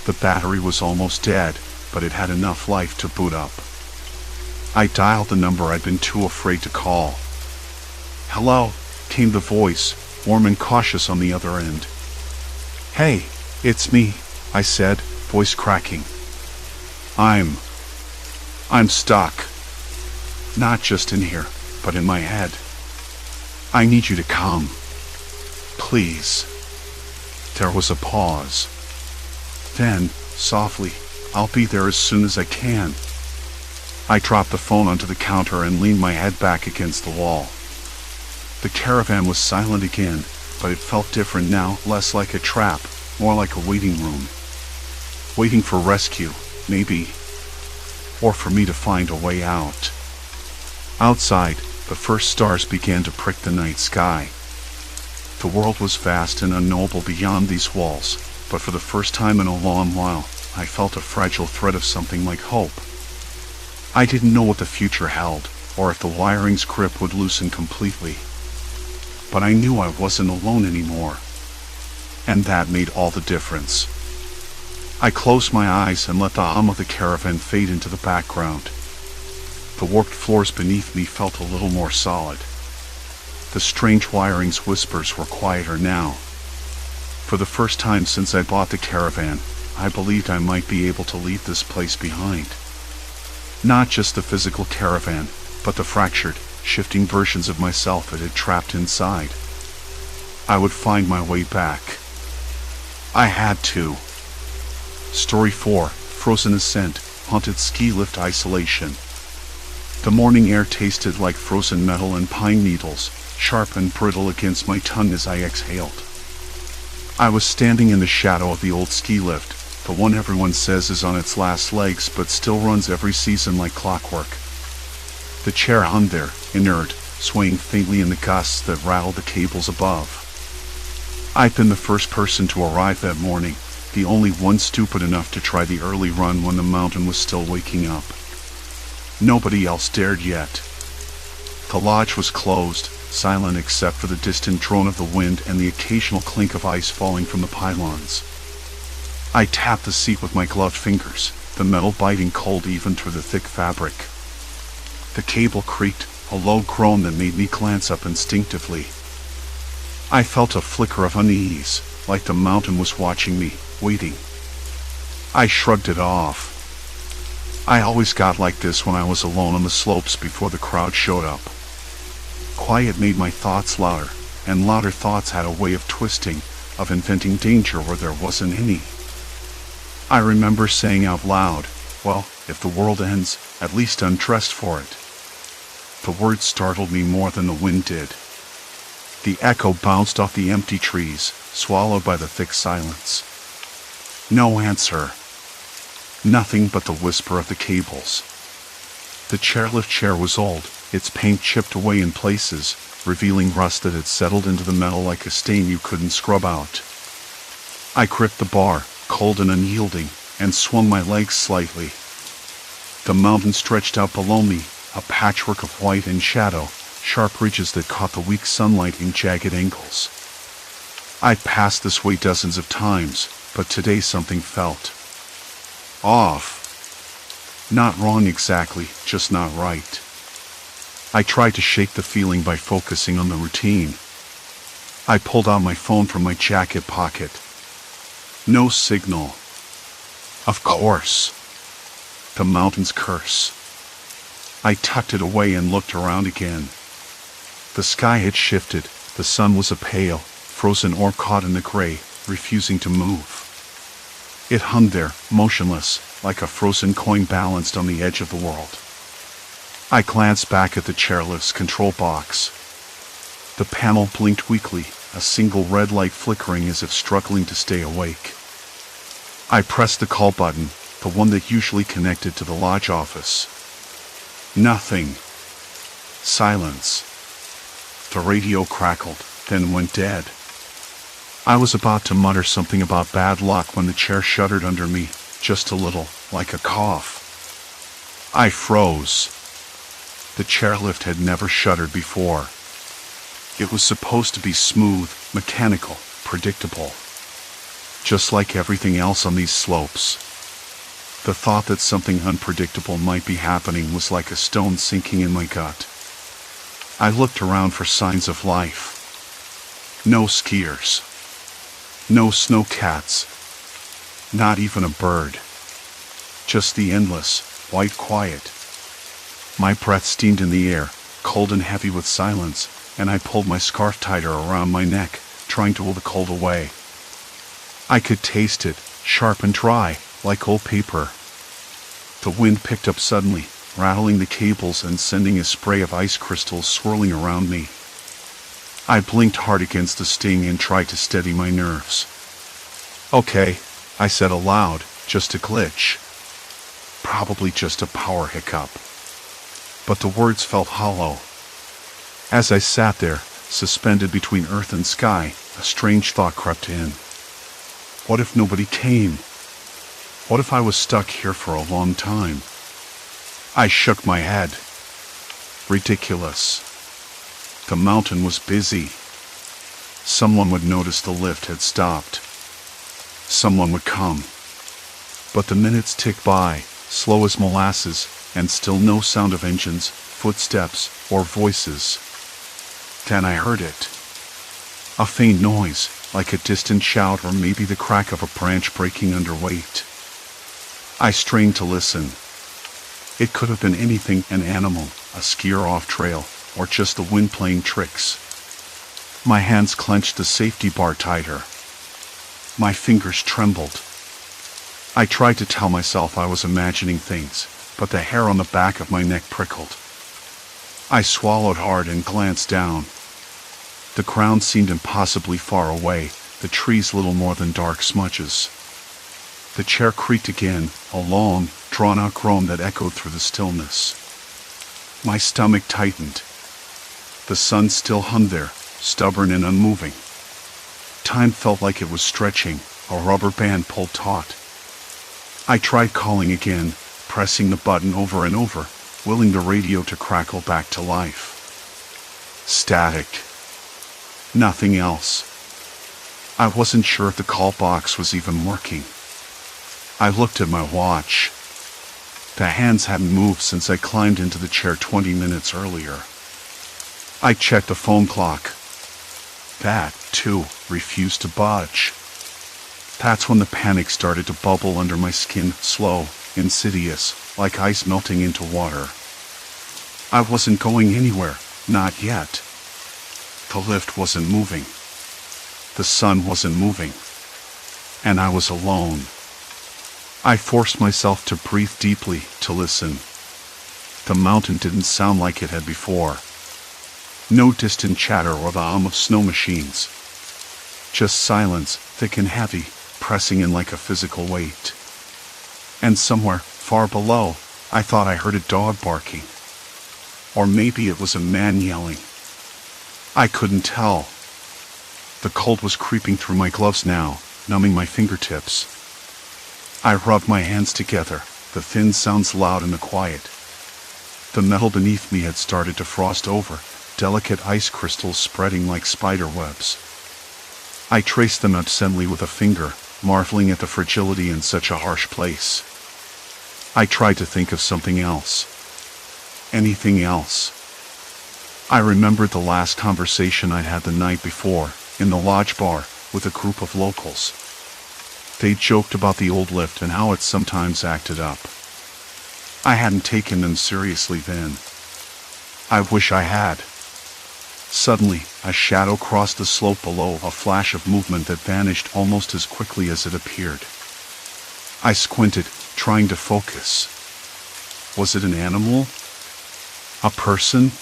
The battery was almost dead, but it had enough life to boot up. I dialed the number I'd been too afraid to call. "Hello," came the voice, warm and cautious on the other end. "Hey, it's me," I said, voice cracking. I'm stuck. Not just in here, but in my head. I need you to come. Please." There was a pause. Then, softly, "I'll be there as soon as I can." I dropped the phone onto the counter and leaned my head back against the wall. The caravan was silent again, but it felt different now, less like a trap, more like a waiting room. Waiting for rescue, maybe. Or for me to find a way out. Outside, the first stars began to prick the night sky. The world was vast and unknowable beyond these walls, but for the first time in a long while, I felt a fragile thread of something like hope. I didn't know what the future held, or if the wiring's grip would loosen completely. But I knew I wasn't alone anymore. And that made all the difference. I closed my eyes and let the hum of the caravan fade into the background. The warped floors beneath me felt a little more solid. The strange wiring's whispers were quieter now. For the first time since I bought the caravan, I believed I might be able to leave this place behind. Not just the physical caravan, but the fractured, shifting versions of myself it had trapped inside. I would find my way back. I had to. Story 4, Frozen Ascent, Haunted Ski Lift Isolation. The morning air tasted like frozen metal and pine needles, sharp and brittle against my tongue as I exhaled. I was standing in the shadow of the old ski lift, the one everyone says is on its last legs but still runs every season like clockwork. The chair hung there, inert, swaying faintly in the gusts that rattled the cables above. I'd been the first person to arrive that morning, the only one stupid enough to try the early run when the mountain was still waking up. Nobody else dared yet. The lodge was closed, silent except for the distant drone of the wind and the occasional clink of ice falling from the pylons. I tapped the seat with my gloved fingers, the metal biting cold even through the thick fabric. The cable creaked, a low groan that made me glance up instinctively. I felt a flicker of unease, like the mountain was watching me, waiting. I shrugged it off. I always got like this when I was alone on the slopes before the crowd showed up. Quiet made my thoughts louder, and louder thoughts had a way of twisting, of inventing danger where there wasn't any. I remember saying out loud, well, if the world ends, at least I'm dressed for it. The words startled me more than the wind did. The echo bounced off the empty trees, swallowed by the thick silence. No answer. Nothing but the whisper of the cables. The chairlift chair was old, its paint chipped away in places, revealing rust that had settled into the metal like a stain you couldn't scrub out. I gripped the bar, cold and unyielding, and swung my legs slightly. The mountain stretched out below me, a patchwork of white and shadow, sharp ridges that caught the weak sunlight in jagged angles. I'd passed this way dozens of times, but today something felt off. Not wrong exactly, just not right. I tried to shake the feeling by focusing on the routine. I pulled out my phone from my jacket pocket. No signal. Of course. The mountain's curse. I tucked it away and looked around again. The sky had shifted, the sun was a pale, frozen orb caught in the gray, refusing to move. It hung there, motionless, like a frozen coin balanced on the edge of the world. I glanced back at the chairlift's control box. The panel blinked weakly, a single red light flickering as if struggling to stay awake. I pressed the call button, the one that usually connected to the lodge office. Nothing. Silence. The radio crackled, then went dead. I was about to mutter something about bad luck when the chair shuddered under me, just a little, like a cough. I froze. The chairlift had never shuddered before. It was supposed to be smooth, mechanical, predictable. Just like everything else on these slopes. The thought that something unpredictable might be happening was like a stone sinking in my gut. I looked around for signs of life. No skiers. No snowcats. Not even a bird. Just the endless, white quiet. My breath steamed in the air, cold and heavy with silence, and I pulled my scarf tighter around my neck, trying to pull the cold away. I could taste it, sharp and dry, like old paper. The wind picked up suddenly, rattling the cables and sending a spray of ice crystals swirling around me. I blinked hard against the sting and tried to steady my nerves. Okay, I said aloud, just a glitch. Probably just a power hiccup. But the words felt hollow. As I sat there, suspended between earth and sky, a strange thought crept in. What if nobody came? What if I was stuck here for a long time? I shook my head. Ridiculous. The mountain was busy. Someone would notice the lift had stopped. Someone would come. But the minutes ticked by, slow as molasses, and still no sound of engines, footsteps, or voices. Then I heard it. A faint noise, like a distant shout or maybe the crack of a branch breaking under weight. I strained to listen. It could have been anything, an animal, a skier off trail, or just the wind playing tricks. My hands clenched the safety bar tighter. My fingers trembled. I tried to tell myself I was imagining things, but the hair on the back of my neck prickled. I swallowed hard and glanced down. The ground seemed impossibly far away, the trees little more than dark smudges. The chair creaked again, a long, drawn-out groan that echoed through the stillness. My stomach tightened. The sun still hung there, stubborn and unmoving. Time felt like it was stretching, a rubber band pulled taut. I tried calling again, pressing the button over and over, willing the radio to crackle back to life. Static. Nothing else. I wasn't sure if the call box was even working. I looked at my watch. The hands hadn't moved since I climbed into the chair 20 minutes earlier. I checked the phone clock. That, too, refused to budge. That's when the panic started to bubble under my skin, slow, insidious, like ice melting into water. I wasn't going anywhere, not yet. The lift wasn't moving. The sun wasn't moving. And I was alone. I forced myself to breathe deeply, to listen. The mountain didn't sound like it had before. No distant chatter or the hum of snow machines. Just silence, thick and heavy, pressing in like a physical weight. And somewhere, far below, I thought I heard a dog barking. Or maybe it was a man yelling. I couldn't tell. The cold was creeping through my gloves now, numbing my fingertips. I rubbed my hands together, the thin sounds loud in the quiet. The metal beneath me had started to frost over, delicate ice crystals spreading like spider webs. I traced them absently with a finger, marveling at the fragility in such a harsh place. I tried to think of something else. Anything else. I remembered the last conversation I'd had the night before, in the lodge bar, with a group of locals. They joked about the old lift and how it sometimes acted up. I hadn't taken them seriously then. I wish I had. Suddenly, a shadow crossed the slope below, a flash of movement that vanished almost as quickly as it appeared. I squinted, trying to focus. Was it an animal? A person?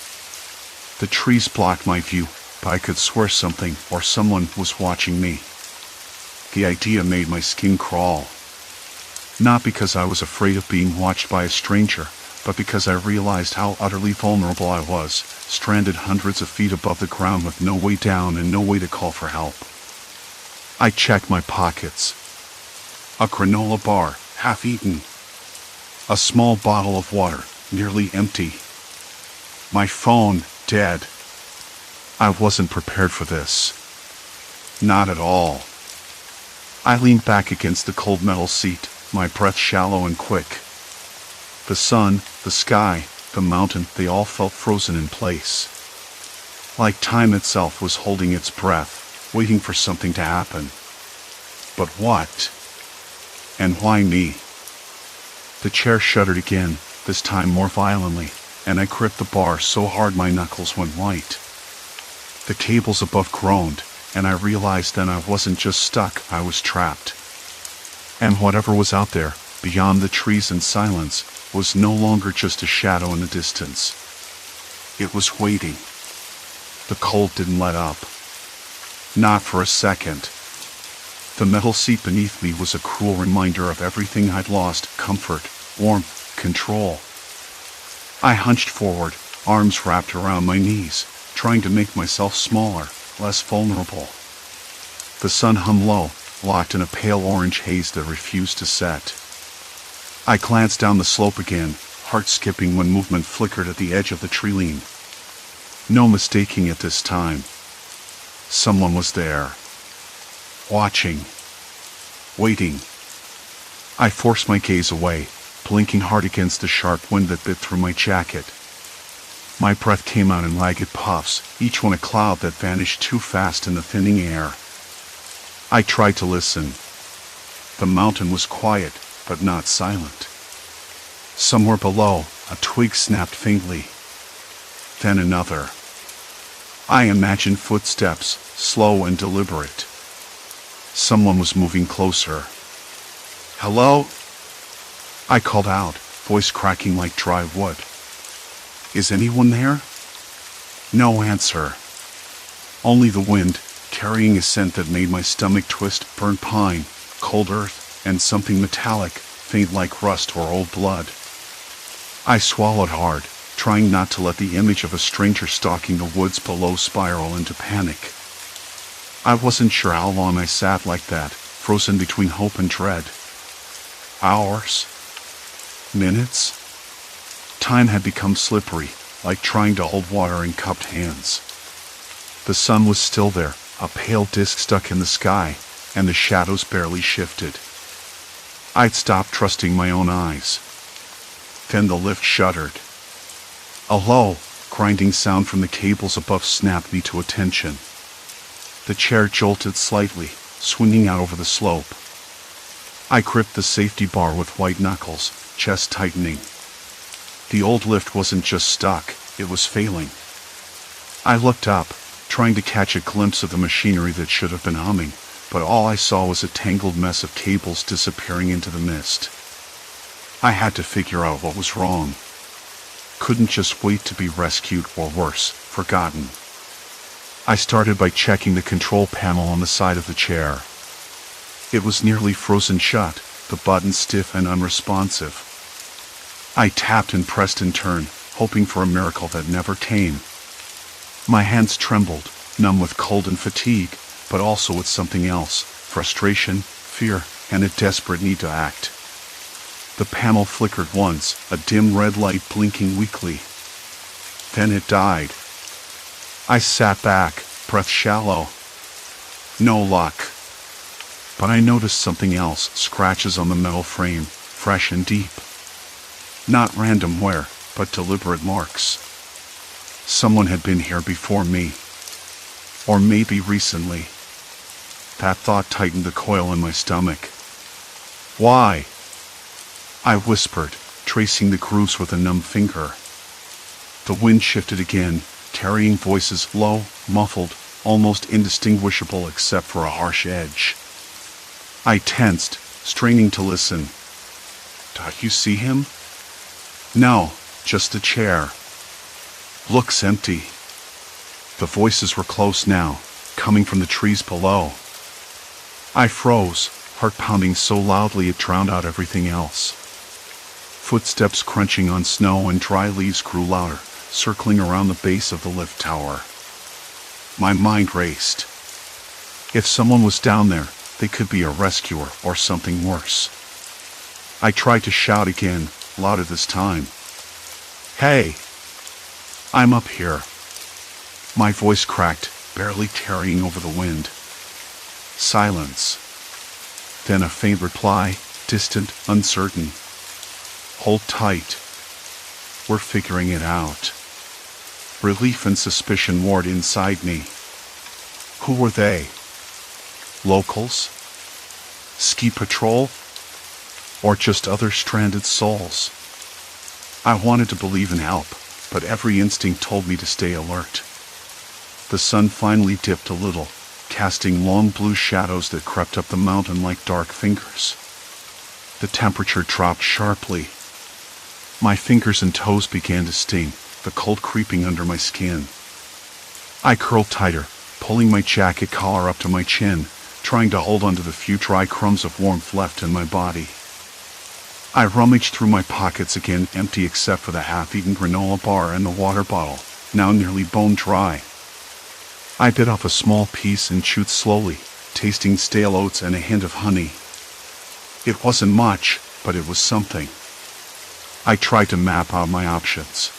The trees blocked my view, but I could swear something or someone was watching me. The idea made my skin crawl. Not because I was afraid of being watched by a stranger, but because I realized how utterly vulnerable I was, stranded hundreds of feet above the ground with no way down and no way to call for help. I checked my pockets. A granola bar, half eaten. A small bottle of water, nearly empty. My phone, dead. I wasn't prepared for this. Not at all. I leaned back against the cold metal seat, my breath shallow and quick. The sun, the sky, the mountain, they all felt frozen in place. Like time itself was holding its breath, waiting for something to happen. But what? And why me? The chair shuddered again, this time more violently, and I gripped the bar so hard my knuckles went white. The cables above groaned, and I realized then I wasn't just stuck, I was trapped. And whatever was out there, beyond the trees and silence, was no longer just a shadow in the distance. It was waiting. The cold didn't let up. Not for a second. The metal seat beneath me was a cruel reminder of everything I'd lost: comfort, warmth, control. I hunched forward, arms wrapped around my knees, trying to make myself smaller, less vulnerable. The sun hung low, locked in a pale orange haze that refused to set. I glanced down the slope again, heart skipping when movement flickered at the edge of the tree line. No mistaking it this time. Someone was there. Watching. Waiting. I forced my gaze away, blinking hard against the sharp wind that bit through my jacket. My breath came out in ragged puffs, each one a cloud that vanished too fast in the thinning air. I tried to listen. The mountain was quiet, but not silent. Somewhere below, a twig snapped faintly. then another. I imagined footsteps, slow and deliberate. Someone was moving closer. "Hello?" I called out, voice cracking like dry wood. "Is anyone there?" No answer. Only the wind, carrying a scent that made my stomach twist, burnt pine, cold earth, and something metallic, faint like rust or old blood. I swallowed hard, trying not to let the image of a stranger stalking the woods below spiral into panic. I wasn't sure how long I sat like that, frozen between hope and dread. Hours? Minutes? Time had become slippery, like trying to hold water in cupped hands. The sun was still there, a pale disk stuck in the sky, and the shadows barely shifted. I'd stopped trusting my own eyes. Then the lift shuddered. A low, grinding sound from the cables above snapped me to attention. The chair jolted slightly, swinging out over the slope. I gripped the safety bar with white knuckles, chest tightening. The old lift wasn't just stuck, it was failing. I looked up, trying to catch a glimpse of the machinery that should have been humming, but all I saw was a tangled mess of cables disappearing into the mist. I had to figure out what was wrong. Couldn't just wait to be rescued or worse, forgotten. I started by checking the control panel on the side of the chair. It was nearly frozen shut, the button stiff and unresponsive. I tapped and pressed in turn, hoping for a miracle that never came. My hands trembled, numb with cold and fatigue, but also with something else, frustration, fear, and a desperate need to act. The panel flickered once, a dim red light blinking weakly. Then it died. I sat back, breath shallow. No luck. But I noticed something else, scratches on the metal frame, fresh and deep. Not random wear, but deliberate marks. Someone had been here before me. Or maybe recently. That thought tightened the coil in my stomach. Why? I whispered, tracing the grooves with a numb finger. The wind shifted again, carrying voices low, muffled, almost indistinguishable except for a harsh edge. I tensed, straining to listen. "Don't you see him?" "No, just the chair. Looks empty." The voices were close now, coming from the trees below. I froze, heart pounding so loudly it drowned out everything else. Footsteps crunching on snow and dry leaves grew louder, circling around the base of the lift tower. My mind raced. If someone was down there, they could be a rescuer or something worse. I tried to shout again, louder this time. "Hey! I'm up here." My voice cracked, barely carrying over the wind. Silence. Then a faint reply, distant, uncertain. "Hold tight. We're figuring it out." Relief and suspicion warred inside me. Who were they? Locals? Ski patrol? Or just other stranded souls? I wanted to believe in help, but every instinct told me to stay alert. The sun finally dipped a little, casting long blue shadows that crept up the mountain like dark fingers. The temperature dropped sharply. My fingers and toes began to sting, the cold creeping under my skin. I curled tighter, pulling my jacket collar up to my chin, trying to hold onto the few dry crumbs of warmth left in my body. I rummaged through my pockets again, empty except for the half-eaten granola bar and the water bottle, now nearly bone dry. I bit off a small piece and chewed slowly, tasting stale oats and a hint of honey. It wasn't much, but it was something. I tried to map out my options.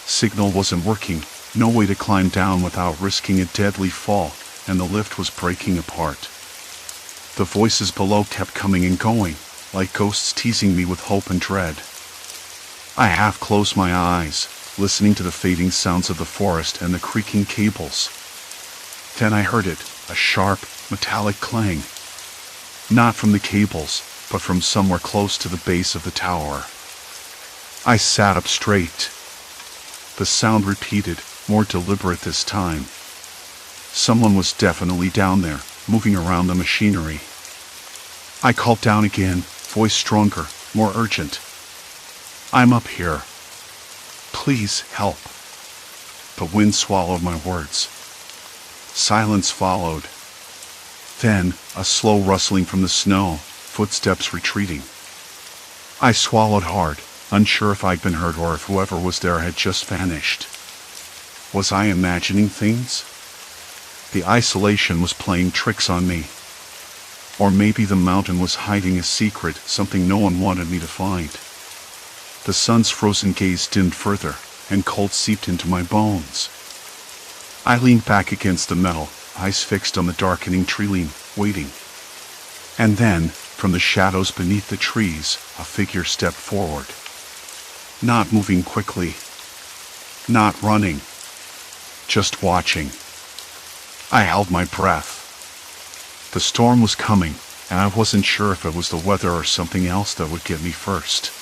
Signal wasn't working, no way to climb down without risking a deadly fall, and the lift was breaking apart. The voices below kept coming and going, like ghosts teasing me with hope and dread. I half closed my eyes, listening to the fading sounds of the forest and the creaking cables. Then I heard it, a sharp, metallic clang. Not from the cables, but from somewhere close to the base of the tower. I sat up straight. The sound repeated, more deliberate this time. Someone was definitely down there, moving around the machinery. I called down again, voice stronger, more urgent. "I'm up here. Please help." The wind swallowed my words. Silence followed. Then, a slow rustling from the snow, footsteps retreating. I swallowed hard, unsure if I'd been heard or if whoever was there had just vanished. Was I imagining things? The isolation was playing tricks on me. Or maybe the mountain was hiding a secret, something no one wanted me to find. The sun's frozen gaze dimmed further, and cold seeped into my bones. I leaned back against the metal, eyes fixed on the darkening tree line, waiting. And then, from the shadows beneath the trees, a figure stepped forward. Not moving quickly. Not running. Just watching. I held my breath. The storm was coming, and I wasn't sure if it was the weather or something else that would get me first.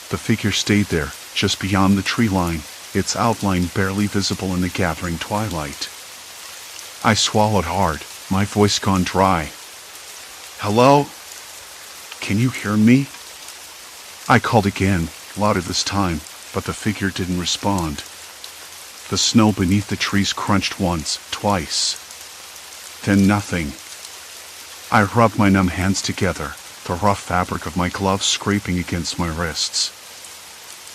The figure stayed there, just beyond the tree line, its outline barely visible in the gathering twilight. I swallowed hard, my voice gone dry. "Hello? Can you hear me?" I called again, louder this time, but the figure didn't respond. The snow beneath the trees crunched once, twice. Then nothing. I rubbed my numb hands together, the rough fabric of my gloves scraping against my wrists.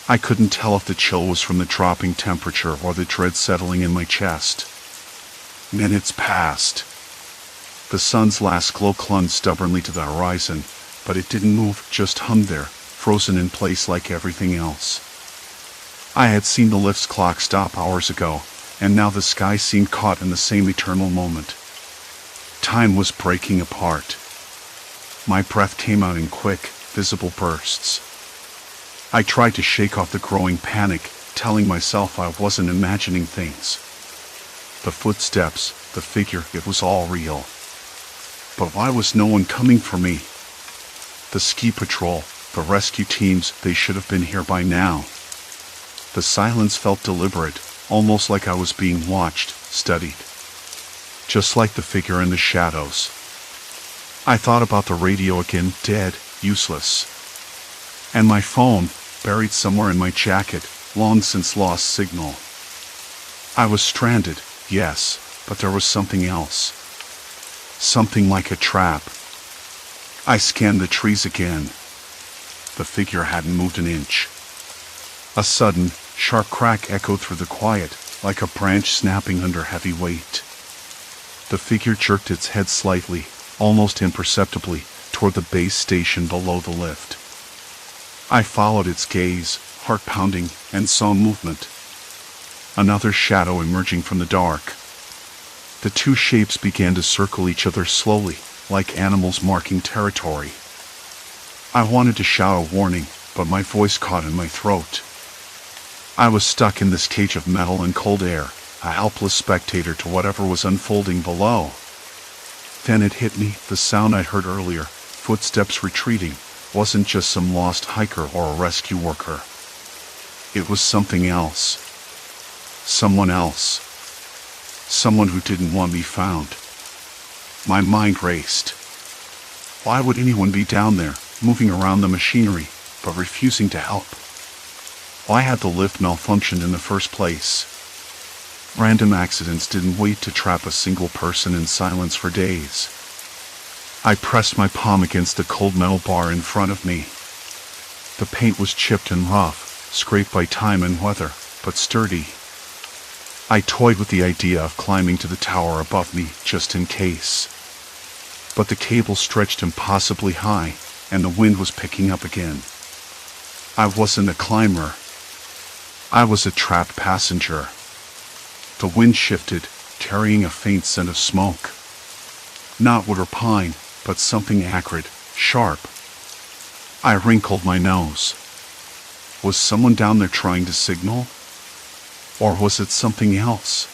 I couldn't tell if the chill was from the dropping temperature or the dread settling in my chest. Minutes passed. The sun's last glow clung stubbornly to the horizon, but it didn't move, just hung there, frozen in place like everything else. I had seen the lift's clock stop hours ago, and now the sky seemed caught in the same eternal moment. Time was breaking apart. My breath came out in quick, visible bursts. I tried to shake off the growing panic, telling myself I wasn't imagining things. The footsteps, the figure, it was all real. But why was no one coming for me? The ski patrol, the rescue teams, they should have been here by now. The silence felt deliberate, almost like I was being watched, studied. Just like the figure in the shadows. I thought about the radio again, dead, useless. And my phone, buried somewhere in my jacket, long since lost signal. I was stranded, yes, but there was something else. Something like a trap. I scanned the trees again. The figure hadn't moved an inch. A sudden, sharp crack echoed through the quiet, like a branch snapping under heavy weight. The figure jerked its head slightly, almost imperceptibly, toward the base station below the lift. I followed its gaze, heart pounding, and saw movement. Another shadow emerging from the dark. The two shapes began to circle each other slowly, like animals marking territory. I wanted to shout a warning, but my voice caught in my throat. I was stuck in this cage of metal and cold air, a helpless spectator to whatever was unfolding below. Then it hit me, the sound I'd heard earlier, footsteps retreating, wasn't just some lost hiker or a rescue worker. It was something else. Someone else. Someone who didn't want me found. My mind raced. Why would anyone be down there, moving around the machinery, but refusing to help? Why had the lift malfunctioned in the first place? Random accidents didn't wait to trap a single person in silence for days. I pressed my palm against the cold metal bar in front of me. The paint was chipped and rough, scraped by time and weather, but sturdy. I toyed with the idea of climbing to the tower above me, just in case. But the cable stretched impossibly high, and the wind was picking up again. I wasn't a climber. I was a trapped passenger. The wind shifted, carrying a faint scent of smoke. Not wood or pine, but something acrid, sharp. I wrinkled my nose. Was someone down there trying to signal? Or was it something else?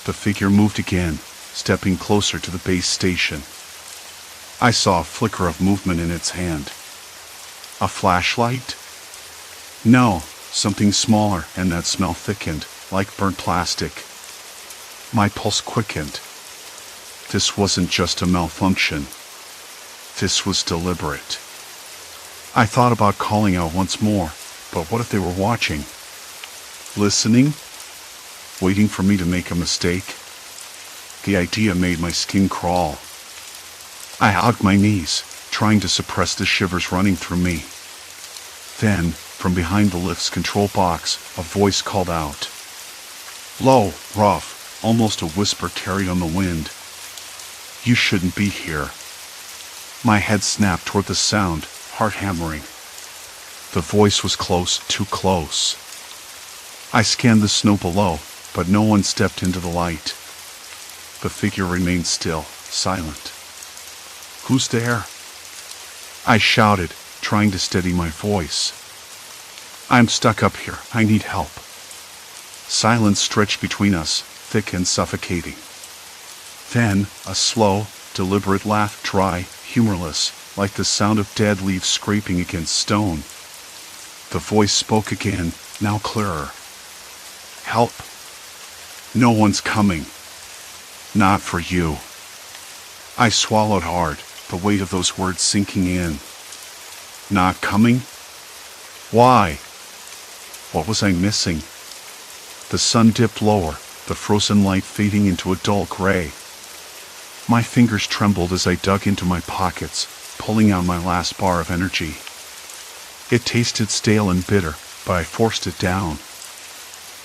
The figure moved again, stepping closer to the base station. I saw a flicker of movement in its hand. A flashlight? No, something smaller, and that smell thickened, like burnt plastic. My pulse quickened. This wasn't just a malfunction. This was deliberate. I thought about calling out once more, but what if they were watching? Listening? Waiting for me to make a mistake? The idea made my skin crawl. I hugged my knees, trying to suppress the shivers running through me. Then, from behind the lift's control box, a voice called out. Low, rough, almost a whisper carried on the wind. You shouldn't be here. My head snapped toward the sound, heart hammering. The voice was close, too close. I scanned the snow below, but no one stepped into the light. The figure remained still, silent. Who's there? I shouted, trying to steady my voice. I'm stuck up here. I need help. Silence stretched between us, thick and suffocating. Then, a slow, deliberate laugh, dry, humorless, like the sound of dead leaves scraping against stone. The voice spoke again, now clearer. Help. No one's coming. Not for you. I swallowed hard, the weight of those words sinking in. Not coming? Why? What was I missing? The sun dipped lower, the frozen light fading into a dull gray. My fingers trembled as I dug into my pockets, pulling out my last bar of energy. It tasted stale and bitter, but I forced it down.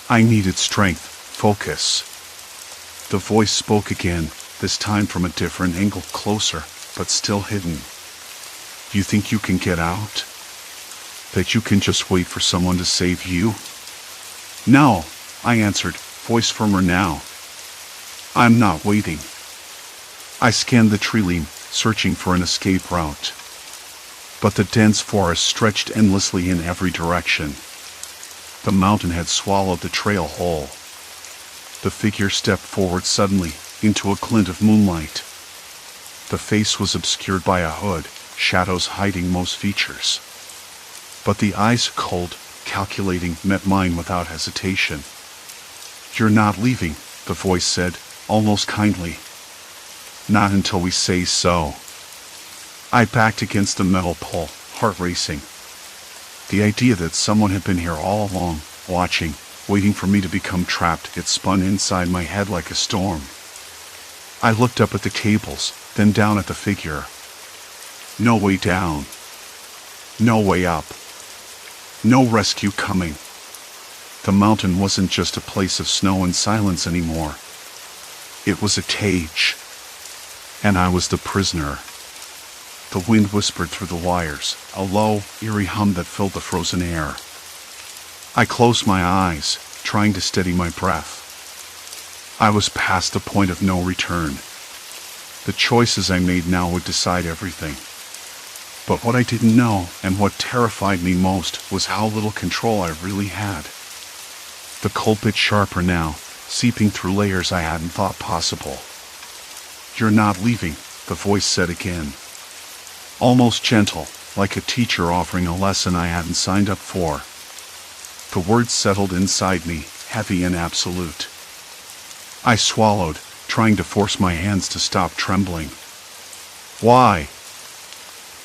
I needed strength, focus. The voice spoke again, this time from a different angle, closer, but still hidden. You think you can get out? That you can just wait for someone to save you? No, I answered, voice firmer now. I'm not waiting. I scanned the tree line, searching for an escape route. But the dense forest stretched endlessly in every direction. The mountain had swallowed the trail whole. The figure stepped forward suddenly, into a glint of moonlight. The face was obscured by a hood, shadows hiding most features. But the eyes, cold, calculating, met mine without hesitation. You're not leaving, the voice said, almost kindly. Not until we say so. I backed against the metal pole, heart racing. The idea that someone had been here all along, watching, waiting for me to become trapped, it spun inside my head like a storm. I looked up at the cables, then down at the figure. No way down. No way up. No rescue coming. The mountain wasn't just a place of snow and silence anymore. It was a cage. And I was the prisoner. The wind whispered through the wires, a low, eerie hum that filled the frozen air. I closed my eyes, trying to steady my breath. I was past the point of no return. The choices I made now would decide everything. But what I didn't know, and what terrified me most, was how little control I really had. The cold bit sharper now, seeping through layers I hadn't thought possible. You're not leaving, the voice said again. Almost gentle, like a teacher offering a lesson I hadn't signed up for. The words settled inside me, heavy and absolute. I swallowed, trying to force my hands to stop trembling. Why?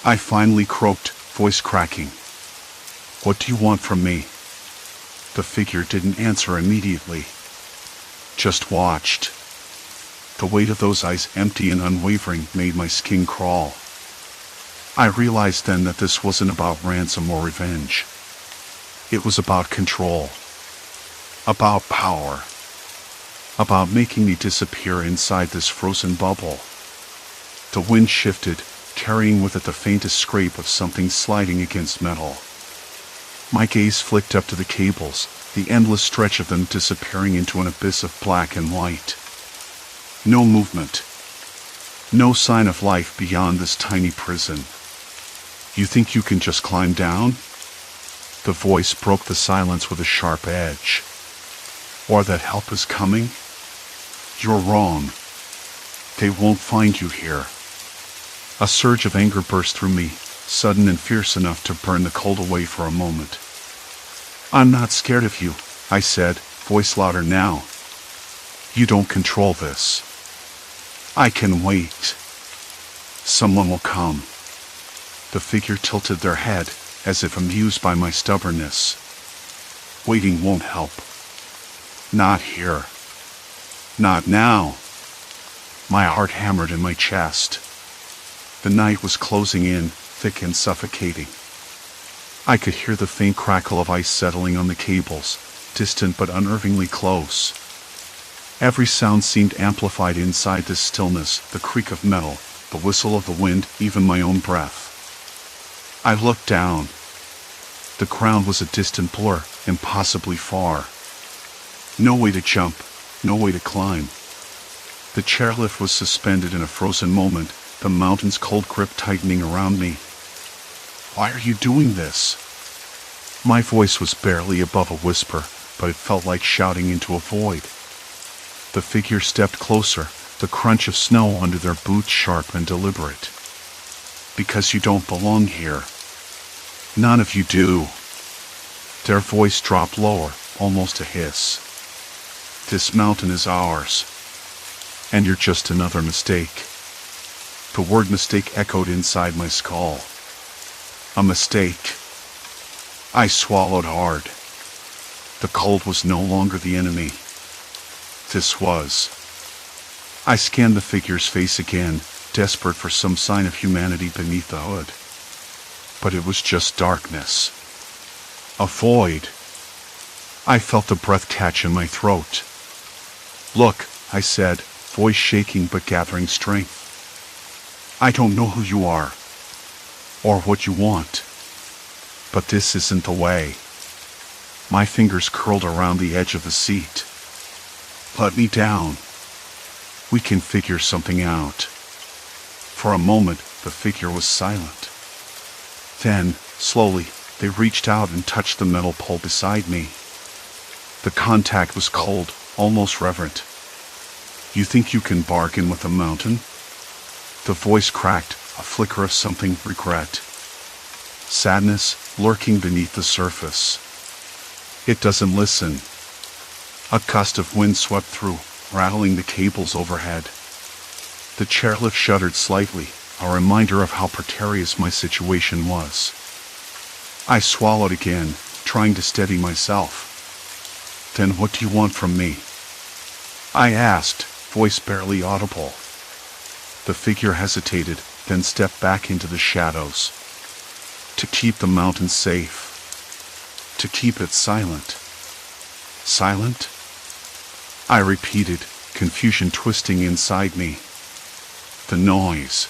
I finally croaked, voice cracking. What do you want from me? The figure didn't answer immediately. Just watched. The weight of those eyes, empty and unwavering, made my skin crawl. I realized then that this wasn't about ransom or revenge. It was about control. About power. About making me disappear inside this frozen bubble. The wind shifted, carrying with it the faintest scrape of something sliding against metal. My gaze flicked up to the cables, the endless stretch of them disappearing into an abyss of black and white. No movement. No sign of life beyond this tiny prison. You think you can just climb down? The voice broke the silence with a sharp edge. Or that help is coming? You're wrong. They won't find you here. A surge of anger burst through me, sudden and fierce enough to burn the cold away for a moment. I'm not scared of you, I said, voice louder now. You don't control this. I can wait. Someone will come. The figure tilted their head, as if amused by my stubbornness. Waiting won't help. Not here. Not now. My heart hammered in my chest. The night was closing in, thick and suffocating. I could hear the faint crackle of ice settling on the cables, distant but unnervingly close. Every sound seemed amplified inside this stillness, the creak of metal, the whistle of the wind, even my own breath. I looked down. The ground was a distant blur, impossibly far. No way to jump, no way to climb. The chairlift was suspended in a frozen moment, the mountain's cold grip tightening around me. Why are you doing this? My voice was barely above a whisper, but it felt like shouting into a void. The figure stepped closer, the crunch of snow under their boots sharp and deliberate. Because you don't belong here. None of you do. Their voice dropped lower, almost a hiss. This mountain is ours. And you're just another mistake. The word mistake echoed inside my skull. A mistake. I swallowed hard. The cold was no longer the enemy. This was. I scanned the figure's face again, desperate for some sign of humanity beneath the hood. But it was just darkness. A void. I felt the breath catch in my throat. Look, I said, voice shaking but gathering strength. I don't know who you are, or what you want, but this isn't the way. My fingers curled around the edge of the seat. Let me down. We can figure something out. For a moment, the figure was silent. Then, slowly, they reached out and touched the metal pole beside me. The contact was cold, almost reverent. You think you can bargain with the mountain? The voice cracked, a flicker of something regret. Sadness lurking beneath the surface. It doesn't listen. A gust of wind swept through, rattling the cables overhead. The chairlift shuddered slightly, a reminder of how precarious my situation was. I swallowed again, trying to steady myself. Then what do you want from me? I asked, voice barely audible. The figure hesitated, then stepped back into the shadows. To keep the mountain safe. To keep it silent. Silent? I repeated, confusion twisting inside me. The noise.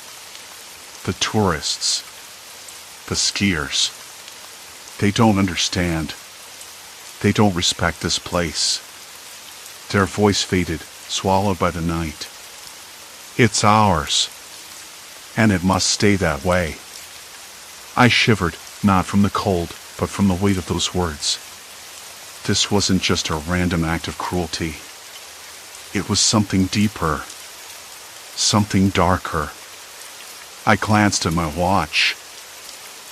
The tourists. The skiers. They don't understand. They don't respect this place. Their voice faded, swallowed by the night. It's ours. And it must stay that way. I shivered, not from the cold, but from the weight of those words. This wasn't just a random act of cruelty. It was something deeper. Something darker. I glanced at my watch.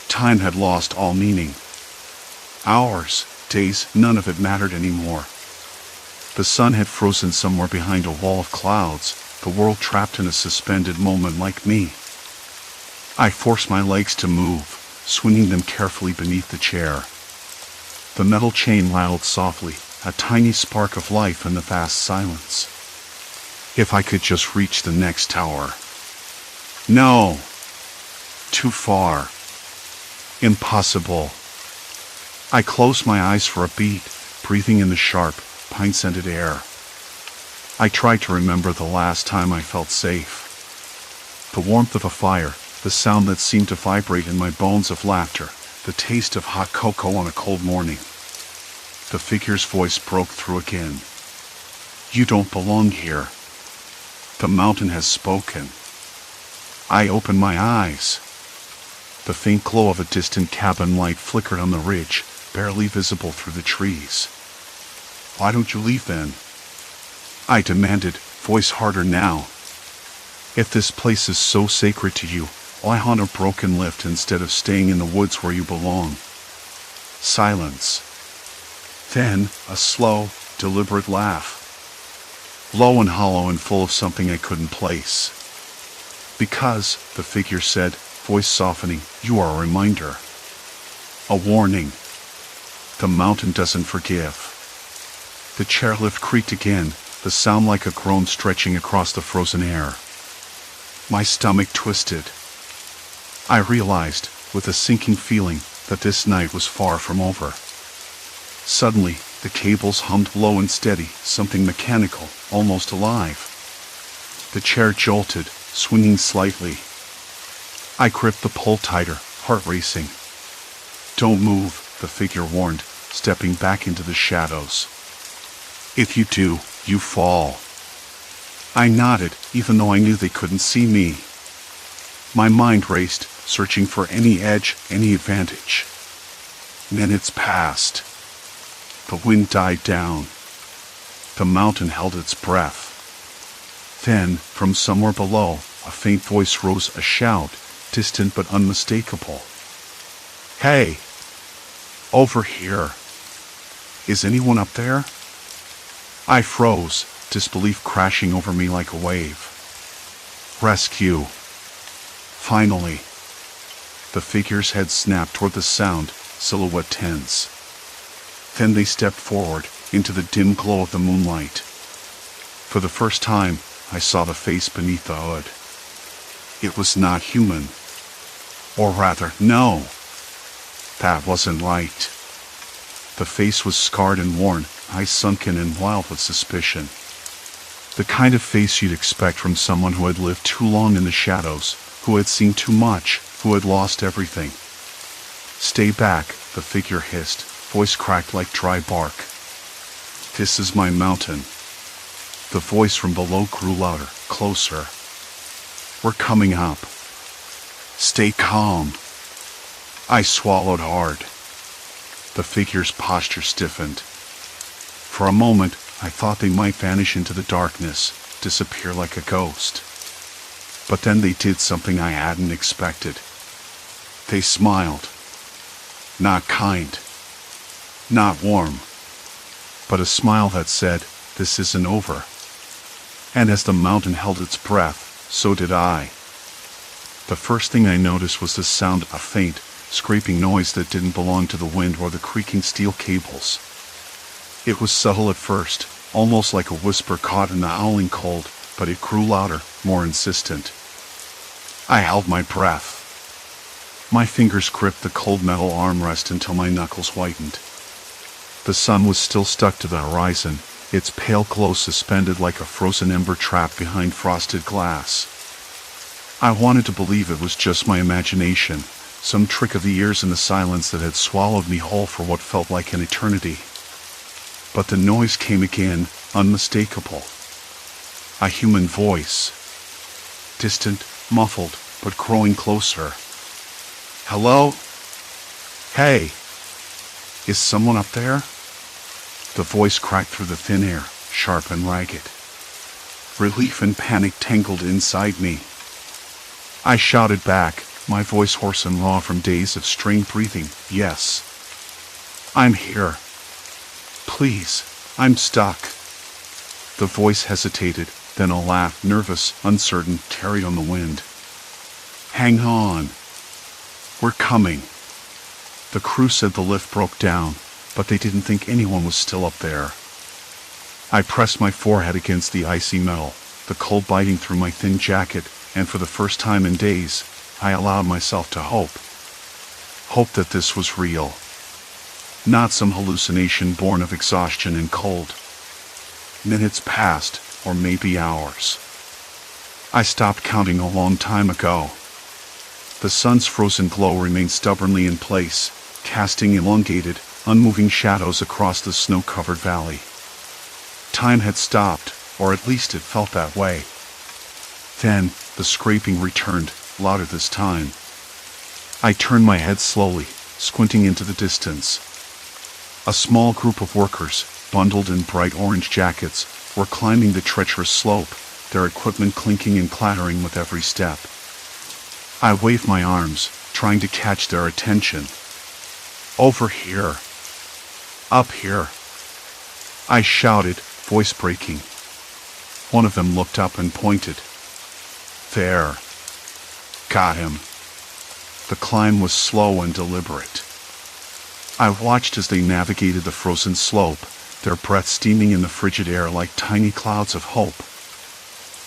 Time had lost all meaning. Hours, days, none of it mattered anymore. The sun had frozen somewhere behind a wall of clouds, the world trapped in a suspended moment like me. I forced my legs to move, swinging them carefully beneath the chair. The metal chain rattled softly, a tiny spark of life in the vast silence. If I could just reach the next tower. No! Too far. Impossible. I closed my eyes for a beat, breathing in the sharp, pine-scented air. I tried to remember the last time I felt safe. The warmth of a fire, the sound that seemed to vibrate in my bones of laughter, the taste of hot cocoa on a cold morning. The figure's voice broke through again. You don't belong here. The mountain has spoken. I opened my eyes. The faint glow of a distant cabin light flickered on the ridge, barely visible through the trees. Why don't you leave then? I demanded, voice harder now. If this place is so sacred to you, why haunt a broken lift instead of staying in the woods where you belong? Silence. Then, a slow, deliberate laugh. Low and hollow and full of something I couldn't place. Because, the figure said, voice softening, you are a reminder. A warning. The mountain doesn't forgive. The chairlift creaked again, the sound like a groan stretching across the frozen air. My stomach twisted. I realized, with a sinking feeling, that this night was far from over. Suddenly, the cables hummed low and steady, something mechanical, almost alive. The chair jolted, swinging slightly. I gripped the pole tighter, heart racing. Don't move, the figure warned, stepping back into the shadows. If you do, you fall. I nodded, even though I knew they couldn't see me. My mind raced, searching for any edge, any advantage. Minutes passed. The wind died down. The mountain held its breath. Then, from somewhere below, a faint voice rose, a shout, distant but unmistakable. Hey! Over here! Is anyone up there? I froze, disbelief crashing over me like a wave. Rescue! Finally. The figure's head snapped toward the sound, silhouette tense. Then they stepped forward, into the dim glow of the moonlight. For the first time, I saw the face beneath the hood. It was not human. Or rather, no. That wasn't right. The face was scarred and worn, eyes sunken and wild with suspicion. The kind of face you'd expect from someone who had lived too long in the shadows, who had seen too much, who had lost everything. Stay back, the figure hissed, voice cracked like dry bark. This is my mountain. The voice from below grew louder, closer. We're coming up. Stay calm. I swallowed hard. The figure's posture stiffened. For a moment, I thought they might vanish into the darkness, disappear like a ghost. But then they did something I hadn't expected. They smiled. Not kind. Not warm. But a smile that said, this isn't over. And as the mountain held its breath, so did I. The first thing I noticed was the sound of a faint, scraping noise that didn't belong to the wind or the creaking steel cables. It was subtle at first, almost like a whisper caught in the howling cold, but it grew louder, more insistent. I held my breath. My fingers gripped the cold metal armrest until my knuckles whitened. The sun was still stuck to the horizon, its pale glow suspended like a frozen ember trapped behind frosted glass. I wanted to believe it was just my imagination, some trick of the years in the silence that had swallowed me whole for what felt like an eternity. But the noise came again, unmistakable. A human voice. Distant, muffled, but growing closer. Hello? Hey! Is someone up there? The voice cracked through the thin air, sharp and ragged. Relief and panic tangled inside me. I shouted back, my voice hoarse and raw from days of strained breathing, yes. I'm here. Please, I'm stuck. The voice hesitated, then a laugh, nervous, uncertain, carried on the wind. Hang on. We're coming. The crew said the lift broke down, but they didn't think anyone was still up there. I pressed my forehead against the icy metal, the cold biting through my thin jacket, and for the first time in days, I allowed myself to hope. Hope that this was real. Not some hallucination born of exhaustion and cold. Minutes passed, or maybe hours. I stopped counting a long time ago. The sun's frozen glow remained stubbornly in place, casting elongated, unmoving shadows across the snow-covered valley. Time had stopped, or at least it felt that way. Then, the scraping returned, louder this time. I turned my head slowly, squinting into the distance. A small group of workers, bundled in bright orange jackets, were climbing the treacherous slope, their equipment clinking and clattering with every step. I waved my arms, trying to catch their attention. Over here. Up here, I shouted, voice breaking. One of them looked up and pointed. There. Got him. The climb was slow and deliberate. I watched as they navigated the frozen slope, their breath steaming in the frigid air like tiny clouds of hope.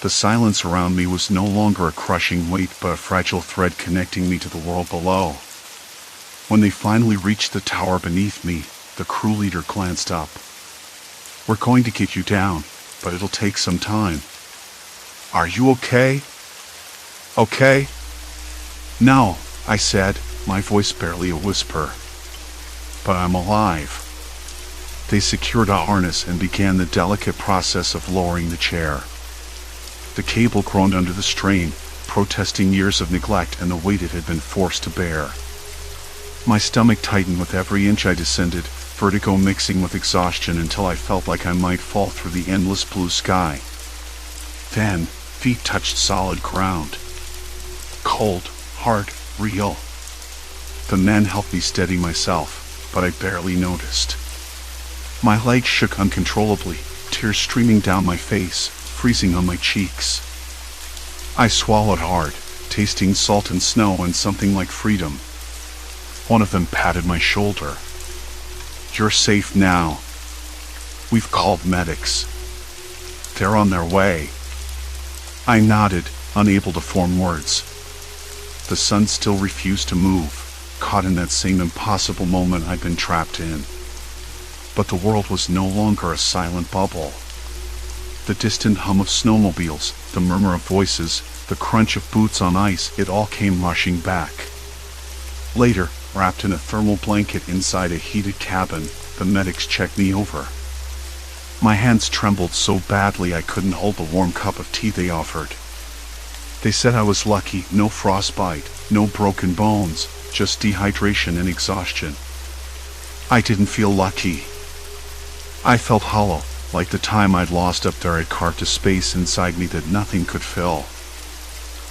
The silence around me was no longer a crushing weight but a fragile thread connecting me to the world below. When they finally reached the tower beneath me, the crew leader glanced up. We're going to get you down, but it'll take some time. Are you okay? Okay? No, I said, my voice barely a whisper. But I'm alive. They secured a harness and began the delicate process of lowering the chair. The cable groaned under the strain, protesting years of neglect and the weight it had been forced to bear. My stomach tightened with every inch I descended, vertigo mixing with exhaustion until I felt like I might fall through the endless blue sky. Then, feet touched solid ground. Cold, hard, real. The men helped me steady myself, but I barely noticed. My legs shook uncontrollably, tears streaming down my face, freezing on my cheeks. I swallowed hard, tasting salt and snow and something like freedom. One of them patted my shoulder. You're safe now. We've called medics. They're on their way. I nodded, unable to form words. The sun still refused to move, caught in that same impossible moment I'd been trapped in. But the world was no longer a silent bubble. The distant hum of snowmobiles, the murmur of voices, the crunch of boots on ice, it all came rushing back. Later, wrapped in a thermal blanket inside a heated cabin, the medics checked me over. My hands trembled so badly I couldn't hold the warm cup of tea they offered. They said I was lucky, no frostbite, no broken bones, just dehydration and exhaustion. I didn't feel lucky. I felt hollow, like the time I'd lost up there had carved a space inside me that nothing could fill.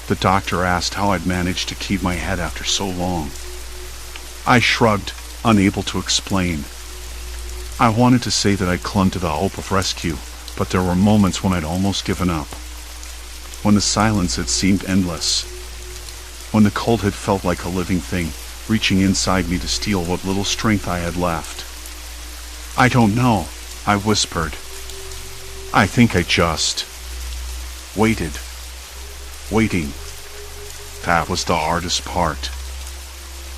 The doctor asked how I'd managed to keep my head after so long. I shrugged, unable to explain. I wanted to say that I clung to the hope of rescue, but there were moments when I'd almost given up. When the silence had seemed endless. When the cold had felt like a living thing, reaching inside me to steal what little strength I had left. I don't know, I whispered. I think I just waited. Waiting. That was the hardest part.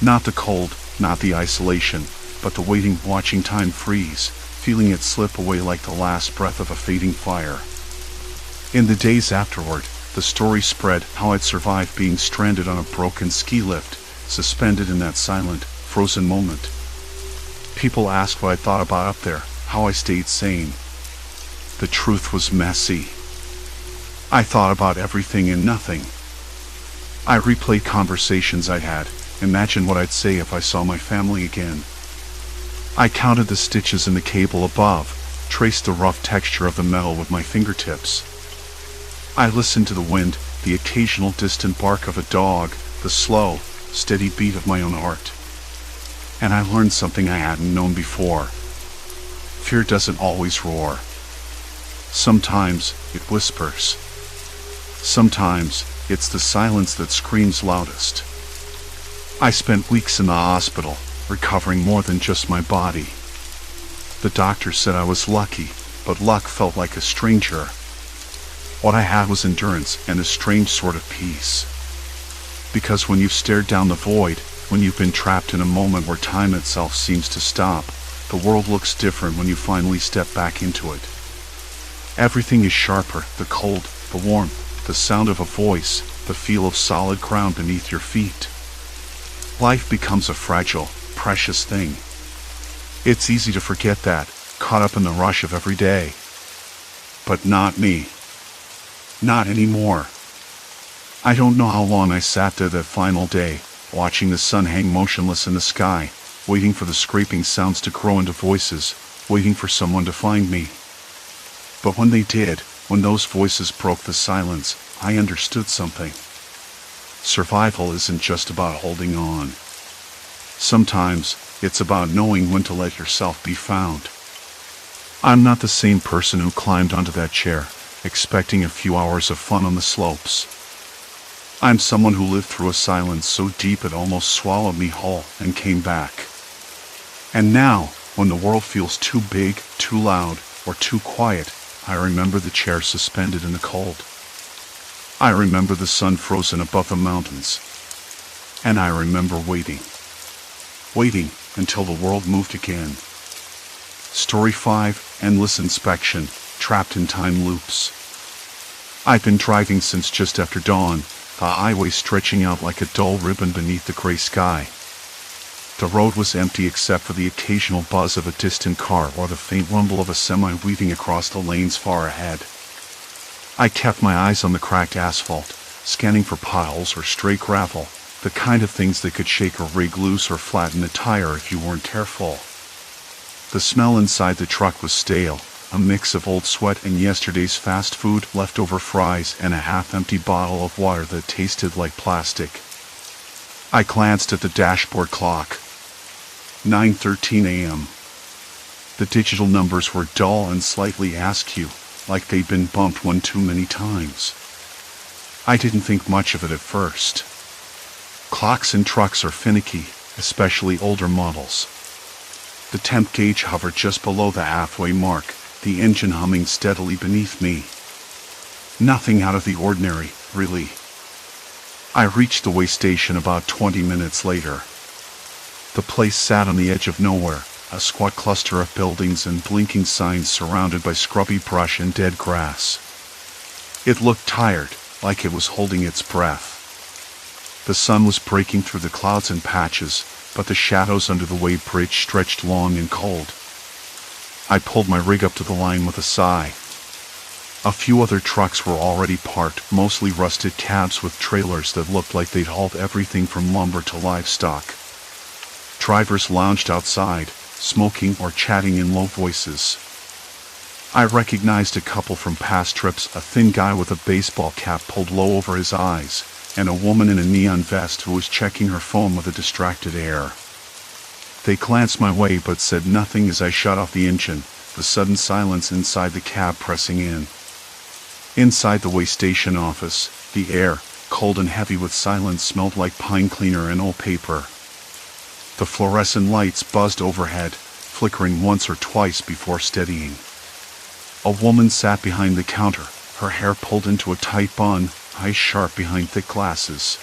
Not the cold, not the isolation, but the waiting, watching time freeze, feeling it slip away like the last breath of a fading fire. In the days afterward, the story spread how I'd survived being stranded on a broken ski lift, suspended in that silent, frozen moment. People asked what I thought about up there, how I stayed sane. The truth was messy. I thought about everything and nothing. I replayed conversations I'd had, imagined what I'd say if I saw my family again. I counted the stitches in the cable above, traced the rough texture of the metal with my fingertips. I listened to the wind, the occasional distant bark of a dog, the slow, steady beat of my own heart. And I learned something I hadn't known before. Fear doesn't always roar. Sometimes it whispers. Sometimes it's the silence that screams loudest. I spent weeks in the hospital, recovering more than just my body. The doctor said I was lucky, but luck felt like a stranger. What I had was endurance and a strange sort of peace. Because when you've stared down the void, when you've been trapped in a moment where time itself seems to stop, the world looks different when you finally step back into it. Everything is sharper, the cold, the warmth, the sound of a voice, the feel of solid ground beneath your feet. Life becomes a fragile, precious thing. It's easy to forget that, caught up in the rush of every day. But not me. Not anymore. I don't know how long I sat there that final day, watching the sun hang motionless in the sky, waiting for the scraping sounds to grow into voices, waiting for someone to find me. But when they did, when those voices broke the silence, I understood something. Survival isn't just about holding on. Sometimes, it's about knowing when to let yourself be found. I'm not the same person who climbed onto that chair, expecting a few hours of fun on the slopes. I'm someone who lived through a silence so deep it almost swallowed me whole and came back. And now, when the world feels too big, too loud, or too quiet, I remember the chair suspended in the cold. I remember the sun frozen above the mountains. And I remember waiting. Waiting until the world moved again. Story 5, Endless Inspection, Trapped in Time Loops. I've been driving since just after dawn, the highway stretching out like a dull ribbon beneath the gray sky. The road was empty except for the occasional buzz of a distant car or the faint rumble of a semi weaving across the lanes far ahead. I kept my eyes on the cracked asphalt, scanning for potholes or stray gravel, the kind of things that could shake a rig loose or flatten a tire if you weren't careful. The smell inside the truck was stale, a mix of old sweat and yesterday's fast food, leftover fries, and a half-empty bottle of water that tasted like plastic. I glanced at the dashboard clock. 9:13 a.m. The digital numbers were dull and slightly askew, like they'd been bumped one too many times. I didn't think much of it at first. Clocks in trucks are finicky, especially older models. The temp gauge hovered just below the halfway mark, the engine humming steadily beneath me. Nothing out of the ordinary, really. I reached the way station about 20 minutes later. The place sat on the edge of nowhere, a squat cluster of buildings and blinking signs surrounded by scrubby brush and dead grass. It looked tired, like it was holding its breath. The sun was breaking through the clouds in patches, but the shadows under the weighbridge stretched long and cold. I pulled my rig up to the line with a sigh. A few other trucks were already parked, mostly rusted cabs with trailers that looked like they'd hauled everything from lumber to livestock. Drivers lounged outside, smoking or chatting in low voices. I recognized a couple from past trips, a thin guy with a baseball cap pulled low over his eyes, and a woman in a neon vest who was checking her phone with a distracted air. They glanced my way but said nothing as I shut off the engine, the sudden silence inside the cab pressing in. Inside the way station office, the air, cold and heavy with silence, smelled like pine cleaner and old paper. The fluorescent lights buzzed overhead, flickering once or twice before steadying. A woman sat behind the counter, her hair pulled into a tight bun, eyes sharp behind thick glasses.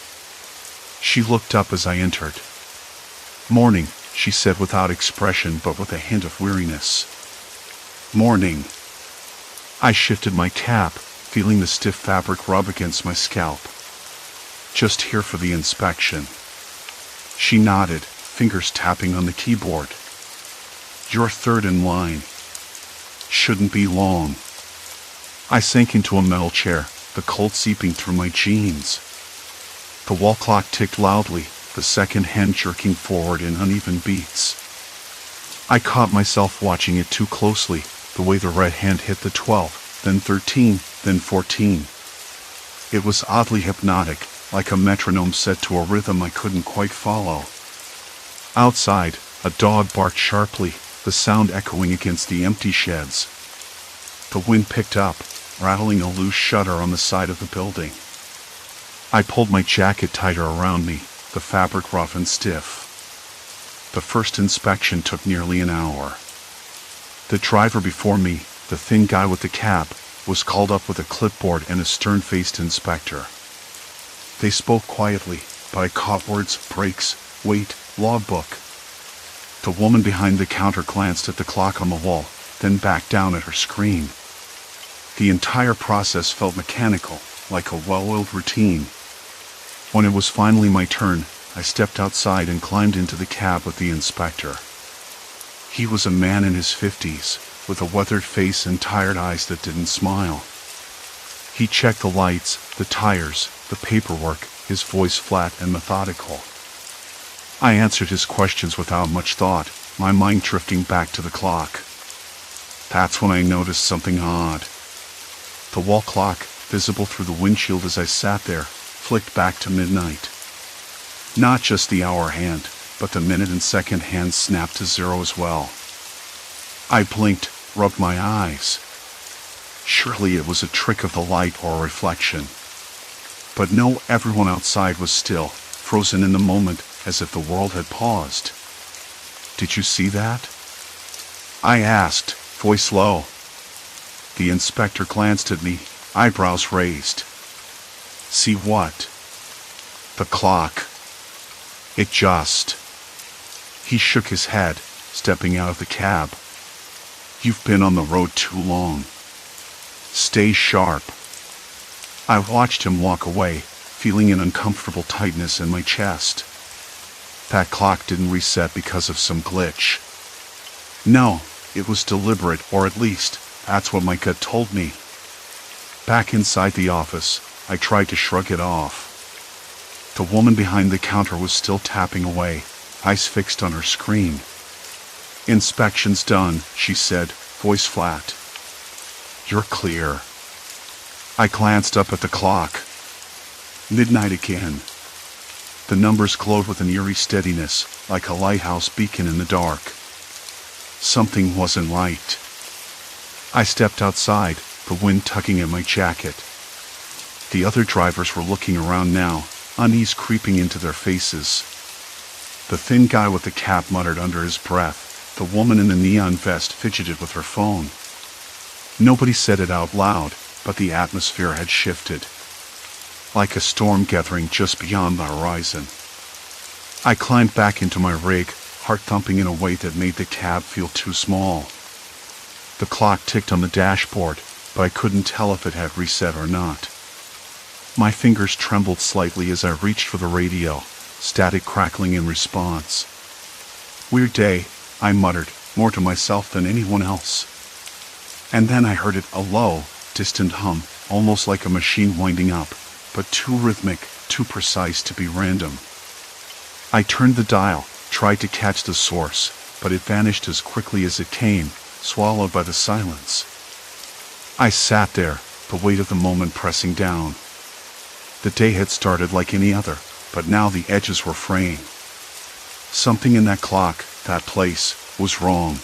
She looked up as I entered. "Morning," she said without expression but with a hint of weariness. "Morning." I shifted my cap, feeling the stiff fabric rub against my scalp. "Just here for the inspection." She nodded, fingers tapping on the keyboard. "You're third in line. Shouldn't be long." I sank into a metal chair, the cold seeping through my jeans. The wall clock ticked loudly, the second hand jerking forward in uneven beats. I caught myself watching it too closely, the way the red hand hit the 12, then 13, then 14. It was oddly hypnotic, like a metronome set to a rhythm I couldn't quite follow. Outside, a dog barked sharply, the sound echoing against the empty sheds. The wind picked up, rattling a loose shutter on the side of the building. I pulled my jacket tighter around me, the fabric rough and stiff. The first inspection took nearly an hour. The driver before me, the thin guy with the cap, was called up with a clipboard and a stern-faced inspector. They spoke quietly, but I caught words: brakes, weight, logbook. The woman behind the counter glanced at the clock on the wall, then back down at her screen. The entire process felt mechanical, like a well-oiled routine. When it was finally my turn, I stepped outside and climbed into the cab with the inspector. He was a man in his 50s, with a weathered face and tired eyes that didn't smile. He checked the lights, the tires, the paperwork, his voice flat and methodical. I answered his questions without much thought, my mind drifting back to the clock. That's when I noticed something odd. The wall clock, visible through the windshield as I sat there, flicked back to midnight. Not just the hour hand, but the minute and second hands snapped to zero as well. I blinked, rubbed my eyes. Surely it was a trick of the light or a reflection. But no, everyone outside was still, frozen in the moment, as if the world had paused. "Did you see that?" I asked, voice low. The inspector glanced at me, eyebrows raised. "See what?" "The clock. It just..." He shook his head, stepping out of the cab. "You've been on the road too long. Stay sharp." I watched him walk away, feeling an uncomfortable tightness in my chest. That clock didn't reset because of some glitch. No, it was deliberate, or at least, that's what my gut told me. Back inside the office, I tried to shrug it off. The woman behind the counter was still tapping away, eyes fixed on her screen. "Inspection's done," she said, voice flat. "You're clear." I glanced up at the clock. Midnight again. The numbers glowed with an eerie steadiness, like a lighthouse beacon in the dark. Something wasn't right. I stepped outside, the wind tugging at my jacket. The other drivers were looking around now, unease creeping into their faces. The thin guy with the cap muttered under his breath. The woman in the neon vest fidgeted with her phone. Nobody said it out loud, but the atmosphere had shifted. Like a storm gathering just beyond the horizon. I climbed back into my rig, heart thumping in a way that made the cab feel too small. The clock ticked on the dashboard, but I couldn't tell if it had reset or not. My fingers trembled slightly as I reached for the radio, static crackling in response. "Weird day," I muttered, more to myself than anyone else. And then I heard it, a low, distant hum, almost like a machine winding up, but too rhythmic, too precise to be random. I turned the dial, tried to catch the source, but it vanished as quickly as it came, swallowed by the silence. I sat there, the weight of the moment pressing down. The day had started like any other, but now the edges were fraying. Something in that clock, that place, was wrong.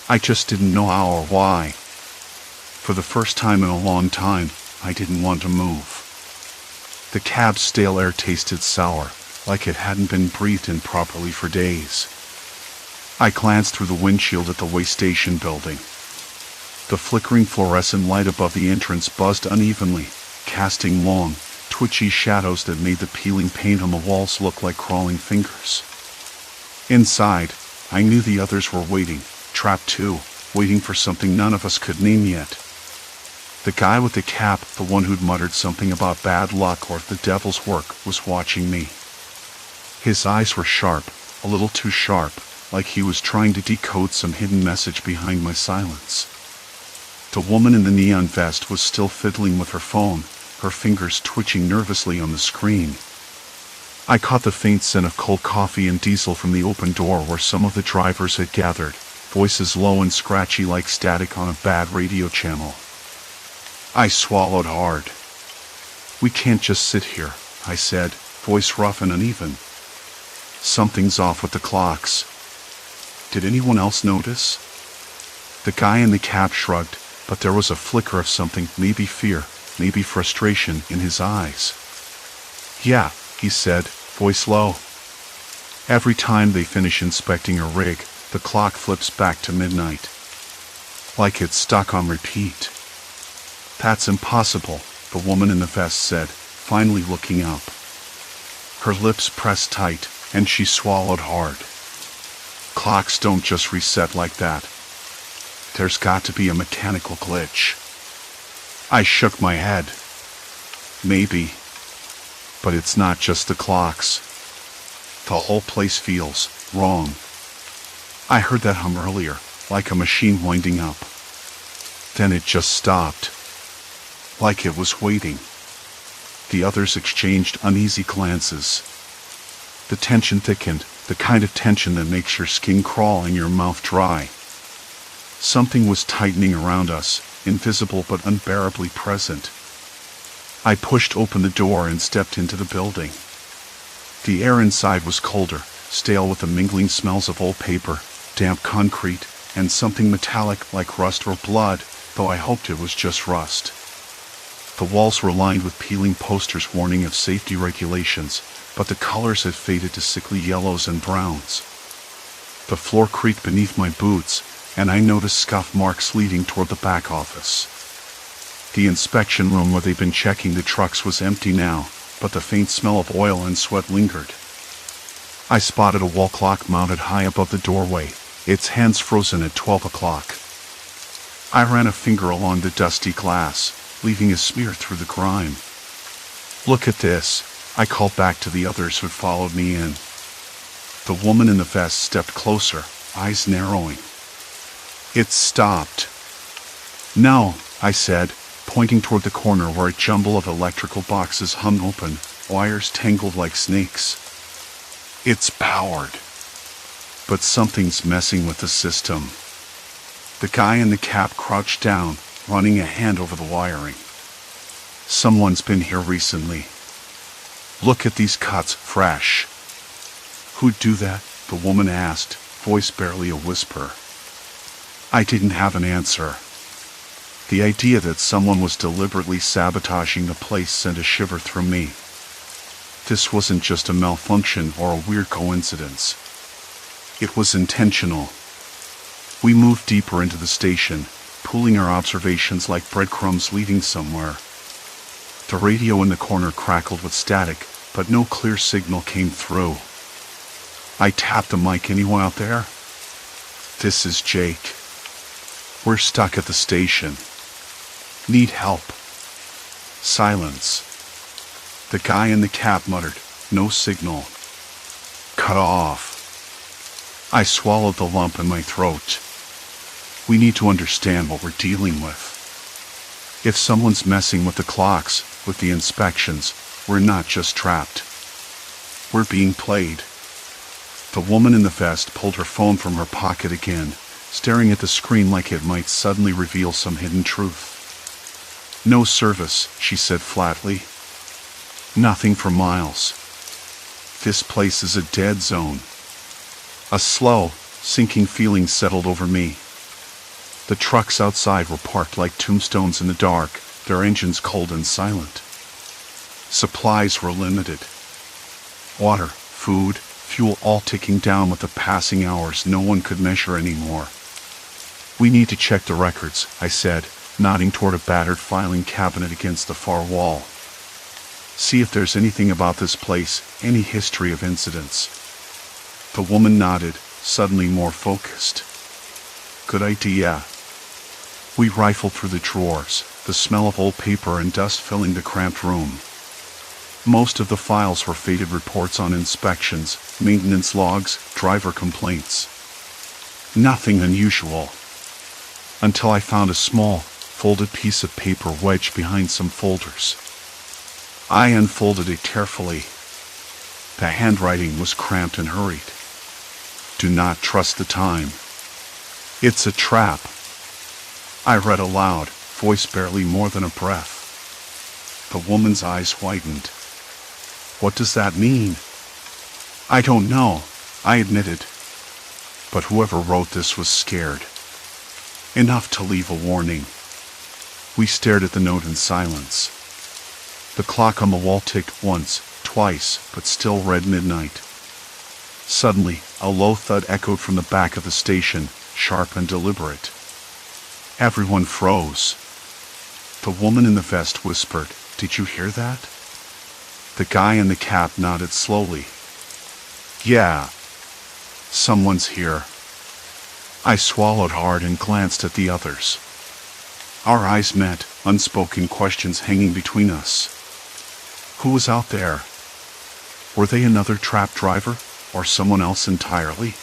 I just didn't know how or why. For the first time in a long time, I didn't want to move. The cab's stale air tasted sour, like it hadn't been breathed in properly for days. I glanced through the windshield at the way station building. The flickering fluorescent light above the entrance buzzed unevenly, casting long, twitchy shadows that made the peeling paint on the walls look like crawling fingers. Inside, I knew the others were waiting, trapped too, waiting for something none of us could name yet. The guy with the cap, the one who'd muttered something about bad luck or the devil's work, was watching me. His eyes were sharp, a little too sharp, like he was trying to decode some hidden message behind my silence. The woman in the neon vest was still fiddling with her phone, her fingers twitching nervously on the screen. I caught the faint scent of cold coffee and diesel from the open door where some of the drivers had gathered, voices low and scratchy like static on a bad radio channel. I swallowed hard. "We can't just sit here," I said, voice rough and uneven. "Something's off with the clocks." Did anyone else notice? The guy in the cab shrugged, but there was a flicker of something, maybe fear, maybe frustration, in his eyes. "Yeah," he said, voice low. "Every time they finish inspecting a rig, the clock flips back to midnight. Like it's stuck on repeat." "That's impossible," the woman in the vest said, finally looking up. Her lips pressed tight, and she swallowed hard. "Clocks don't just reset like that. There's got to be a mechanical glitch." I shook my head. "Maybe. But it's not just the clocks. The whole place feels wrong." I heard that hum earlier, like a machine winding up. Then it just stopped. Like it was waiting. The others exchanged uneasy glances. The tension thickened, the kind of tension that makes your skin crawl and your mouth dry. Something was tightening around us, invisible but unbearably present. I pushed open the door and stepped into the building. The air inside was colder, stale with the mingling smells of old paper, damp concrete, and something metallic like rust or blood, though I hoped it was just rust. The walls were lined with peeling posters warning of safety regulations, but the colors had faded to sickly yellows and browns. The floor creaked beneath my boots, and I noticed scuff marks leading toward the back office. The inspection room where they'd been checking the trucks was empty now, but the faint smell of oil and sweat lingered. I spotted a wall clock mounted high above the doorway, its hands frozen at 12 o'clock. I ran a finger along the dusty glass, leaving a smear through the grime. "Look at this," I called back to the others who'd followed me in. The woman in the vest stepped closer, eyes narrowing. "It stopped." "No," I said, pointing toward the corner where a jumble of electrical boxes hung open, wires tangled like snakes. "It's powered. But something's messing with the system." The guy in the cap crouched down, running a hand over the wiring. "Someone's been here recently. Look at these cuts, fresh." "Who'd do that?" the woman asked, voice barely a whisper. I didn't have an answer. The idea that someone was deliberately sabotaging the place sent a shiver through me. This wasn't just a malfunction or a weird coincidence. It was intentional. We moved deeper into the station, pooling our observations like breadcrumbs leading somewhere. The radio in the corner crackled with static, but no clear signal came through. I tapped the mic. "Anyone out there?" "This is Jake. We're stuck at the station. Need help." Silence. The guy in the cap muttered, "No signal. Cut off." I swallowed the lump in my throat. We need to understand what we're dealing with. If someone's messing with the clocks, with the inspections, we're not just trapped. We're being played. The woman in the vest pulled her phone from her pocket again, staring at the screen like it might suddenly reveal some hidden truth. "No service," she said flatly. "Nothing for miles. This place is a dead zone." A slow, sinking feeling settled over me. The trucks outside were parked like tombstones in the dark, their engines cold and silent. Supplies were limited. Water, food, fuel all ticking down with the passing hours no one could measure anymore. "We need to check the records," I said, nodding toward a battered filing cabinet against the far wall. "See if there's anything about this place, any history of incidents." The woman nodded, suddenly more focused. "Good idea." We rifled through the drawers, the smell of old paper and dust filling the cramped room. Most of the files were faded reports on inspections, maintenance logs, driver complaints. Nothing unusual. Until I found a small, folded piece of paper wedged behind some folders. I unfolded it carefully. The handwriting was cramped and hurried. "Do not trust the time. It's a trap." I read aloud, voice barely more than a breath. The woman's eyes widened. "What does that mean?" "I don't know," I admitted. But whoever wrote this was scared. Enough to leave a warning. We stared at the note in silence. The clock on the wall ticked once, twice, but still read midnight. Suddenly, a low thud echoed from the back of the station, sharp and deliberate. Everyone froze. The woman in the vest whispered, "Did you hear that?" The guy in the cap nodded slowly. "Yeah. Someone's here." I swallowed hard and glanced at the others. Our eyes met, unspoken questions hanging between us. Who was out there? Were they another trap driver, or someone else entirely?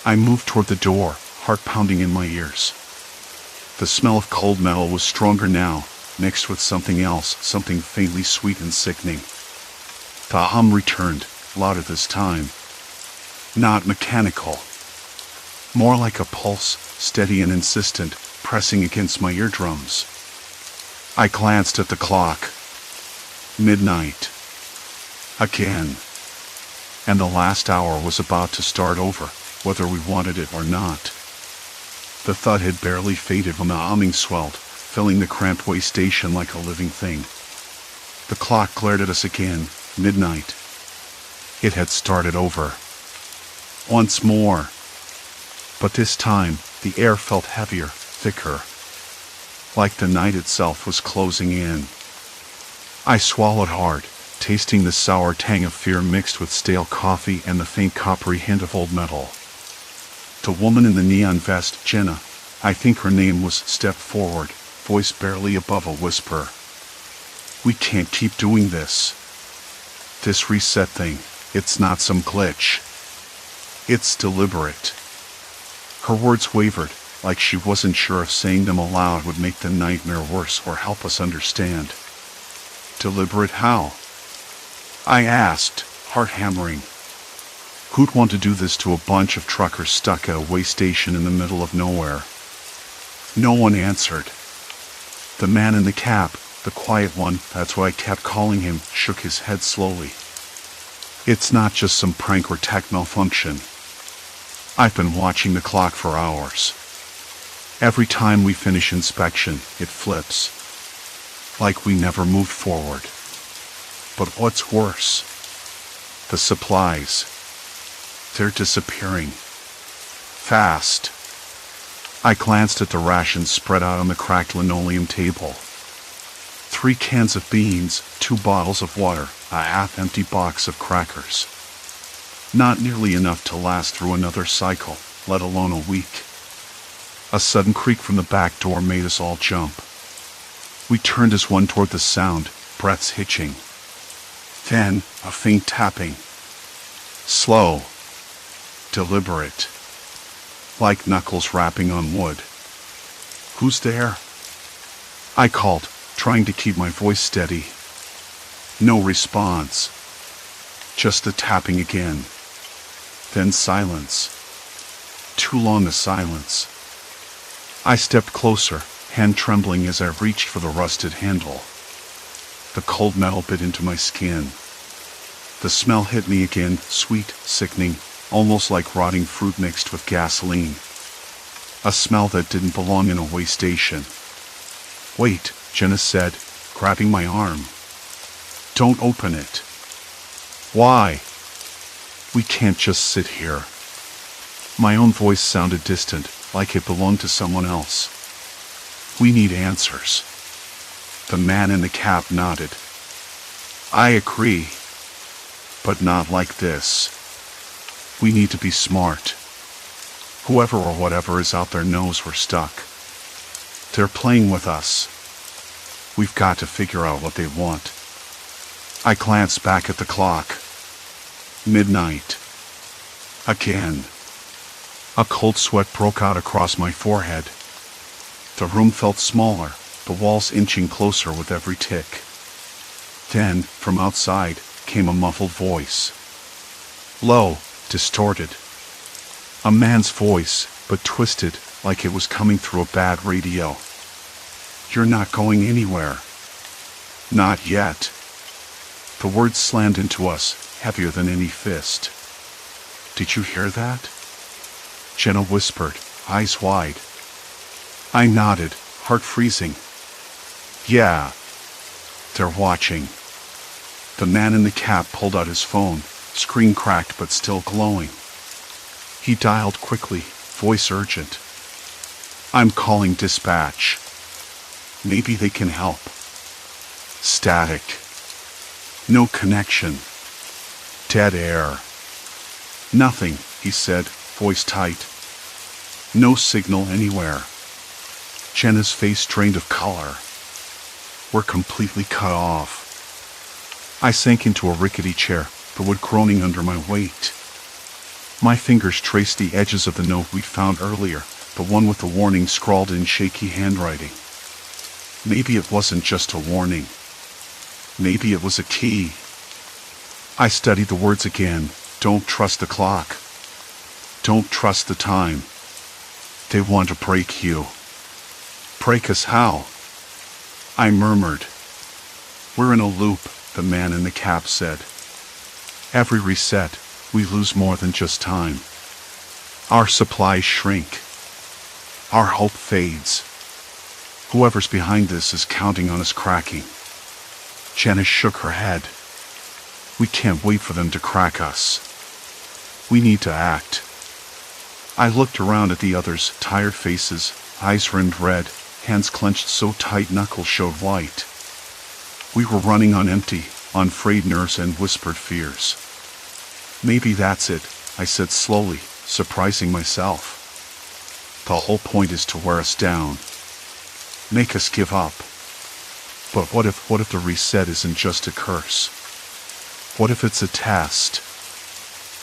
I moved toward the door, heart pounding in my ears. The smell of cold metal was stronger now, mixed with something else, something faintly sweet and sickening. The hum returned, louder this time. Not mechanical. More like a pulse, steady and insistent, pressing against my eardrums. I glanced at the clock. Midnight. Again. And the last hour was about to start over, whether we wanted it or not. The thud had barely faded when the humming swelled, filling the cramped way station like a living thing. The clock glared at us again, midnight. It had started over. Once more. But this time, the air felt heavier, thicker. Like the night itself was closing in. I swallowed hard, tasting the sour tang of fear mixed with stale coffee and the faint coppery hint of old metal. The woman in the neon vest, Jenna, I think her name was, stepped forward, voice barely above a whisper. We can't keep doing this. This reset thing, it's not some glitch. It's deliberate. Her words wavered, like she wasn't sure if saying them aloud would make the nightmare worse or help us understand. Deliberate how? I asked, heart hammering. Who'd want to do this to a bunch of truckers stuck at a way station in the middle of nowhere? No one answered. The man in the cap, the quiet one, that's what I kept calling him, shook his head slowly. It's not just some prank or tech malfunction. I've been watching the clock for hours. Every time we finish inspection, it flips. Like we never moved forward. But what's worse? The supplies. They're disappearing. Fast. I glanced at the rations spread out on the cracked linoleum table. 3 cans of beans, 2 bottles of water, a half-empty box of crackers. Not nearly enough to last through another cycle, let alone a week. A sudden creak from the back door made us all jump. We turned as one toward the sound, breaths hitching. Then, a faint tapping. Slow. Deliberate. Like knuckles rapping on wood. Who's there? I called, trying to keep my voice steady. No response. Just the tapping again. Then silence. Too long a silence. I stepped closer, hand trembling as I reached for the rusted handle. The cold metal bit into my skin. The smell hit me again, sweet, sickening, almost like rotting fruit mixed with gasoline. A smell that didn't belong in a way station. Wait, Jenna said, grabbing my arm. Don't open it. Why? We can't just sit here. My own voice sounded distant, like it belonged to someone else. We need answers. The man in the cap nodded. I agree. But not like this. We need to be smart. Whoever or whatever is out there knows we're stuck. They're playing with us. We've got to figure out what they want. I glanced back at the clock. Midnight. Again. A cold sweat broke out across my forehead. The room felt smaller, the walls inching closer with every tick. Then, from outside, came a muffled voice. Low, distorted. A man's voice, but twisted, like it was coming through a bad radio. You're not going anywhere. Not yet. The words slammed into us, heavier than any fist. Did you hear that? Jenna whispered, eyes wide. I nodded, heart freezing. Yeah. They're watching. The man in the cap pulled out his phone, screen cracked but still glowing. He dialed quickly, voice urgent. I'm calling dispatch. Maybe they can help. Static. No connection. Dead air. Nothing, he said, voice tight. No signal anywhere. Jenna's face drained of color. We're completely cut off. I sank into a rickety chair, the wood groaning under my weight. My fingers traced the edges of the note we'd found earlier, the one with the warning scrawled in shaky handwriting. Maybe it wasn't just a warning. Maybe it was a key. I studied the words again. Don't trust the clock. Don't trust the time. They want to break you. Break us how? I murmured. We're in a loop, the man in the cap said. Every reset, we lose more than just time. Our supplies shrink. Our hope fades. Whoever's behind this is counting on us cracking. Jenna shook her head. We can't wait for them to crack us. We need to act. I looked around at the others, tired faces, eyes rimmed red, hands clenched so tight knuckles showed white. We were running on empty, on frayed nerves and whispered fears. Maybe that's it, I said slowly, surprising myself. The whole point is to wear us down. Make us give up. But what if the reset isn't just a curse? What if it's a test?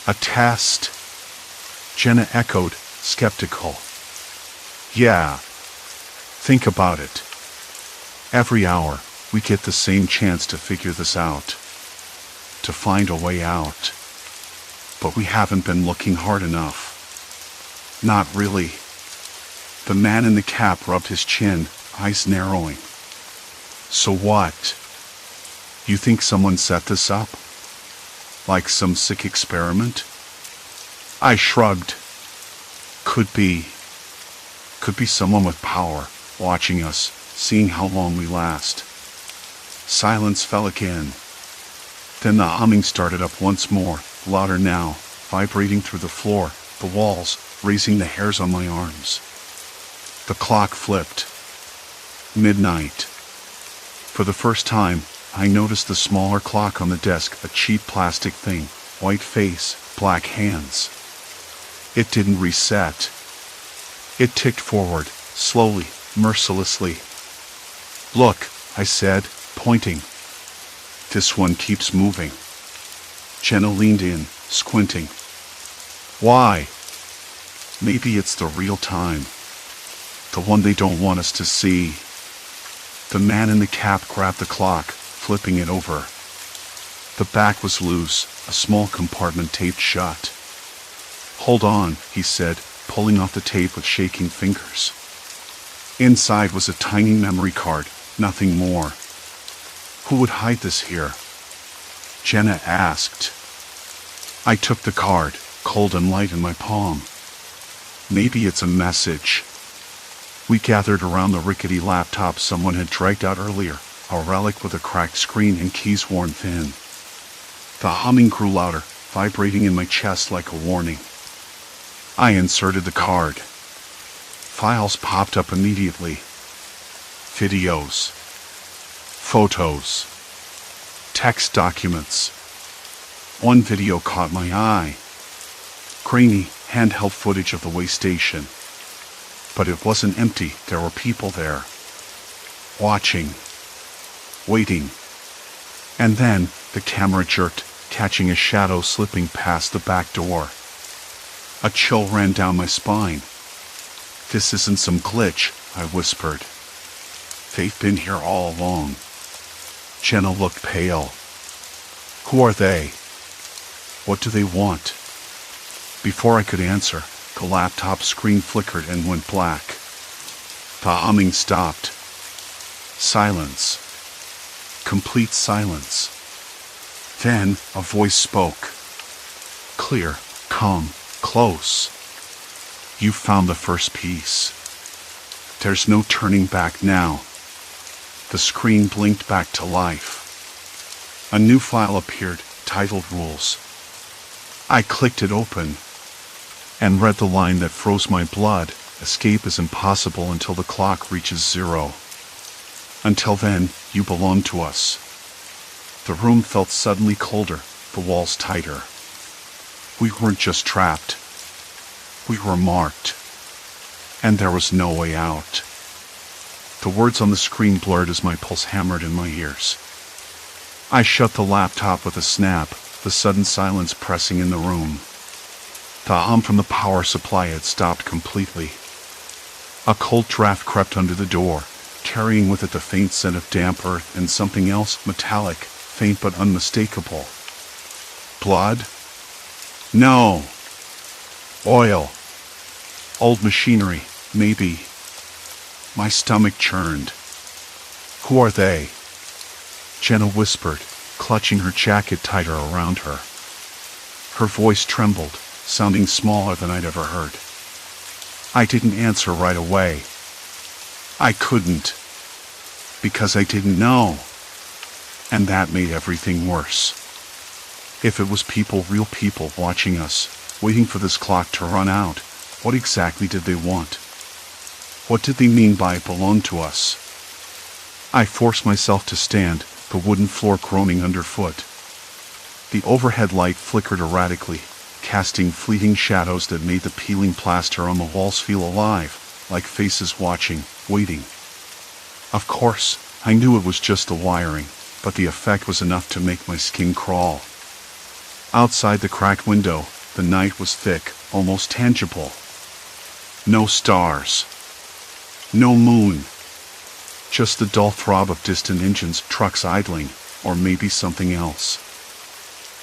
A test? Jenna echoed, skeptical. Yeah. Think about it. Every hour, we get the same chance to figure this out. To find a way out. But we haven't been looking hard enough. Not really. The man in the cap rubbed his chin, eyes narrowing. So what? You think someone set this up? Like some sick experiment? I shrugged. Could be. Could be someone with power, watching us, seeing how long we last. Silence fell again. Then the humming started up once more, louder now, vibrating through the floor, the walls, raising the hairs on my arms. The clock flipped. Midnight. For the first time, I noticed the smaller clock on the desk, a cheap plastic thing, white face, black hands. It didn't reset. It ticked forward, slowly, mercilessly. Look, I said, pointing. This one keeps moving. Jenna leaned in, squinting. Why? Maybe it's the real time. The one they don't want us to see. The man in the cap grabbed the clock, flipping it over. The back was loose, a small compartment taped shut. Hold on, he said, pulling off the tape with shaking fingers. Inside was a tiny memory card, nothing more. Who would hide this here? Jenna asked. I took the card, cold and light in my palm. Maybe it's a message. We gathered around the rickety laptop someone had dragged out earlier, a relic with a cracked screen and keys worn thin. The humming grew louder, vibrating in my chest like a warning. I inserted the card. Files popped up immediately. Videos. Photos. Text documents. One video caught my eye. Grainy, handheld footage of the way station. But it wasn't empty, there were people there. Watching. Waiting. And then, the camera jerked, catching a shadow slipping past the back door. A chill ran down my spine. This isn't some glitch, I whispered. They've been here all along. Jenna looked pale. Who are they? What do they want? Before I could answer, the laptop screen flickered and went black. The humming stopped. Silence. Complete silence. Then a voice spoke. Clear, calm, close. You found the first piece. There's no turning back now. The screen blinked back to life. A new file appeared, titled Rules. I clicked it open and read the line that froze my blood. Escape is impossible until the clock reaches 0. Until then, you belong to us. The room felt suddenly colder, the walls tighter. We weren't just trapped. We were marked. And there was no way out. The words on the screen blurred as my pulse hammered in my ears. I shut the laptop with a snap, the sudden silence pressing in the room. The hum from the power supply had stopped completely. A cold draft crept under the door, carrying with it the faint scent of damp earth and something else, metallic, faint but unmistakable. Blood? No. Oil. Old machinery, maybe. My stomach churned. Who are they? Jenna whispered, clutching her jacket tighter around her. Her voice trembled, sounding smaller than I'd ever heard. I didn't answer right away. I couldn't, because I didn't know. And that made everything worse. If it was people, real people, watching us, waiting for this clock to run out, what exactly did they want? What did they mean by it belonged to us? I forced myself to stand, the wooden floor groaning underfoot. The overhead light flickered erratically, casting fleeting shadows that made the peeling plaster on the walls feel alive, like faces watching, waiting. Of course, I knew it was just the wiring, but the effect was enough to make my skin crawl. Outside the cracked window, the night was thick, almost tangible. No stars. No moon. Just the dull throb of distant engines, trucks idling, or maybe something else.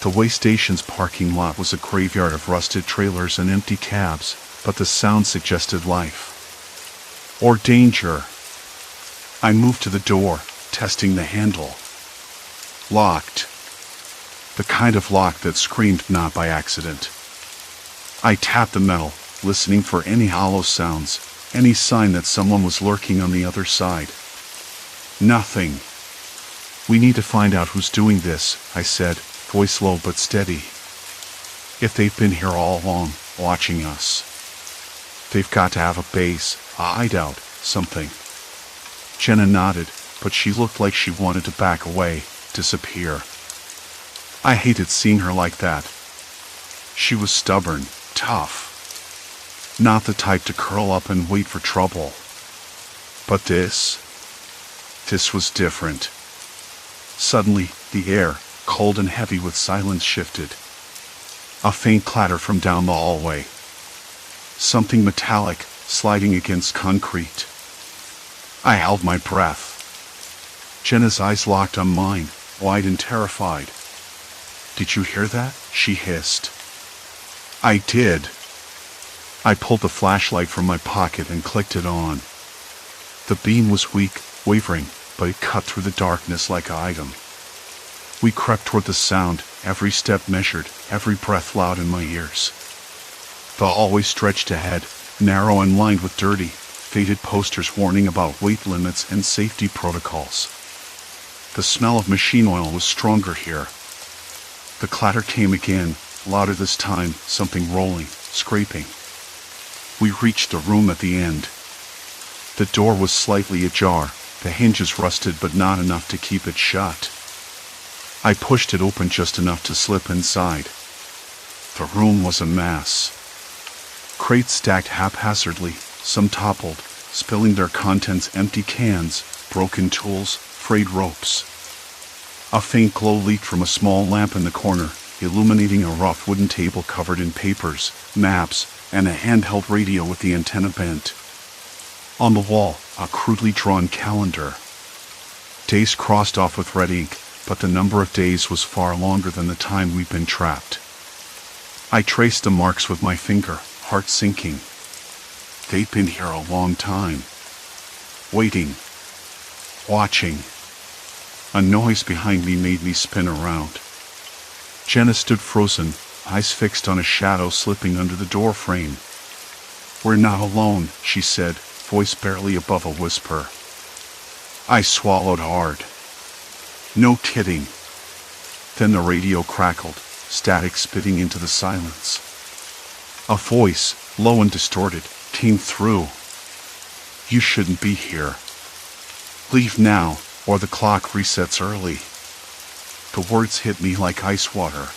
The way station's parking lot was a graveyard of rusted trailers and empty cabs, but the sound suggested life. Or danger. I moved to the door, testing the handle. Locked. The kind of lock that screamed not by accident. I tapped the metal, listening for any hollow sounds, any sign that someone was lurking on the other side. Nothing. We need to find out who's doing this, I said, voice low but steady. If they've been here all along, watching us. They've got to have a base, a hideout, something. Jenna nodded, but she looked like she wanted to back away, disappear. I hated seeing her like that. She was stubborn, tough. Not the type to curl up and wait for trouble. But this was different. Suddenly, the air, cold and heavy with silence, shifted. A faint clatter from down the hallway. Something metallic, sliding against concrete. I held my breath. Jenna's eyes locked on mine, wide and terrified. "Did you hear that?" she hissed. I did. I pulled the flashlight from my pocket and clicked it on. The beam was weak, wavering, but it cut through the darkness like an item. We crept toward the sound, every step measured, every breath loud in my ears. The hallway stretched ahead, narrow and lined with dirty, faded posters warning about weight limits and safety protocols. The smell of machine oil was stronger here. The clatter came again, louder this time, something rolling, scraping. We reached the room at the end. The door was slightly ajar, the hinges rusted but not enough to keep it shut. I pushed it open just enough to slip inside. The room was a mess. Crates stacked haphazardly, some toppled, spilling their contents, empty cans, broken tools, frayed ropes. A faint glow leaked from a small lamp in the corner, illuminating a rough wooden table covered in papers, maps, and a handheld radio with the antenna bent. On the wall, a crudely drawn calendar. Days crossed off with red ink, but the number of days was far longer than the time we'd been trapped. I traced the marks with my finger, heart sinking. They'd been here a long time. Waiting. Watching. A noise behind me made me spin around. Jenna stood frozen, eyes fixed on a shadow slipping under the door frame. "We're not alone," she said, voice barely above a whisper. I swallowed hard. No kidding. Then the radio crackled, static spitting into the silence. A voice, low and distorted, came through. "You shouldn't be here. Leave now, or the clock resets early." The words hit me like ice water.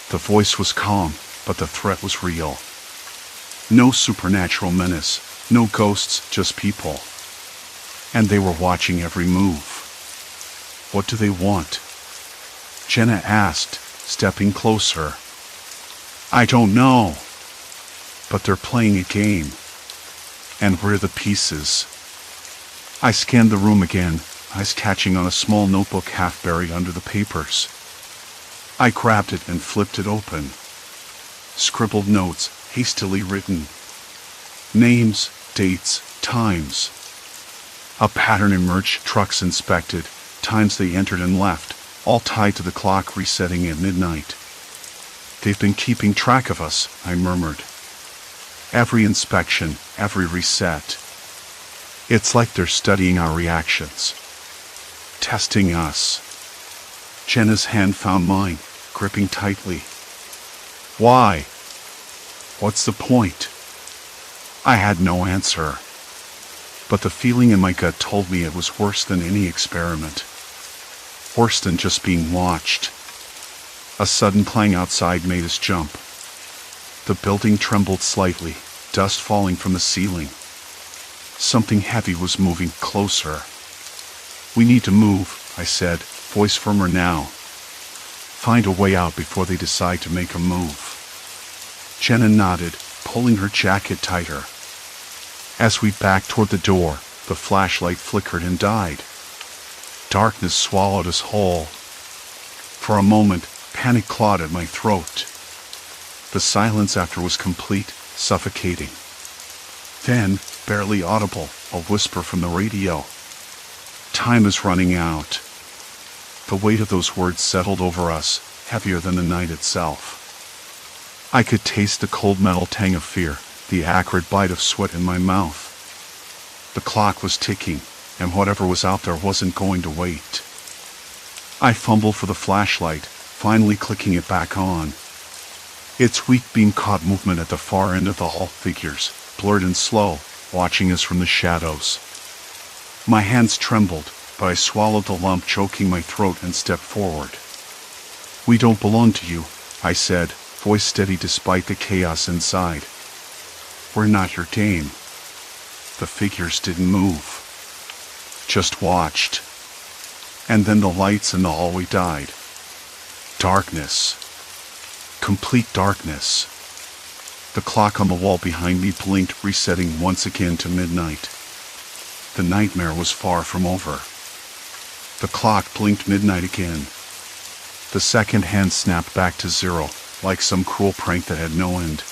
The voice was calm, but the threat was real. No supernatural menace, no ghosts, just people. And they were watching every move. "What do they want?" Jenna asked, stepping closer. "I don't know. But they're playing a game. And we're the pieces." I scanned the room again, eyes catching on a small notebook half buried under the papers. I grabbed it and flipped it open. Scribbled notes, hastily written. Names, dates, times. A pattern emerged, trucks inspected, times they entered and left, all tied to the clock resetting at midnight. "They've been keeping track of us," I murmured. Every inspection, every reset. It's like they're studying our reactions. Testing us. Jenna's hand found mine, gripping tightly. Why? What's the point? I had no answer. But the feeling in my gut told me it was worse than any experiment. Worse than just being watched. A sudden clang outside made us jump. The building trembled slightly, dust falling from the ceiling. Something heavy was moving closer. We need to move, I said, voice firmer now. Find a way out before they decide to make a move. Jenna nodded, pulling her jacket tighter. As we backed toward the door, the flashlight flickered and died. Darkness swallowed us whole. For a moment, panic clawed at my throat. The silence after was complete, suffocating. Then, barely audible, a whisper from the radio. Time is running out. The weight of those words settled over us, heavier than the night itself. I could taste the cold metal tang of fear, the acrid bite of sweat in my mouth. The clock was ticking, and whatever was out there wasn't going to wait. I fumbled for the flashlight, finally clicking it back on. Its weak beam caught movement at the far end of the hall, figures, blurred and slow, watching us from the shadows. My hands trembled, but I swallowed the lump choking my throat and stepped forward. We don't belong to you, I said, voice steady despite the chaos inside. We're not your game. The figures didn't move. Just watched. And then the lights in the hallway died. Darkness. Complete darkness. The clock on the wall behind me blinked, resetting once again to midnight. The nightmare was far from over. The clock blinked midnight again. The second hand snapped back to zero, like some cruel prank that had no end.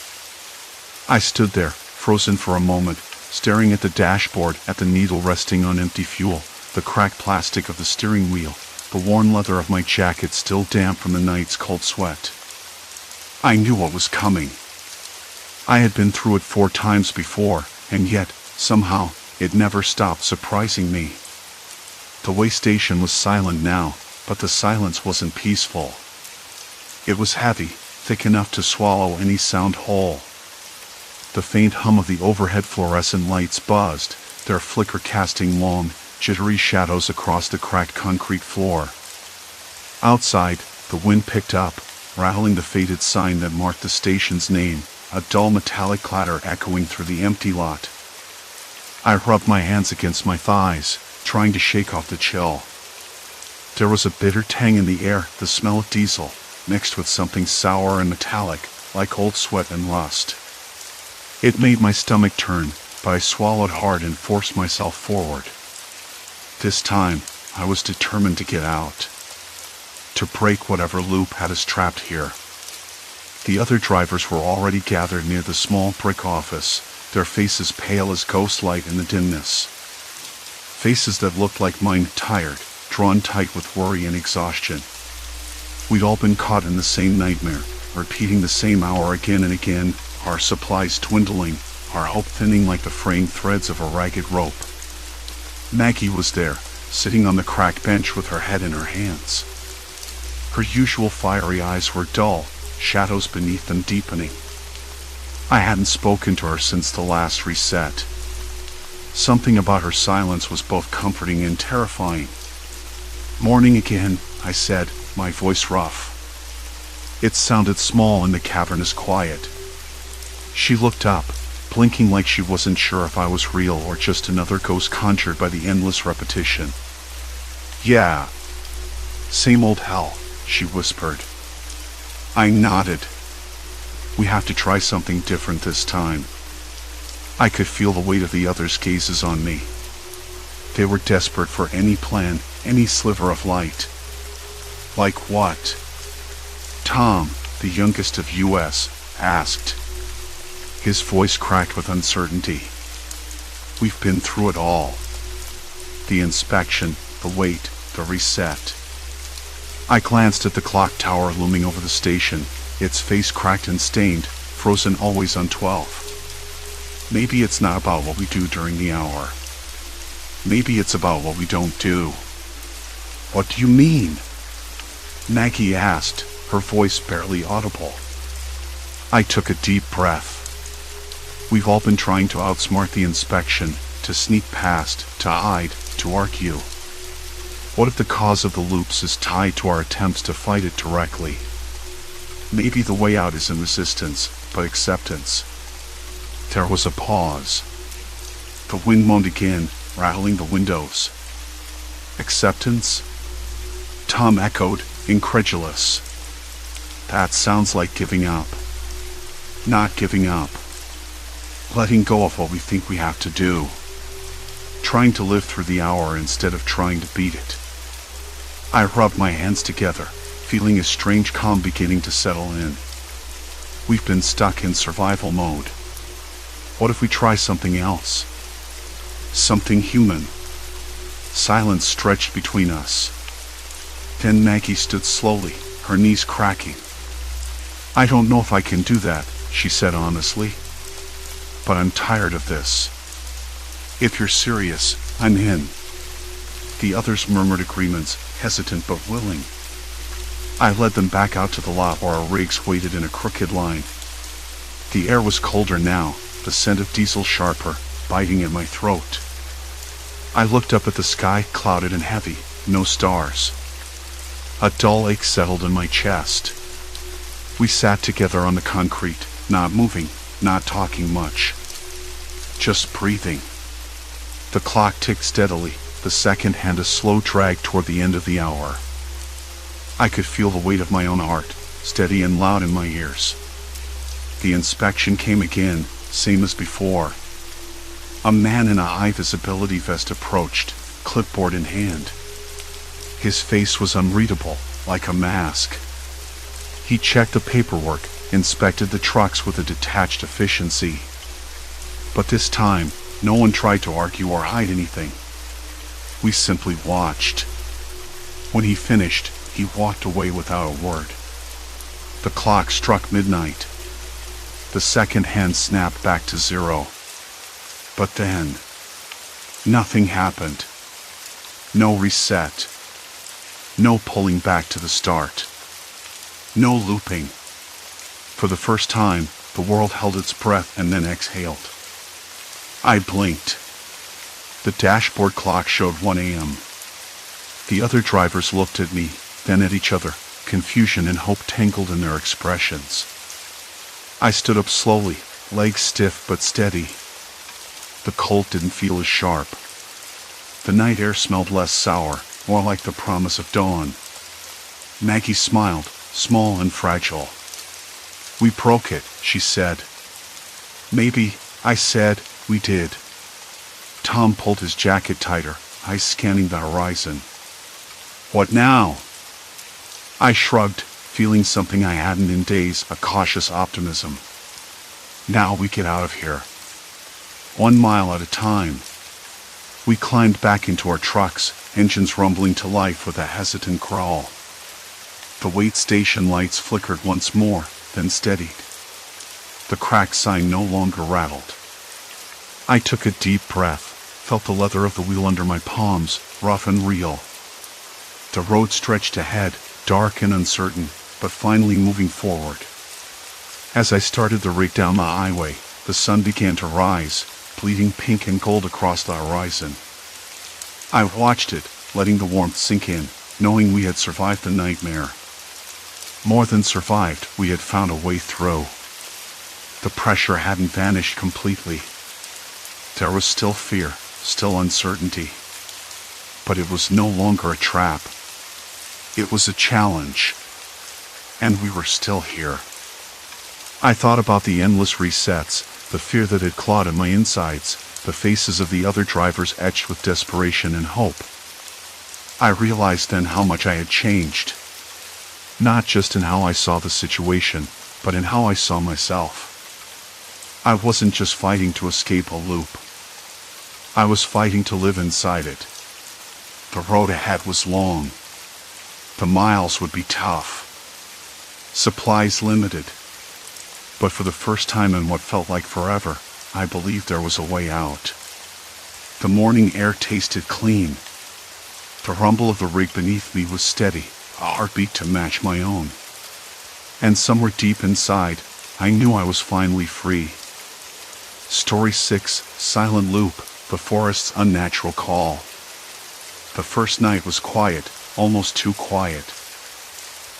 I stood there, frozen for a moment, staring at the dashboard, at the needle resting on empty fuel, the cracked plastic of the steering wheel, the worn leather of my jacket still damp from the night's cold sweat. I knew what was coming. I had been through it 4 times before, and yet, somehow, it never stopped surprising me. The way station was silent now, but the silence wasn't peaceful. It was heavy, thick enough to swallow any sound whole. The faint hum of the overhead fluorescent lights buzzed, their flicker casting long, jittery shadows across the cracked concrete floor. Outside, the wind picked up, rattling the faded sign that marked the station's name, a dull metallic clatter echoing through the empty lot. I rubbed my hands against my thighs, trying to shake off the chill. There was a bitter tang in the air, the smell of diesel, mixed with something sour and metallic, like old sweat and rust. It made my stomach turn, but I swallowed hard and forced myself forward. This time, I was determined to get out. To break whatever loop had us trapped here. The other drivers were already gathered near the small brick office, their faces pale as ghost light in the dimness. Faces that looked like mine, tired, drawn tight with worry and exhaustion. We'd all been caught in the same nightmare, repeating the same hour again and again, our supplies dwindling, our hope thinning like the fraying threads of a ragged rope. Maggie was there, sitting on the cracked bench with her head in her hands. Her usual fiery eyes were dull, shadows beneath them deepening. I hadn't spoken to her since the last reset. Something about her silence was both comforting and terrifying. Morning again, I said, my voice rough. It sounded small in the cavernous quiet. She looked up, blinking like she wasn't sure if I was real or just another ghost conjured by the endless repetition. Yeah. Same old hell, she whispered. I nodded. We have to try something different this time. I could feel the weight of the others' gazes on me. They were desperate for any plan, any sliver of light. Like what? Tom, the youngest of US, asked. His voice cracked with uncertainty. We've been through it all. The inspection, the wait, the reset. I glanced at the clock tower looming over the station, its face cracked and stained, frozen always on 12. Maybe it's not about what we do during the hour. Maybe it's about what we don't do. What do you mean? Maggie asked, her voice barely audible. I took a deep breath. We've all been trying to outsmart the inspection, to sneak past, to hide, to argue. What if the cause of the loops is tied to our attempts to fight it directly? Maybe the way out isn't resistance, but acceptance. There was a pause. The wind moaned again, rattling the windows. Acceptance? Tom echoed, incredulous. That sounds like giving up. Not giving up. Letting go of what we think we have to do. Trying to live through the hour instead of trying to beat it. I rubbed my hands together, feeling a strange calm beginning to settle in. We've been stuck in survival mode. What if we try something else? Something human. Silence stretched between us. Then Maggie stood slowly, her knees cracking. I don't know if I can do that, she said honestly. But I'm tired of this. If you're serious, I'm in. The others murmured agreements, hesitant but willing. I led them back out to the lot where our rigs waited in a crooked line. The air was colder now, the scent of diesel sharper, biting at my throat. I looked up at the sky, clouded and heavy, no stars. A dull ache settled in my chest. We sat together on the concrete, not moving, not talking much. Just breathing. The clock ticked steadily, the second hand a slow drag toward the end of the hour. I could feel the weight of my own heart, steady and loud in my ears. The inspection came again, same as before. A man in a high visibility vest approached, clipboard in hand. His face was unreadable, like a mask. He checked the paperwork, inspected the trucks with a detached efficiency. But this time, no one tried to argue or hide anything. We simply watched. When he finished, he walked away without a word. The clock struck midnight. The second hand snapped back to zero. But then, nothing happened. No reset. No pulling back to the start. No looping. For the first time, the world held its breath and then exhaled. I blinked. The dashboard clock showed 1 a.m. The other drivers looked at me, then at each other, confusion and hope tangled in their expressions. I stood up slowly, legs stiff but steady. The cold didn't feel as sharp. The night air smelled less sour, more like the promise of dawn. Maggie smiled, small and fragile. We broke it, she said. Maybe, I said, we did. Tom pulled his jacket tighter, eyes scanning the horizon. What now? I shrugged, feeling something I hadn't in days, a cautious optimism. Now we get out of here. 1 mile at a time. We climbed back into our trucks, engines rumbling to life with a hesitant crawl. The wait station lights flickered once more, then steadied. The cracked sign no longer rattled. I took a deep breath, felt the leather of the wheel under my palms, rough and real. The road stretched ahead, dark and uncertain, but finally moving forward. As I started the rig down the highway, the sun began to rise, bleeding pink and gold across the horizon. I watched it, letting the warmth sink in, knowing we had survived the nightmare. More than survived, we had found a way through. The pressure hadn't vanished completely. There was still fear, still uncertainty. But it was no longer a trap. It was a challenge. And we were still here. I thought about the endless resets, the fear that had clawed at my insides, the faces of the other drivers etched with desperation and hope. I realized then how much I had changed. Not just in how I saw the situation, but in how I saw myself. I wasn't just fighting to escape a loop. I was fighting to live inside it. The road ahead was long. The miles would be tough. Supplies limited. But for the first time in what felt like forever, I believed there was a way out. The morning air tasted clean. The rumble of the rig beneath me was steady, a heartbeat to match my own. And somewhere deep inside, I knew I was finally free. Story 6, Silent Loop, the forest's unnatural call. The first night was quiet, almost too quiet.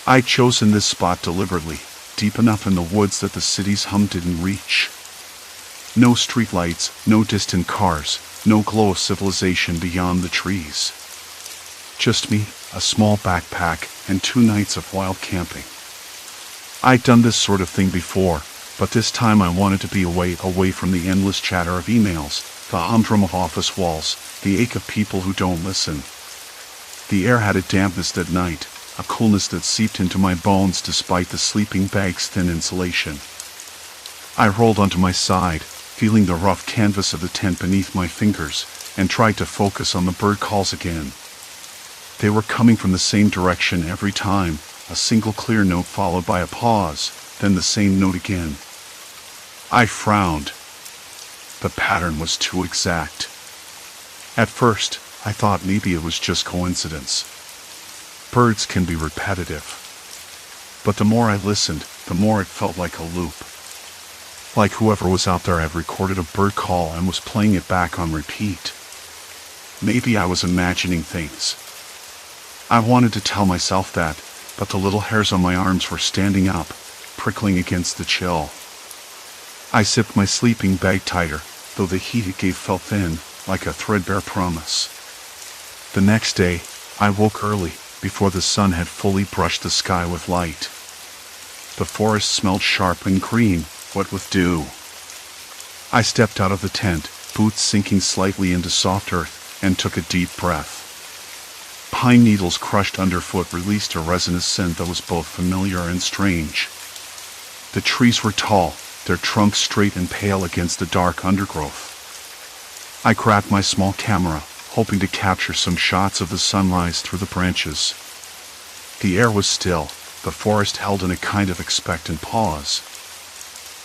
I'd chosen this spot deliberately, deep enough in the woods that the city's hum didn't reach. No streetlights, no distant cars, no glow of civilization beyond the trees. Just me, a small backpack, and 2 nights of wild camping. I'd done this sort of thing before, but this time I wanted to be away from the endless chatter of emails, the humdrum of office walls, the ache of people who don't listen. The air had a dampness that night, a coolness that seeped into my bones despite the sleeping bag's thin insulation. I rolled onto my side, feeling the rough canvas of the tent beneath my fingers, and tried to focus on the bird calls again. They were coming from the same direction every time, a single clear note followed by a pause, then the same note again. I frowned. The pattern was too exact. At first, I thought maybe it was just coincidence. Birds can be repetitive. But the more I listened, the more it felt like a loop. Like whoever was out there had recorded a bird call and was playing it back on repeat. Maybe I was imagining things. I wanted to tell myself that, but the little hairs on my arms were standing up, prickling against the chill. I zipped my sleeping bag tighter, though the heat it gave felt thin, like a threadbare promise. The next day, I woke early, before the sun had fully brushed the sky with light. The forest smelled sharp and green, wet with dew. I stepped out of the tent, boots sinking slightly into soft earth, and took a deep breath. Pine needles crushed underfoot released a resinous scent that was both familiar and strange. The trees were tall, their trunks straight and pale against the dark undergrowth. I grabbed my small camera, hoping to capture some shots of the sunrise through the branches. The air was still, the forest held in a kind of expectant pause.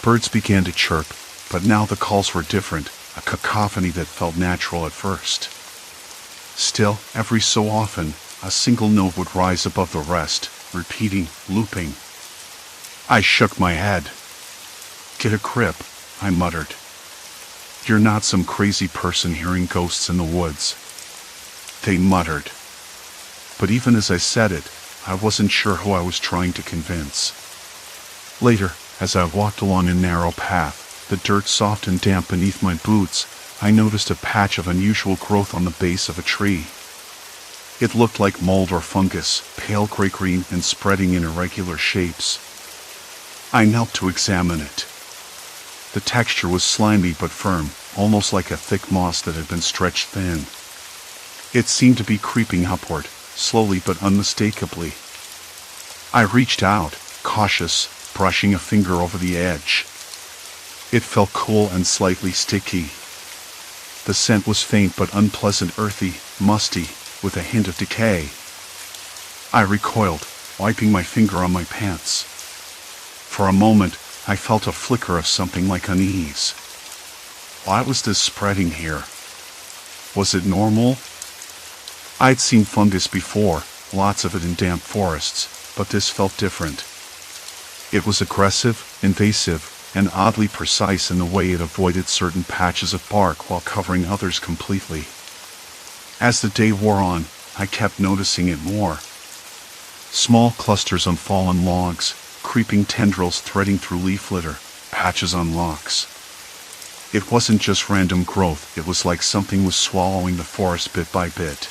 Birds began to chirp, but now the calls were different, a cacophony that felt natural at first. Still, every so often, a single note would rise above the rest, repeating, looping. I shook my head. "Get a grip," I muttered. "You're not some crazy person hearing ghosts in the woods." They muttered. But even as I said it, I wasn't sure who I was trying to convince. Later, as I walked along a narrow path, the dirt soft and damp beneath my boots, I noticed a patch of unusual growth on the base of a tree. It looked like mold or fungus, pale gray-green and spreading in irregular shapes. I knelt to examine it. The texture was slimy but firm, almost like a thick moss that had been stretched thin. It seemed to be creeping upward, slowly but unmistakably. I reached out, cautious, brushing a finger over the edge. It felt cool and slightly sticky. The scent was faint but unpleasant, earthy, musty, with a hint of decay. I recoiled, wiping my finger on my pants. For a moment, I felt a flicker of something like unease. Why was this spreading here? Was it normal? I'd seen fungus before, lots of it in damp forests, but this felt different. It was aggressive, invasive, and oddly precise in the way it avoided certain patches of bark while covering others completely. As the day wore on, I kept noticing it more. Small clusters on fallen logs, creeping tendrils threading through leaf litter, patches on rocks. It wasn't just random growth, it was like something was swallowing the forest bit by bit.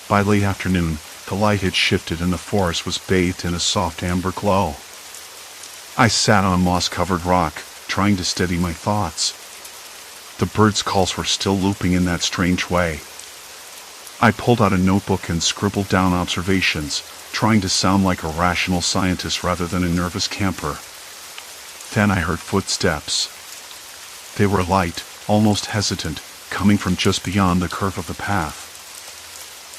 By late afternoon, the light had shifted and the forest was bathed in a soft amber glow. I sat on a moss-covered rock, trying to steady my thoughts. The birds' calls were still looping in that strange way. I pulled out a notebook and scribbled down observations, trying to sound like a rational scientist rather than a nervous camper. Then I heard footsteps. They were light, almost hesitant, coming from just beyond the curve of the path.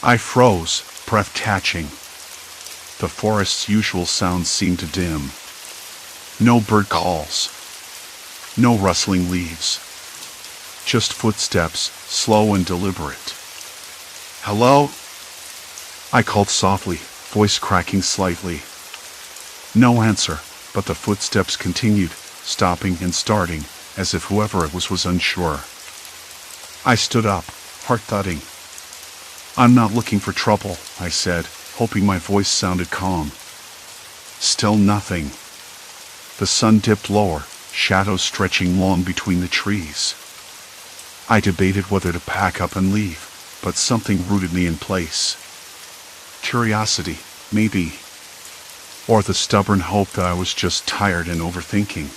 I froze, breath catching. The forest's usual sounds seemed to dim. No bird calls. No rustling leaves. Just footsteps, slow and deliberate. "Hello?" I called softly, voice cracking slightly. No answer, but the footsteps continued, stopping and starting, as if whoever it was unsure. I stood up, heart thudding. "I'm not looking for trouble," I said, hoping my voice sounded calm. Still nothing. The sun dipped lower, shadows stretching long between the trees. I debated whether to pack up and leave, but something rooted me in place. Curiosity, maybe. Or the stubborn hope that I was just tired and overthinking.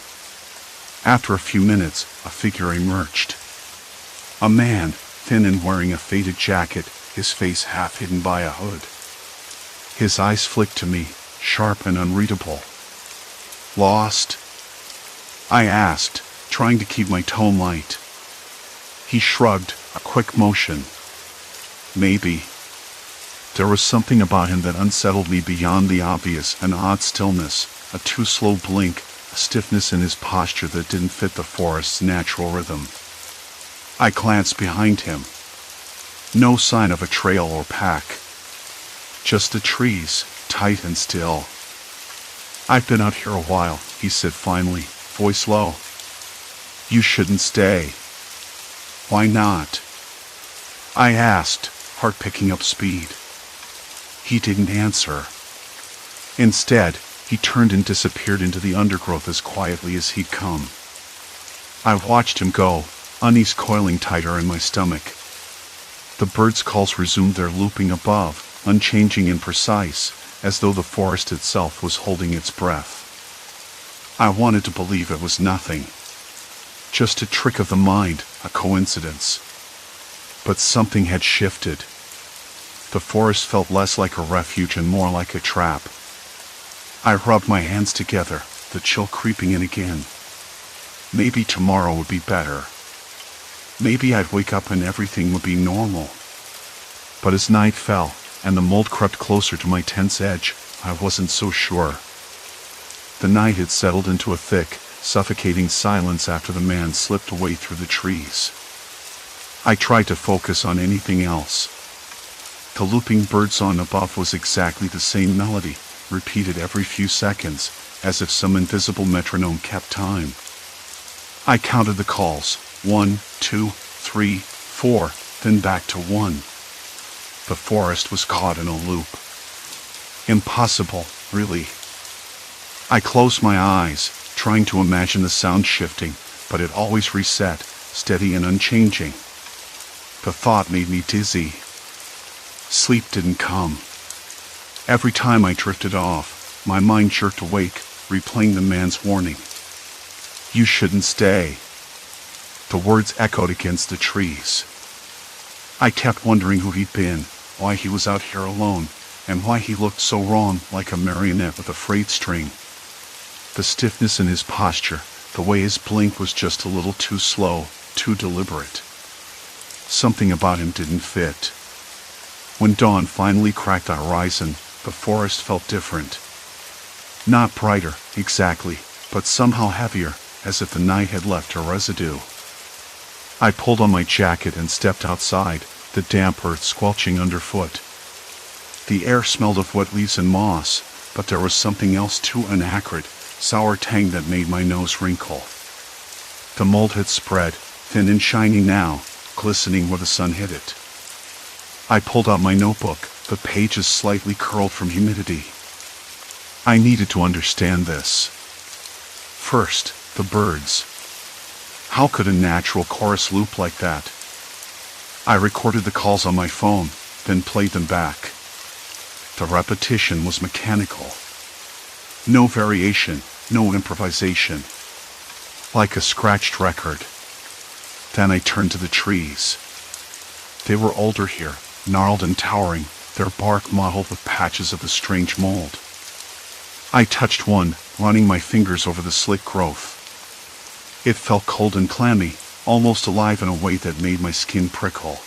After a few minutes, a figure emerged. A man, thin and wearing a faded jacket, his face half hidden by a hood. His eyes flicked to me, sharp and unreadable. "Lost?" I asked, trying to keep my tone light. He shrugged, a quick motion. "Maybe." There was something about him that unsettled me beyond the obvious, an odd stillness, a too slow blink, a stiffness in his posture that didn't fit the forest's natural rhythm. I glanced behind him. No sign of a trail or pack. Just the trees, tight and still. "I've been out here a while," he said finally, voice low. "You shouldn't stay." "Why not?" I asked, heart picking up speed. He didn't answer. Instead, he turned and disappeared into the undergrowth as quietly as he'd come. I watched him go, unease coiling tighter in my stomach. The birds' calls resumed their looping above, unchanging and precise, as though the forest itself was holding its breath. I wanted to believe it was nothing. Just a trick of the mind, a coincidence. But something had shifted. The forest felt less like a refuge and more like a trap. I rubbed my hands together, the chill creeping in again. Maybe tomorrow would be better. Maybe I'd wake up and everything would be normal. But as night fell, and the mold crept closer to my tense edge, I wasn't so sure. The night had settled into a thick, suffocating silence after the man slipped away through the trees. I tried to focus on anything else. The looping bird song above was exactly the same melody, repeated every few seconds, as if some invisible metronome kept time. I counted the calls, 1, 2, 3, 4, then back to 1. The forest was caught in a loop. Impossible, really. I closed my eyes, trying to imagine the sound shifting, but it always reset, steady and unchanging. The thought made me dizzy. Sleep didn't come. Every time I drifted off, my mind jerked awake, replaying the man's warning. "You shouldn't stay." The words echoed against the trees. I kept wondering who he'd been, why he was out here alone, and why he looked so wrong, like a marionette with a frayed string. The stiffness in his posture, the way his blink was just a little too slow, too deliberate. Something about him didn't fit. When dawn finally cracked the horizon, the forest felt different. Not brighter, exactly, but somehow heavier, as if the night had left a residue. I pulled on my jacket and stepped outside, the damp earth squelching underfoot. The air smelled of wet leaves and moss, but there was something else too inacrid, sour tang that made my nose wrinkle. The mold had spread, thin and shiny now, glistening where the sun hit it. I pulled out my notebook, the pages slightly curled from humidity. I needed to understand this. First, the birds. How could a natural chorus loop like that? I recorded the calls on my phone, then played them back. The repetition was mechanical. No variation, no improvisation. Like a scratched record. Then I turned to the trees. They were older here, gnarled and towering, their bark mottled with patches of the strange mold. I touched one, running my fingers over the slick growth. It felt cold and clammy, almost alive in a way that made my skin prickle.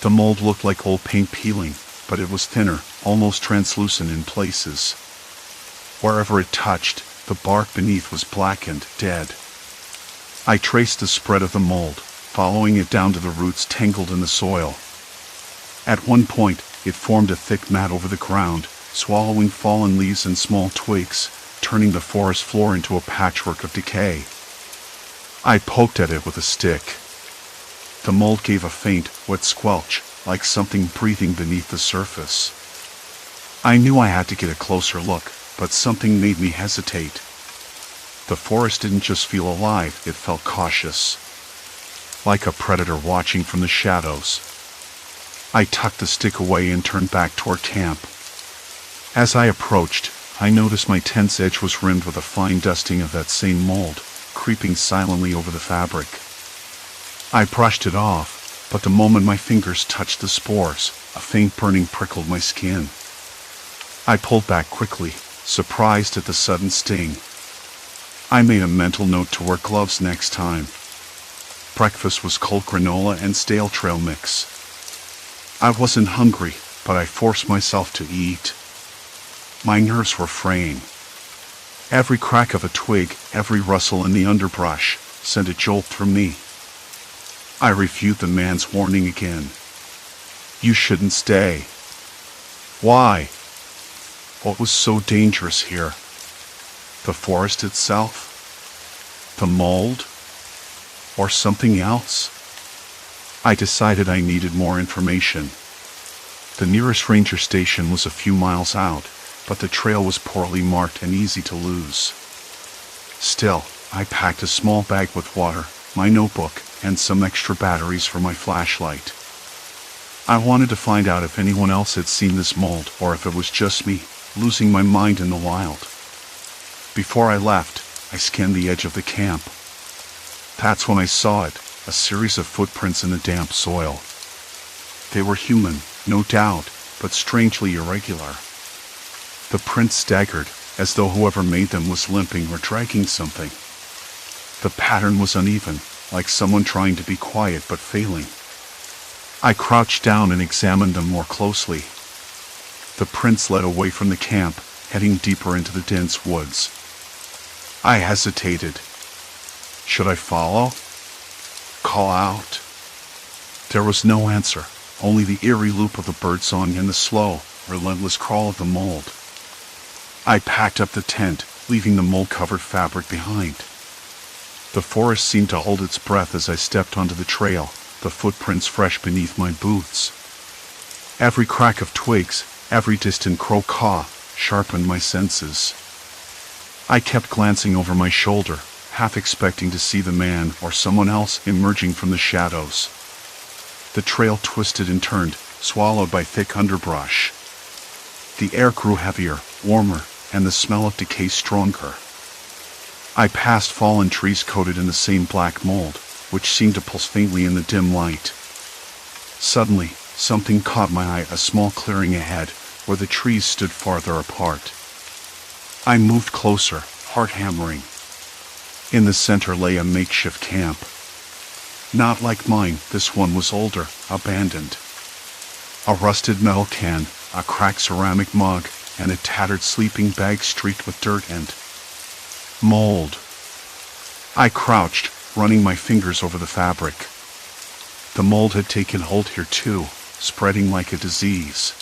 The mold looked like old paint peeling, but it was thinner, almost translucent in places. Wherever it touched, the bark beneath was blackened, dead. I traced the spread of the mold, following it down to the roots tangled in the soil. At one point, it formed a thick mat over the ground, swallowing fallen leaves and small twigs, turning the forest floor into a patchwork of decay. I poked at it with a stick. The mold gave a faint, wet squelch, like something breathing beneath the surface. I knew I had to get a closer look, but something made me hesitate. The forest didn't just feel alive, it felt cautious, like a predator watching from the shadows. I tucked the stick away and turned back toward camp. As I approached, I noticed my tent's edge was rimmed with a fine dusting of that same mold, creeping silently over the fabric. I brushed it off, but the moment my fingers touched the spores, a faint burning prickled my skin. I pulled back quickly, surprised at the sudden sting. I made a mental note to wear gloves next time. Breakfast was cold granola and stale trail mix. I wasn't hungry, but I forced myself to eat. My nerves were fraying. Every crack of a twig, every rustle in the underbrush, sent a jolt through me. I reviewed the man's warning again. You shouldn't stay. Why? What was so dangerous here? The forest itself? The mold? Or something else? I decided I needed more information. The nearest ranger station was a few miles out, but the trail was poorly marked and easy to lose. Still, I packed a small bag with water, my notebook, and some extra batteries for my flashlight. I wanted to find out if anyone else had seen this mold or if it was just me, losing my mind in the wild. Before I left, I scanned the edge of the camp. That's when I saw it, a series of footprints in the damp soil. They were human, no doubt, but strangely irregular. The prints staggered, as though whoever made them was limping or dragging something. The pattern was uneven, like someone trying to be quiet but failing. I crouched down and examined them more closely. The prints led away from the camp, heading deeper into the dense woods. I hesitated. Should I follow? Call out? There was no answer, only the eerie loop of the birdsong and the slow, relentless crawl of the mold. I packed up the tent, leaving the mold-covered fabric behind. The forest seemed to hold its breath as I stepped onto the trail, the footprints fresh beneath my boots. Every crack of twigs, every distant crow caw, sharpened my senses. I kept glancing over my shoulder, half expecting to see the man or someone else emerging from the shadows. The trail twisted and turned, swallowed by thick underbrush. The air grew heavier, warmer, and the smell of decay stronger. I passed fallen trees coated in the same black mold, which seemed to pulse faintly in the dim light. Suddenly, something caught my eye, a small clearing ahead, where the trees stood farther apart. I moved closer, heart hammering. In the center lay a makeshift camp. Not like mine, this one was older, abandoned. A rusted metal can, a cracked ceramic mug, and a tattered sleeping bag streaked with dirt and mold. I crouched, running my fingers over the fabric. The mold had taken hold here too, spreading like a disease.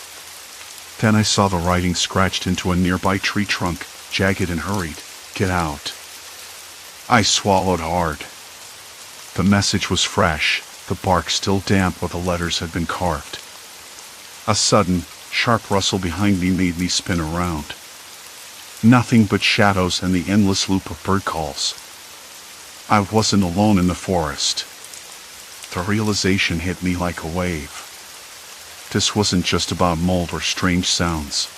Then I saw the writing scratched into a nearby tree trunk, jagged and hurried. Get out. I swallowed hard. The message was fresh, the bark still damp where the letters had been carved. A sudden, sharp rustle behind me made me spin around. Nothing but shadows and the endless loop of bird calls. I wasn't alone in the forest. The realization hit me like a wave. This wasn't just about mold or strange sounds.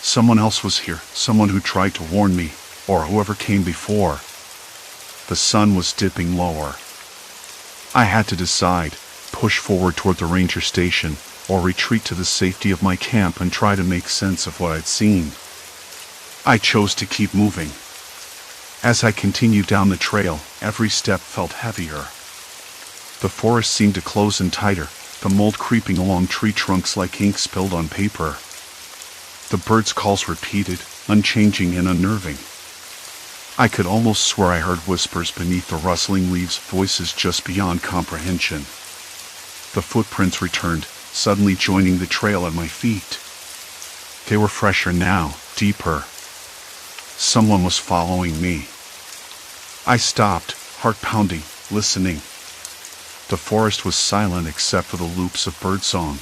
Someone else was here, someone who tried to warn me, or whoever came before. The sun was dipping lower. I had to decide, push forward toward the ranger station, or retreat to the safety of my camp and try to make sense of what I'd seen. I chose to keep moving. As I continued down the trail, every step felt heavier. The forest seemed to close in tighter, the mold creeping along tree trunks like ink spilled on paper. The birds' calls repeated, unchanging and unnerving. I could almost swear I heard whispers beneath the rustling leaves, voices just beyond comprehension. The footprints returned, suddenly joining the trail at my feet. They were fresher now, deeper. Someone was following me. I stopped, heart pounding, listening. The forest was silent except for the loops of birdsong.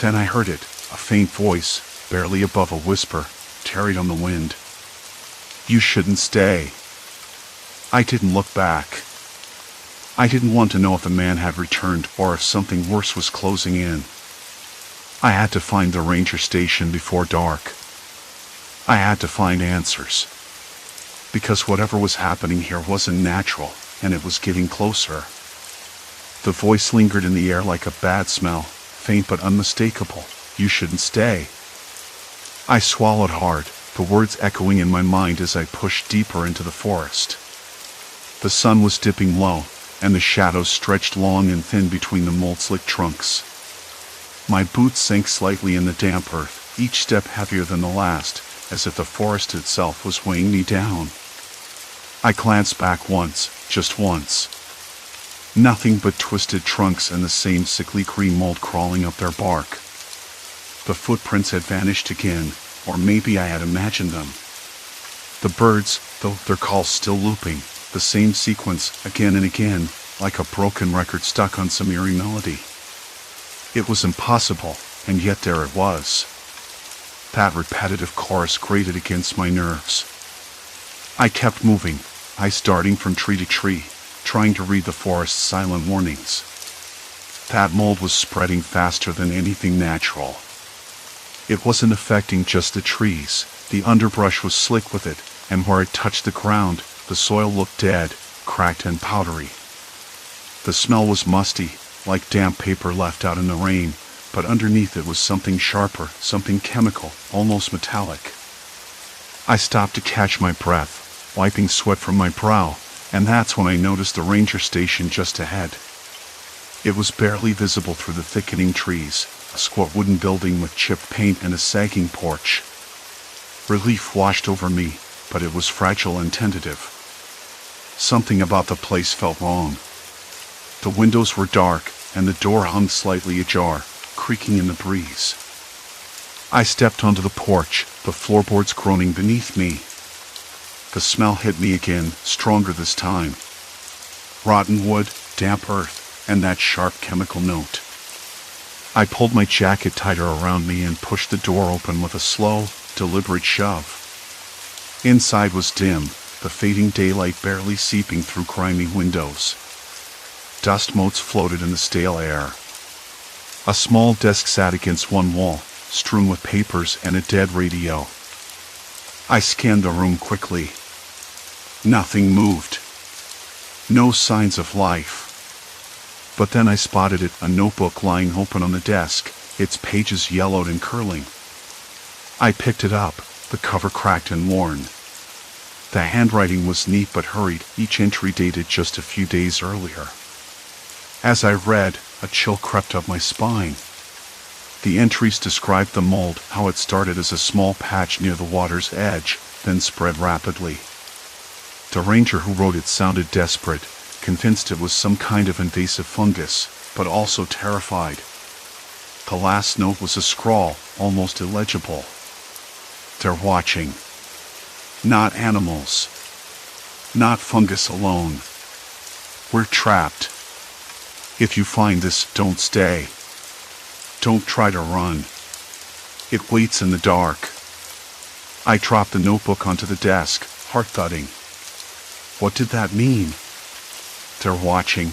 Then I heard it, a faint voice, barely above a whisper, carried on the wind. "You shouldn't stay." I didn't look back. I didn't want to know if the man had returned or if something worse was closing in. I had to find the ranger station before dark. I had to find answers. Because whatever was happening here wasn't natural, and it was getting closer. The voice lingered in the air like a bad smell, faint but unmistakable. "You shouldn't stay." I swallowed hard, the words echoing in my mind as I pushed deeper into the forest. The sun was dipping low, and the shadows stretched long and thin between the mold-slicked trunks. My boots sank slightly in the damp earth, each step heavier than the last, as if the forest itself was weighing me down. I glanced back once, just once. Nothing but twisted trunks and the same sickly green mold crawling up their bark. The footprints had vanished again, or maybe I had imagined them. The birds, though their calls still looping, the same sequence again and again, like a broken record stuck on some eerie melody. It was impossible, and yet there it was. That repetitive chorus grated against my nerves. I kept moving, eyes darting from tree to tree, trying to read the forest's silent warnings. That mold was spreading faster than anything natural. It wasn't affecting just the trees. The underbrush was slick with it, and where it touched the ground, the soil looked dead, cracked and powdery. The smell was musty, like damp paper left out in the rain, but underneath it was something sharper, something chemical, almost metallic. I stopped to catch my breath, wiping sweat from my brow, and that's when I noticed the ranger station just ahead. It was barely visible through the thickening trees, a squat wooden building with chipped paint and a sagging porch. Relief washed over me, but it was fragile and tentative. Something about the place felt wrong. The windows were dark, and the door hung slightly ajar, creaking in the breeze. I stepped onto the porch, the floorboards groaning beneath me. The smell hit me again, stronger this time. Rotten wood, damp earth, and that sharp chemical note. I pulled my jacket tighter around me and pushed the door open with a slow, deliberate shove. Inside was dim, the fading daylight barely seeping through grimy windows. Dust motes floated in the stale air. A small desk sat against one wall, strewn with papers and a dead radio. I scanned the room quickly. Nothing moved. No signs of life. But then I spotted it, a notebook lying open on the desk, its pages yellowed and curling. I picked it up, the cover cracked and worn. The handwriting was neat but hurried, each entry dated just a few days earlier. As I read, a chill crept up my spine. The entries described the mold, how it started as a small patch near the water's edge, then spread rapidly. The ranger who wrote it sounded desperate, convinced it was some kind of invasive fungus, but also terrified. The last note was a scrawl, almost illegible. "They're watching. Not animals. Not fungus alone. We're trapped. If you find this, don't stay. Don't try to run. It waits in the dark." I dropped the notebook onto the desk, heart thudding. What did that mean? They're watching.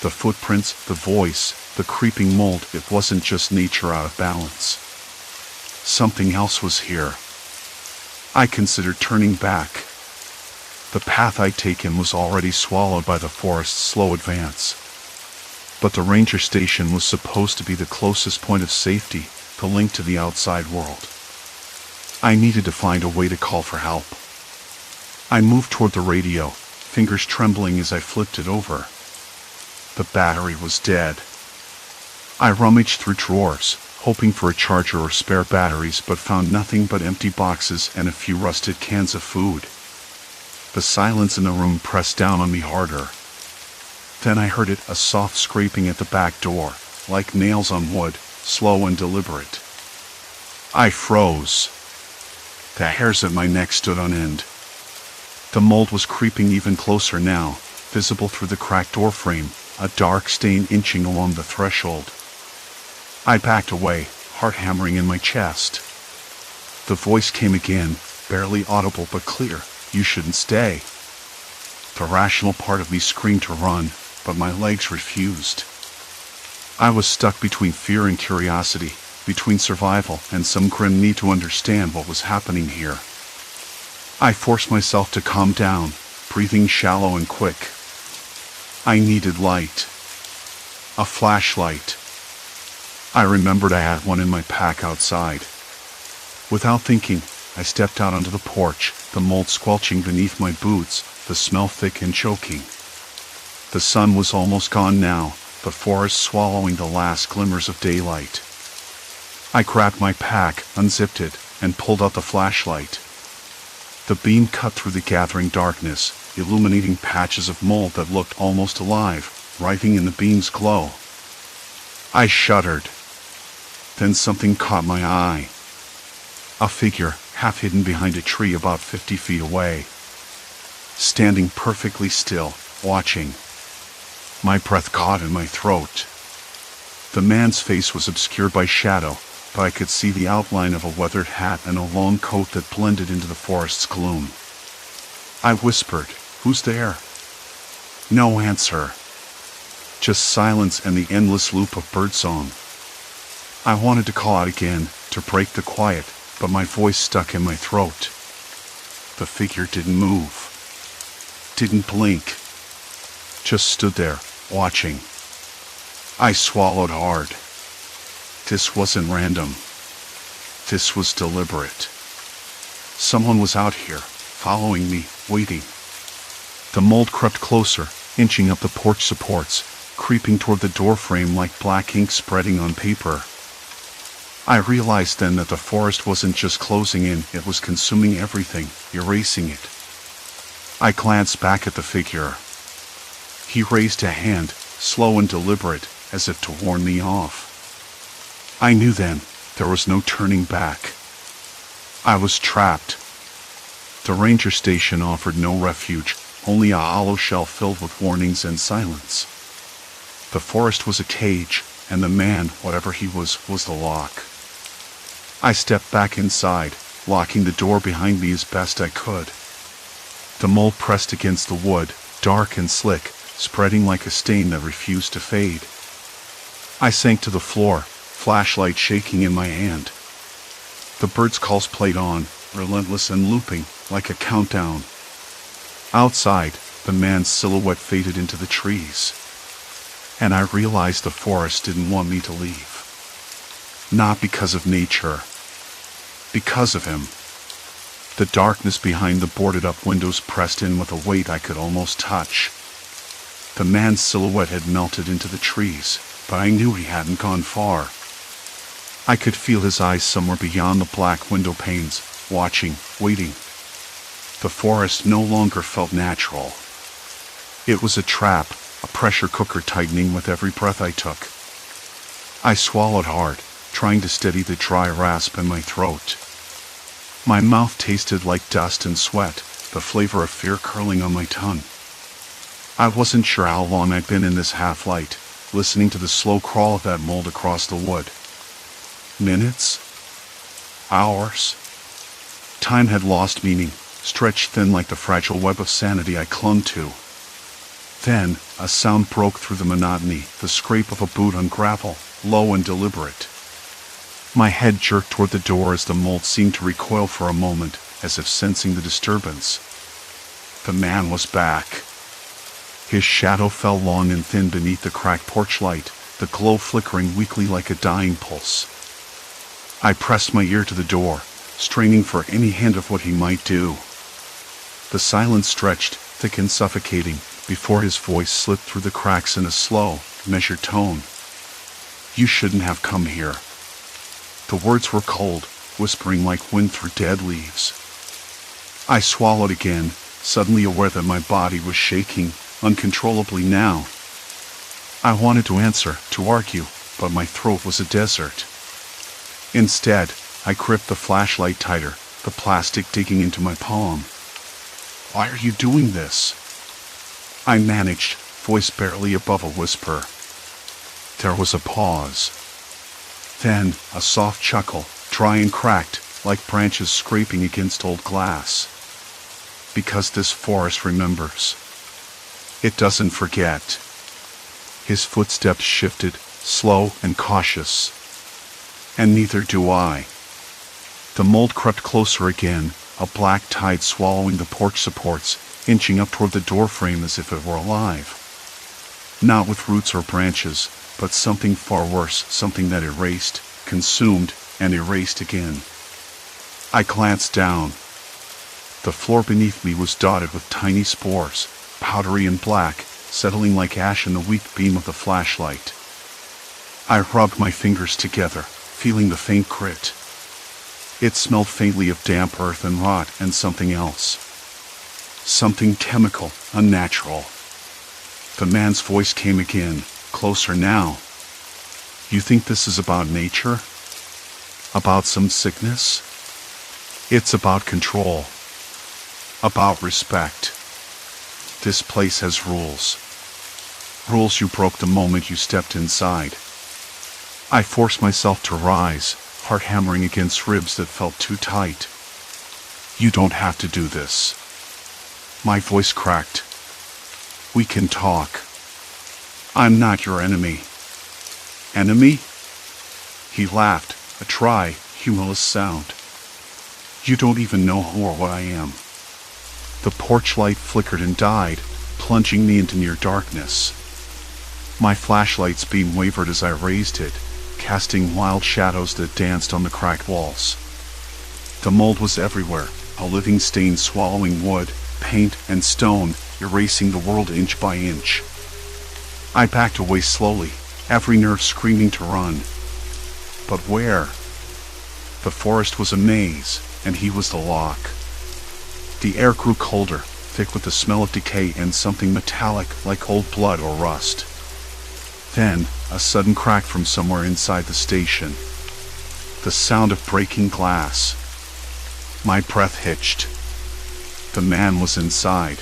The footprints, the voice, the creeping mold, it wasn't just nature out of balance. Something else was here. I considered turning back. The path I'd taken was already swallowed by the forest's slow advance. But the ranger station was supposed to be the closest point of safety, the link to the outside world. I needed to find a way to call for help. I moved toward the radio, fingers trembling as I flipped it over. The battery was dead. I rummaged through drawers, hoping for a charger or spare batteries, but found nothing but empty boxes and a few rusted cans of food. The silence in the room pressed down on me harder. Then I heard it, a soft scraping at the back door, like nails on wood, slow and deliberate. I froze. The hairs at my neck stood on end. The mold was creeping even closer now, visible through the cracked door frame, a dark stain inching along the threshold. I backed away, heart hammering in my chest. The voice came again, barely audible but clear. You shouldn't stay. The rational part of me screamed to run, but my legs refused. I was stuck between fear and curiosity, between survival and some grim need to understand what was happening here. I forced myself to calm down, breathing shallow and quick. I needed light. A flashlight. I remembered I had one in my pack outside. Without thinking, I stepped out onto the porch, the mold squelching beneath my boots, the smell thick and choking. The sun was almost gone now, the forest swallowing the last glimmers of daylight. I grabbed my pack, unzipped it, and pulled out the flashlight. The beam cut through the gathering darkness, illuminating patches of mold that looked almost alive, writhing in the beam's glow. I shuddered. Then something caught my eye. A figure, half hidden behind a tree about 50 feet away. Standing perfectly still, watching. My breath caught in my throat. The man's face was obscured by shadow, but I could see the outline of a weathered hat and a long coat that blended into the forest's gloom. I whispered, "Who's there?" No answer. Just silence and the endless loop of birdsong. I wanted to call out again, to break the quiet, but my voice stuck in my throat. The figure didn't move. Didn't blink. Just stood there, watching. I swallowed hard. This wasn't random. This was deliberate. Someone was out here, following me, waiting. The mold crept closer, inching up the porch supports, creeping toward the door frame like black ink spreading on paper. I realized then that the forest wasn't just closing in, it was consuming everything, erasing it. I glanced back at the figure. He raised a hand, slow and deliberate, as if to warn me off. I knew then, there was no turning back. I was trapped. The ranger station offered no refuge, only a hollow shell filled with warnings and silence. The forest was a cage, and the man, whatever he was the lock. I stepped back inside, locking the door behind me as best I could. The mold pressed against the wood, dark and slick, spreading like a stain that refused to fade. I sank to the floor, flashlight shaking in my hand. The birds' calls played on, relentless and looping, like a countdown. Outside, the man's silhouette faded into the trees. And I realized the forest didn't want me to leave. Not because of nature. Because of him. The darkness behind the boarded-up windows pressed in with a weight I could almost touch. The man's silhouette had melted into the trees, but I knew he hadn't gone far. I could feel his eyes somewhere beyond the black window panes, watching, waiting. The forest no longer felt natural. It was a trap, a pressure cooker tightening with every breath I took. I swallowed hard, trying to steady the dry rasp in my throat. My mouth tasted like dust and sweat, the flavor of fear curling on my tongue. I wasn't sure how long I'd been in this half-light, listening to the slow crawl of that mold across the wood. Minutes? Hours? Time had lost meaning, stretched thin like the fragile web of sanity I clung to. Then, a sound broke through the monotony, the scrape of a boot on gravel, low and deliberate. My head jerked toward the door as the mold seemed to recoil for a moment, as if sensing the disturbance. The man was back. His shadow fell long and thin beneath the cracked porch light, the glow flickering weakly like a dying pulse. I pressed my ear to the door, straining for any hint of what he might do. The silence stretched, thick and suffocating, before his voice slipped through the cracks in a slow, measured tone. "You shouldn't have come here." The words were cold, whispering like wind through dead leaves. I swallowed again, suddenly aware that my body was shaking uncontrollably now. I wanted to answer, to argue, but my throat was a desert. Instead, I gripped the flashlight tighter, the plastic digging into my palm. "Why are you doing this?" I managed, voice barely above a whisper. There was a pause. Then, a soft chuckle, dry and cracked, like branches scraping against old glass. "Because this forest remembers. It doesn't forget." His footsteps shifted, slow and cautious. "And neither do I." The mold crept closer again, a black tide swallowing the porch supports, inching up toward the doorframe as if it were alive. Not with roots or branches, but something far worse, something that erased, consumed, and erased again. I glanced down. The floor beneath me was dotted with tiny spores, powdery and black, settling like ash in the weak beam of the flashlight. I rubbed my fingers together, feeling the faint grit. It smelled faintly of damp earth and rot and something else. Something chemical, unnatural. The man's voice came again, closer now. "You think this is about nature? About some sickness? It's about control. About respect. This place has rules. Rules you broke the moment you stepped inside." I forced myself to rise, heart hammering against ribs that felt too tight. "You don't have to do this." My voice cracked. "We can talk. I'm not your enemy." "Enemy?" He laughed, a dry, humorless sound. "You don't even know who or what I am." The porch light flickered and died, plunging me into near darkness. My flashlight's beam wavered as I raised it, casting wild shadows that danced on the cracked walls. The mold was everywhere, a living stain swallowing wood, paint, and stone, erasing the world inch by inch. I backed away slowly, every nerve screaming to run. But where? The forest was a maze, and he was the lock. The air grew colder, thick with the smell of decay and something metallic like old blood or rust. Then, a sudden crack from somewhere inside the station. The sound of breaking glass. My breath hitched. The man was inside.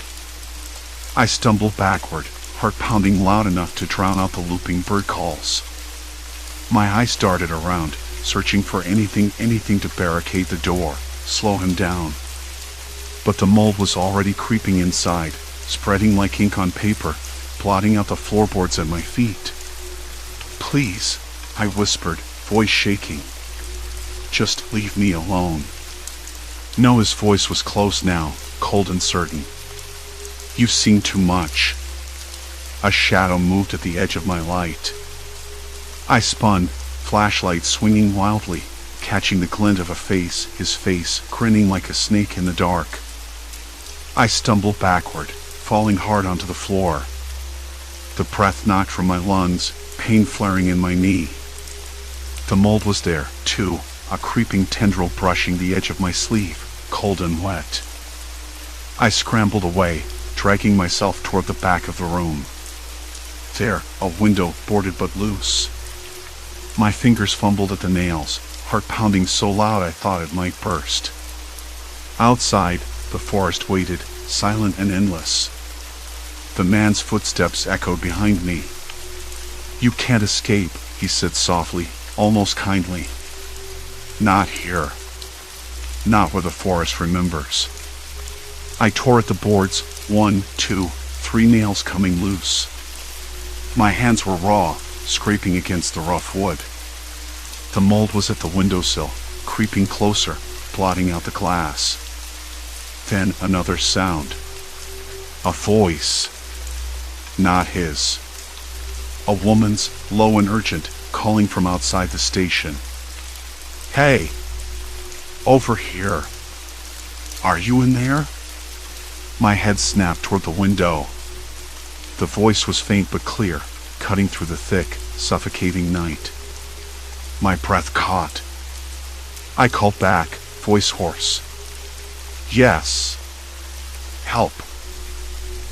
I stumbled backward, heart pounding loud enough to drown out the looping bird calls. My eyes darted around, searching for anything to barricade the door, slow him down. But the mold was already creeping inside, spreading like ink on paper, blotting out the floorboards at my feet. "Please," I whispered, voice shaking. "Just leave me alone." No, his voice was close now, cold and certain. "You've seen too much." A shadow moved at the edge of my light. I spun, flashlight swinging wildly, catching the glint of a face, his face grinning like a snake in the dark. I stumbled backward, falling hard onto the floor. The breath knocked from my lungs, pain flaring in my knee. The mold was there, too, a creeping tendril brushing the edge of my sleeve, cold and wet. I scrambled away, dragging myself toward the back of the room. There, a window, boarded but loose. My fingers fumbled at the nails, heart pounding so loud I thought it might burst. Outside, the forest waited, silent and endless. The man's footsteps echoed behind me. "You can't escape," he said softly, almost kindly. "Not here. Not where the forest remembers." I tore at the boards, 1, 2, 3 nails coming loose. My hands were raw, scraping against the rough wood. The mold was at the windowsill, creeping closer, blotting out the glass. Then another sound. A voice. Not his. A woman's, low and urgent, calling from outside the station. "Hey! Over here! Are you in there?" My head snapped toward the window. The voice was faint but clear, cutting through the thick, suffocating night. My breath caught. I called back, voice hoarse. "Yes. help."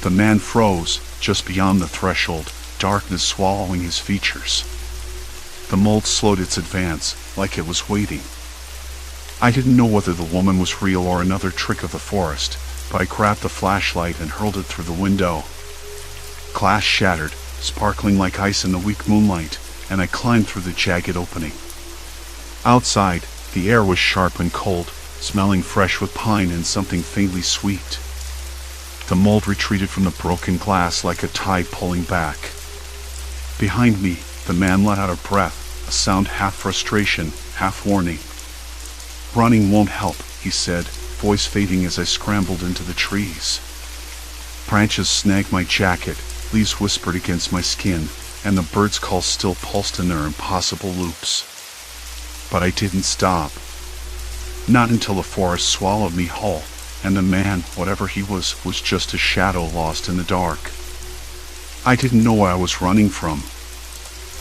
The man froze, just beyond the threshold, darkness swallowing his features. The mold slowed its advance, like it was waiting. I didn't know whether the woman was real or another trick of the forest, but I grabbed the flashlight and hurled it through the window. Glass shattered, sparkling like ice in the weak moonlight, and I climbed through the jagged opening. Outside, the air was sharp and cold, smelling fresh with pine and something faintly sweet. The mold retreated from the broken glass like a tide pulling back. Behind me, the man let out a breath, a sound half frustration, half warning. "Running won't help," he said, voice fading as I scrambled into the trees. Branches snagged my jacket, leaves whispered against my skin, and the birds' calls still pulsed in their impossible loops. But I didn't stop. Not until the forest swallowed me whole, and the man, whatever he was just a shadow lost in the dark. I didn't know what I was running from,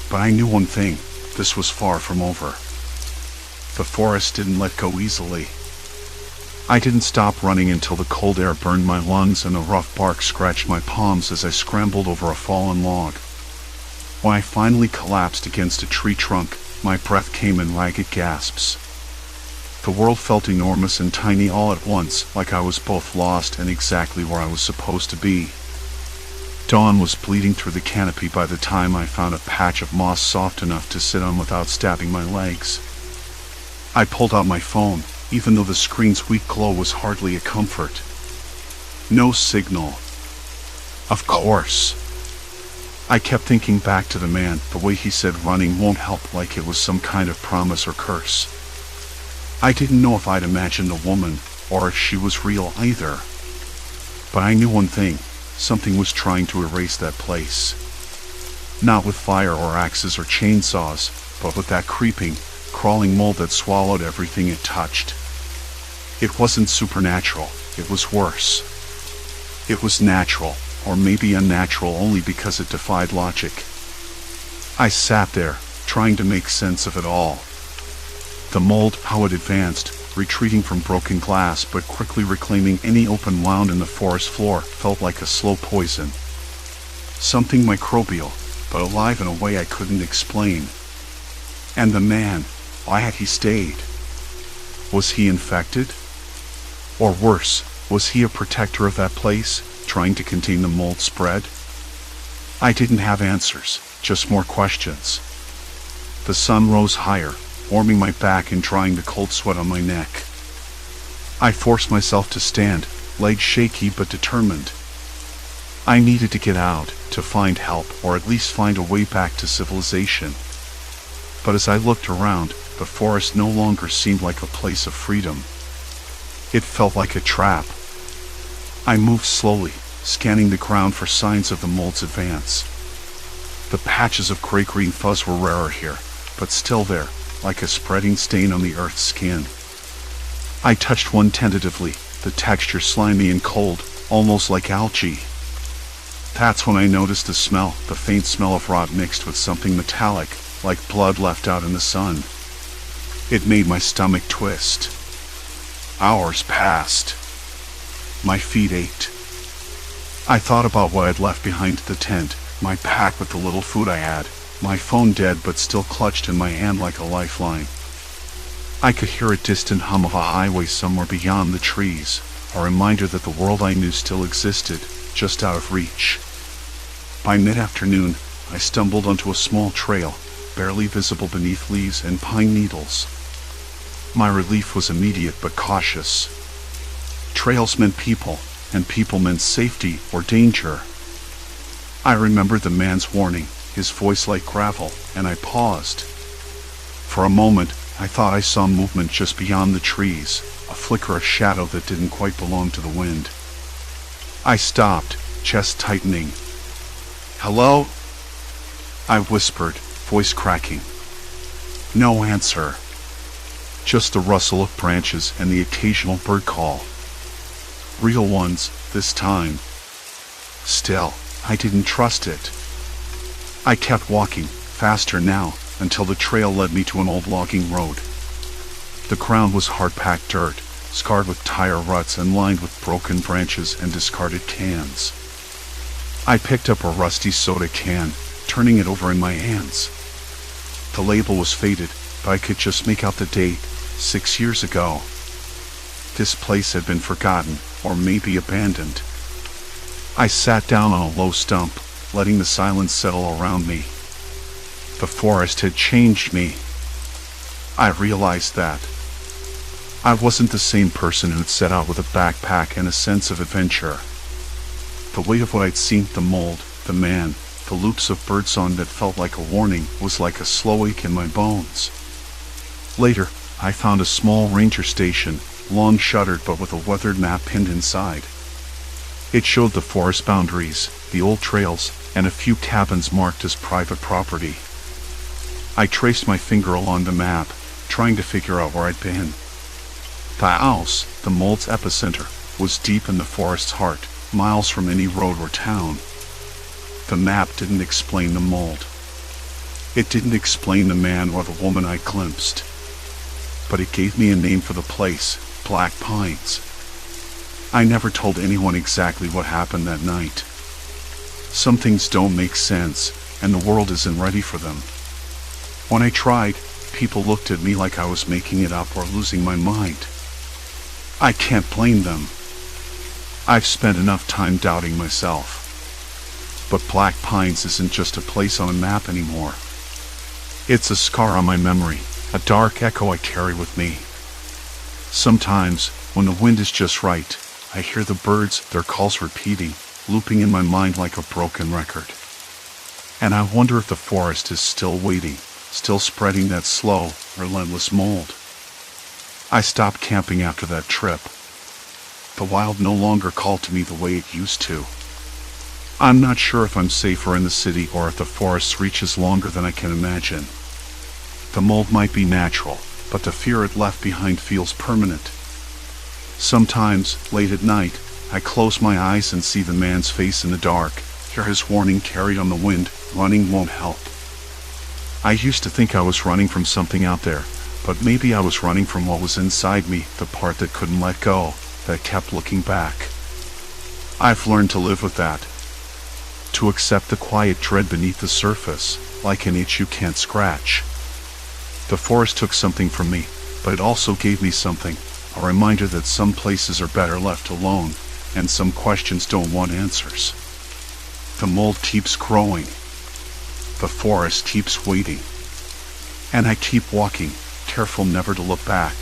but I knew one thing: this was far from over. The forest didn't let go easily. I didn't stop running until the cold air burned my lungs and the rough bark scratched my palms as I scrambled over a fallen log. When I finally collapsed against a tree trunk, my breath came in ragged gasps. The world felt enormous and tiny all at once, like I was both lost and exactly where I was supposed to be. Dawn was bleeding through the canopy by the time I found a patch of moss soft enough to sit on without stabbing my legs. I pulled out my phone, even though the screen's weak glow was hardly a comfort. No signal. Of course. I kept thinking back to the man, the way he said running won't help, like it was some kind of promise or curse. I didn't know if I'd imagined a woman, or if she was real either. But I knew one thing: something was trying to erase that place. Not with fire or axes or chainsaws, but with that creeping, crawling mold that swallowed everything it touched. It wasn't supernatural, it was worse. It was natural, or maybe unnatural only because it defied logic. I sat there, trying to make sense of it all. The mold, how it advanced, retreating from broken glass but quickly reclaiming any open wound in the forest floor, felt like a slow poison. Something microbial, but alive in a way I couldn't explain. And the man, why had he stayed? Was he infected? Or worse, was he a protector of that place, trying to contain the mold spread? I didn't have answers, just more questions. The sun rose higher, warming my back and drying the cold sweat on my neck. I forced myself to stand, legs shaky but determined. I needed to get out, to find help, or at least find a way back to civilization. But as I looked around, the forest no longer seemed like a place of freedom. It felt like a trap. I moved slowly, scanning the ground for signs of the mold's advance. The patches of gray-green fuzz were rarer here, but still there, like a spreading stain on the earth's skin. I touched one tentatively, the texture slimy and cold, almost like algae. That's when I noticed the smell, the faint smell of rot mixed with something metallic, like blood left out in the sun. It made my stomach twist. Hours passed. My feet ached. I thought about what I'd left behind at the tent, my pack with the little food I had, my phone dead but still clutched in my hand like a lifeline. I could hear a distant hum of a highway somewhere beyond the trees, a reminder that the world I knew still existed, just out of reach. By mid-afternoon, I stumbled onto a small trail, barely visible beneath leaves and pine needles. My relief was immediate but cautious. Trails meant people, and people meant safety or danger. I remembered the man's warning, his voice like gravel, and I paused. For a moment, I thought I saw movement just beyond the trees, a flicker of shadow that didn't quite belong to the wind. I stopped, chest tightening. "Hello?" I whispered, voice cracking. No answer. Just the rustle of branches and the occasional bird call. Real ones, this time. Still, I didn't trust it. I kept walking, faster now, until the trail led me to an old logging road. The ground was hard-packed dirt, scarred with tire ruts and lined with broken branches and discarded cans. I picked up a rusty soda can, turning it over in my hands. The label was faded, but I could just make out the date, 6 years ago. This place had been forgotten, or maybe abandoned. I sat down on a low stump, letting the silence settle around me. The forest had changed me. I realized that. I wasn't the same person who'd set out with a backpack and a sense of adventure. The weight of what I'd seen, the mold, the man, the loops of birdsong that felt like a warning, was like a slow ache in my bones. Later, I found a small ranger station, long shuttered but with a weathered map pinned inside. It showed the forest boundaries, the old trails, and a few cabins marked as private property. I traced my finger along the map, trying to figure out where I'd been. The house, the mold's epicenter, was deep in the forest's heart, miles from any road or town. The map didn't explain the mold. It didn't explain the man or the woman I glimpsed. But it gave me a name for the place, Black Pines. I never told anyone exactly what happened that night. Some things don't make sense, and the world isn't ready for them. When I tried, people looked at me like I was making it up or losing my mind. I can't blame them. I've spent enough time doubting myself. But Black Pines isn't just a place on a map anymore. It's a scar on my memory, a dark echo I carry with me. Sometimes, when the wind is just right, I hear the birds, their calls repeating, looping in my mind like a broken record. And I wonder if the forest is still waiting, still spreading that slow, relentless mold. I stopped camping after that trip. The wild no longer called to me the way it used to. I'm not sure if I'm safer in the city or if the forest reaches longer than I can imagine. The mold might be natural, but the fear it left behind feels permanent. Sometimes, late at night, I close my eyes and see the man's face in the dark, hear his warning carried on the wind, running won't help. I used to think I was running from something out there, but maybe I was running from what was inside me, the part that couldn't let go, that kept looking back. I've learned to live with that. To accept the quiet dread beneath the surface, like an itch you can't scratch. The forest took something from me, but it also gave me something, a reminder that some places are better left alone, and some questions don't want answers. The mold keeps growing. The forest keeps waiting. And I keep walking, careful never to look back.